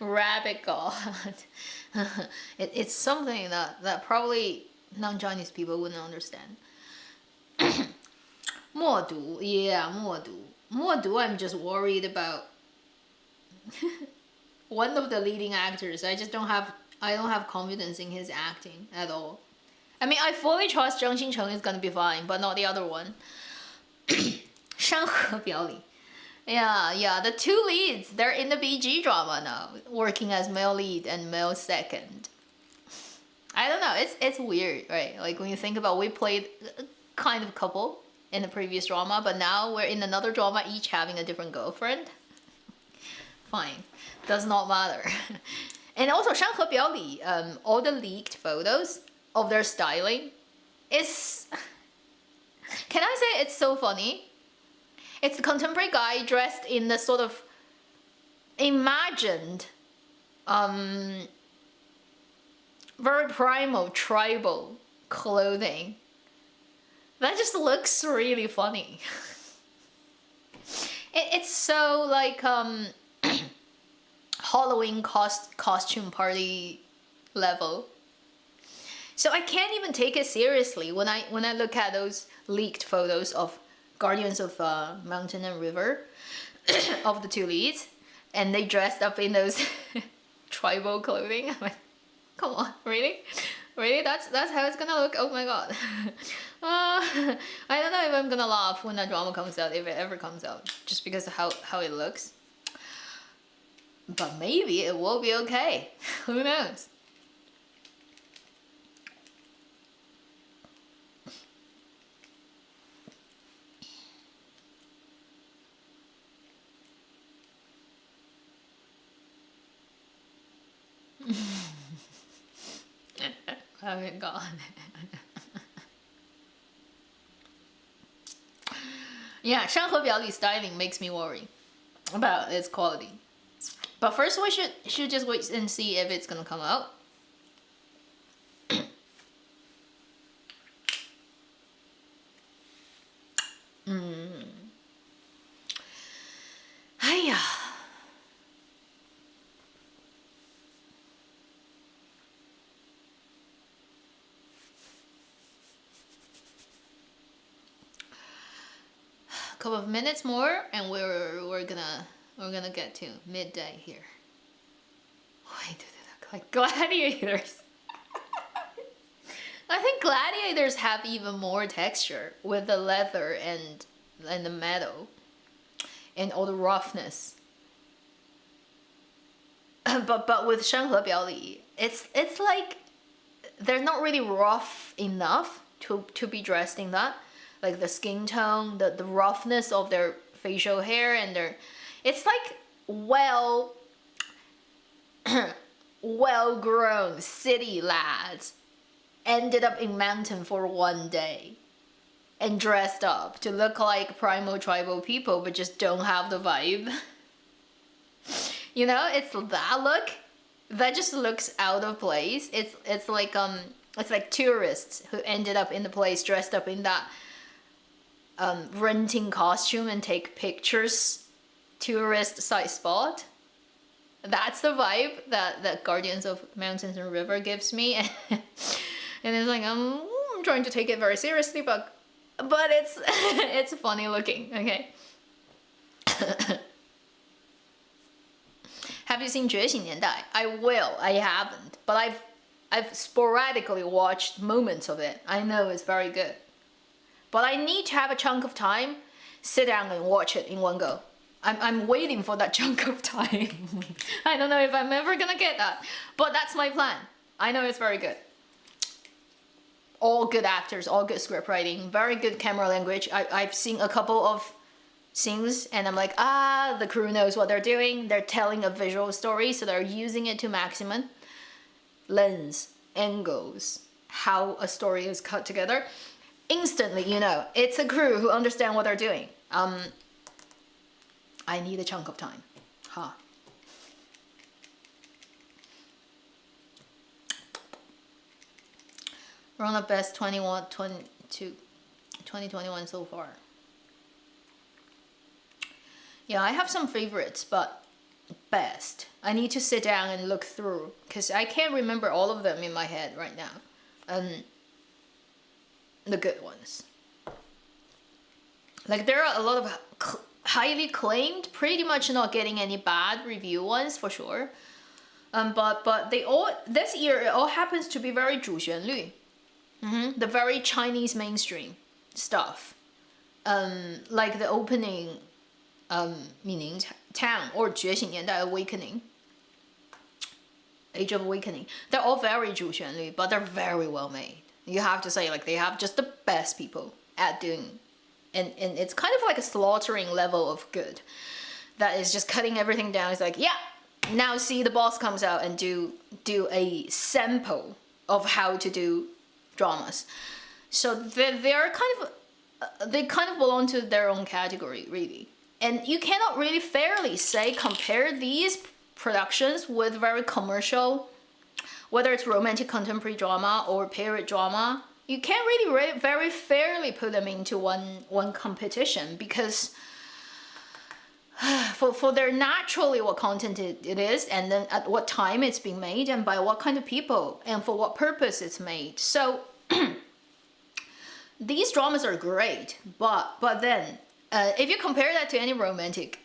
Rabbit God. It's something that probably non-Chinese people wouldn't understand. 默读, yeah, 默读. 默读, I'm just worried about one of the leading actors. I don't have confidence in his acting at all. I mean, I fully trust Zheng Xincheng is gonna be fine, but not the other one. 山河表里. Yeah, the two leads, they're in the BG drama now, working as male lead and male second. I don't know, it's weird, right? Like when you think about, we played kind of couple in the previous drama, but now we're in another drama, each having a different girlfriend. Fine, does not matter. And also 山河表里, all the leaked photos of their styling is, can I say it's so funny? It's the contemporary guy dressed in the sort of imagined, very primal, tribal clothing. That just looks really funny. It's so like Halloween costume party level. So I can't even take it seriously when I look at those leaked photos of Guardians of Mountain and River of the two leads, and they dressed up in those tribal clothing. I'm like, come on, really? That's how it's gonna look? Oh my god. I don't know if I'm gonna laugh when that drama comes out, if it ever comes out, just because of how it looks. But maybe it will be okay. Who knows? Oh my god. Yeah, 山河表里 styling makes me worry about its quality. But first we should just wait and see if it's gonna come out. Hiya. couple of minutes more, and we're gonna get to midday here. Why do they look like gladiators? I think gladiators have even more texture with the leather and the metal and all the roughness. but with 山河表里, it's like they're not really rough enough to be dressed in that. Like the skin tone, the roughness of their facial hair, and it's like well-grown city lads ended up in mountain for one day and dressed up to look like primal tribal people, but just don't have the vibe. You know, it's that look that just looks out of place. It's like tourists who ended up in the place dressed up in that renting costume and take pictures, tourist site spot. That's the vibe that Guardians of Mountains and River gives me. And it's like I'm trying to take it very seriously, but it's it's funny looking. Okay. Have you seen 觉醒年代? I will. I haven't, but I've sporadically watched moments of it. I know it's very good, but I need to have a chunk of time, sit down and watch it in one go. I'm waiting for that chunk of time. I don't know if I'm ever gonna get that, but that's my plan. I know it's very good. All good actors, all good script writing, very good camera language. I've seen a couple of scenes and I'm like, the crew knows what they're doing. They're telling a visual story, so they're using it to maximum. Lens, angles, how a story is cut together. Instantly, you know, it's a crew who understand what they're doing. I need a chunk of time. We're on the best 2021 so far. Yeah, I have some favorites, but best. I need to sit down and look through because I can't remember all of them in my head right now. The good ones. Like there are a lot of highly claimed, pretty much not getting any bad review ones for sure. But they all this year it all happens to be very 主旋律. The very Chinese mainstream stuff. Like the opening meaning town or 觉醒年代 awakening. Age of Awakening. They're all very 主旋律, but they're very well made. You have to say like they have just the best people at doing. And it's kind of like a slaughtering level of good that is just cutting everything down. It's like, yeah, now see the boss comes out and do a sample of how to do dramas. So they kind of belong to their own category, really. And you cannot really fairly say compare these productions with very commercial, whether it's romantic contemporary drama or period drama. You can't really very fairly put them into one competition because for their naturally what content it is, and then at what time it's being made, and by what kind of people, and for what purpose it's made. So these dramas are great, but then if you compare that to any romantic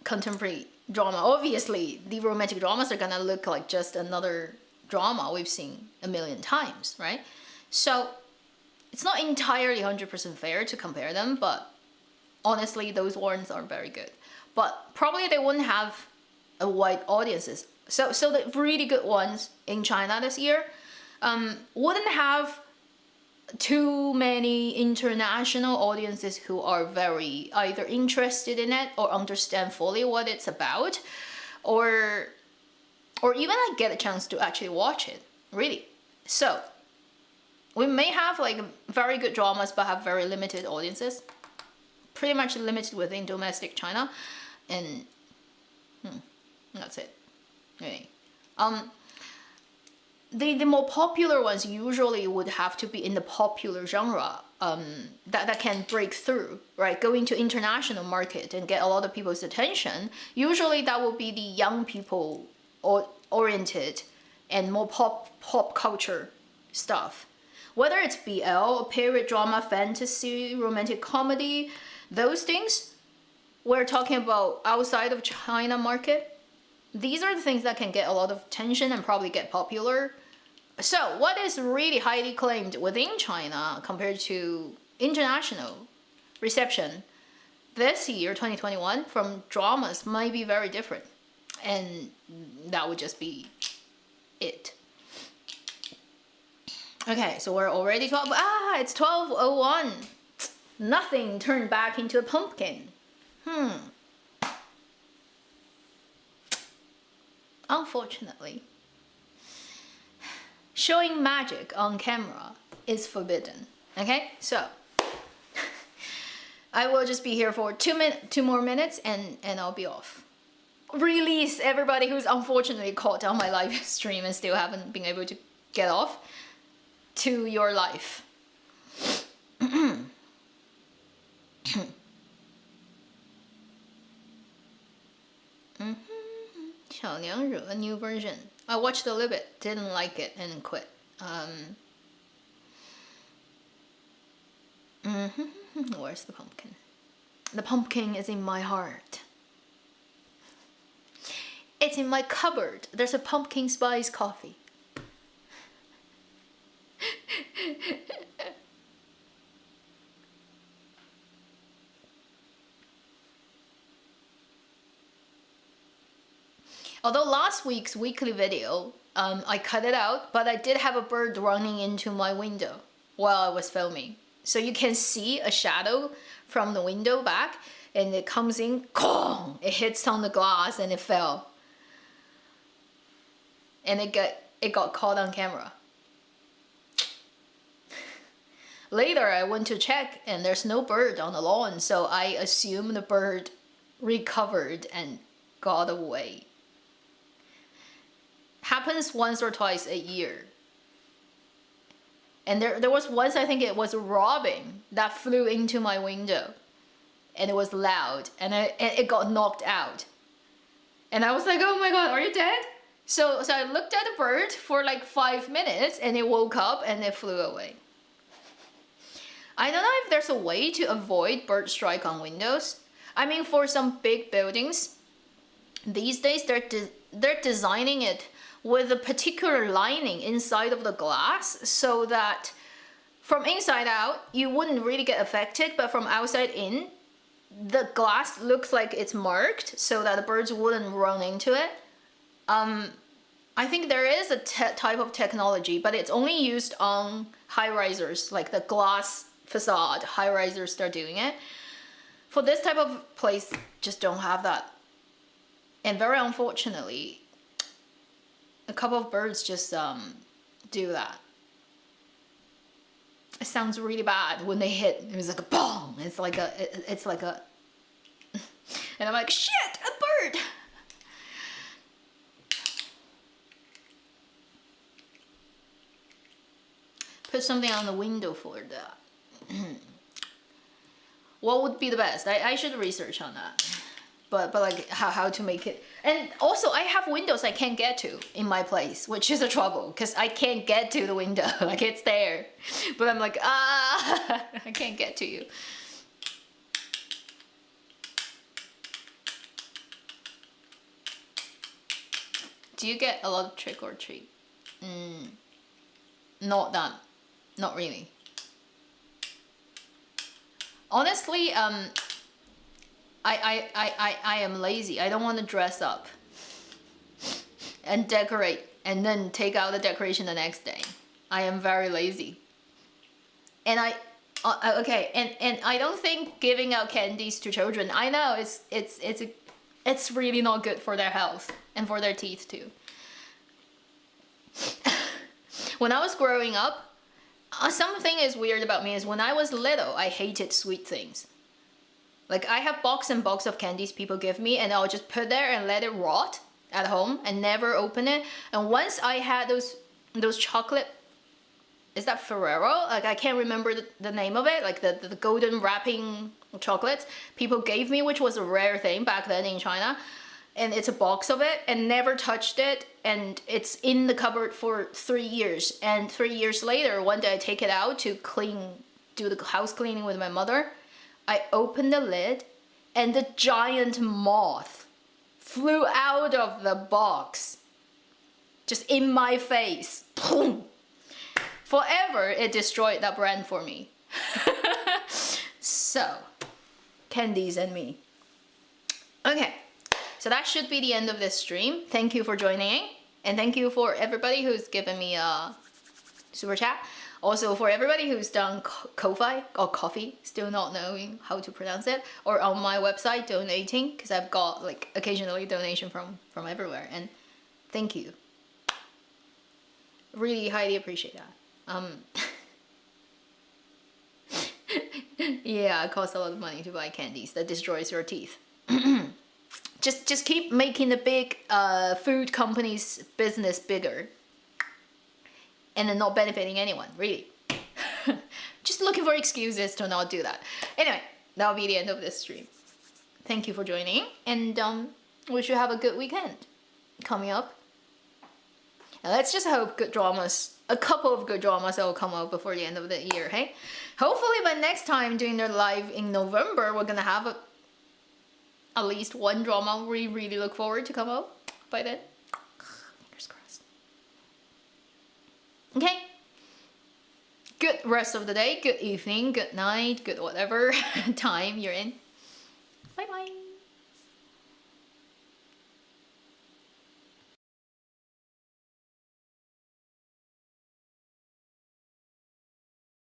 contemporary drama, obviously the romantic dramas are gonna look like just another drama we've seen a million times, right? So it's not entirely 100% fair to compare them, but honestly, those ones are very good. But probably they wouldn't have a wide audiences. So the really good ones in China this year wouldn't have too many international audiences who are very either interested in it or understand fully what it's about, or even like get a chance to actually watch it, really. So we may have like very good dramas but have very limited audiences, pretty much limited within domestic China, and that's it. Really. The more popular ones usually would have to be in the popular genre that can break through, right? Go into international market and get a lot of people's attention. Usually that will be the young people oriented and more pop culture stuff. Whether it's BL, period drama, fantasy, romantic comedy, Those things we're talking about outside of China market. These are the things that can get a lot of attention and probably get popular. So what is really highly claimed within China compared to international reception this year, 2021, from dramas might be very different. And that would just be it. Okay, so we're already 12. It's 12:01. Nothing turned back into a pumpkin. Unfortunately, showing magic on camera is forbidden. Okay, so I will just be here for 2 more minutes and I'll be off. Release everybody who's unfortunately caught on my live stream and still haven't been able to get off to your life. 小娘惹 new version. I watched a little bit, didn't like it, and quit. Where's the pumpkin? The pumpkin is in my heart. It's in my cupboard. There's a pumpkin spice coffee. Although last week's weekly video, I cut it out, but I did have a bird running into my window while I was filming. So you can see a shadow from the window back, and it comes in, gong! It hits on the glass and it fell. And it got caught on camera. Later, I went to check, and there's no bird on the lawn, so I assume the bird recovered and got away. Happens once or twice a year. And there was once, I think it was a robin that flew into my window, and it was loud, and it got knocked out. And I was like, oh my god, are you dead? So I looked at the bird for like 5 minutes, and it woke up and it flew away. I don't know if there's a way to avoid bird strike on windows. I mean, for some big buildings, these days they're designing it with a particular lining inside of the glass so that from inside out, you wouldn't really get affected, but from outside in, the glass looks like it's marked so that the birds wouldn't run into it. I think there is a type of technology, but it's only used on high-risers, like the glass facade high-risers, they're doing it. For this type of place, just don't have that. And very unfortunately, a couple of birds just do that. It sounds really bad when they hit. It was like a boom. It's like a, and I'm like, shit, a bird. Put something on the window for that. What would be the best? I should research on that. But like how to make it. And also I have windows I can't get to in my place, which is a trouble because I can't get to the window. Like it's there, but I'm like, I can't get to you. Do you get a lot of trick or treat? Not really. Honestly, I am lazy. I don't want to dress up and decorate and then take out the decoration the next day. I am very lazy. And okay, and I don't think giving out candies to children, I know it's really not good for their health and for their teeth too. When I was growing up, something is weird about me is when I was little, I hated sweet things. Like I have box and box of candies people give me, and I'll just put there and let it rot at home and never open it. And once I had those chocolate, is that Ferrero? Like I can't remember the name of it, like the golden wrapping chocolates people gave me, which was a rare thing back then in China. And it's a box of it, and never touched it, and it's in the cupboard for 3 years. And 3 years later, one day I take it out to do the house cleaning with my mother. I opened the lid and the giant moth flew out of the box. Just in my face. Boom. Forever, it destroyed that brand for me. So, candies and me. Okay, so that should be the end of this stream. Thank you for joining. And thank you for everybody who's given me a super chat. Also for everybody who's done Ko-Fi or coffee, still not knowing how to pronounce it, or on my website donating, because I've got like occasionally donation from everywhere. And thank you. Really highly appreciate that. Yeah, it costs a lot of money to buy candies that destroys your teeth. Just keep making the big food companies' business bigger. And then not benefiting anyone, really. Just looking for excuses to not do that. Anyway, that'll be the end of this stream. Thank you for joining, and we should have a good weekend coming up. And let's just hope good dramas, a couple of good dramas that will come out before the end of the year, hey? Hopefully by next time doing their live in November, we're gonna have at least one drama we really look forward to come out by then. Fingers crossed. Okay. Good rest of the day, good evening, good night, good whatever time you're in.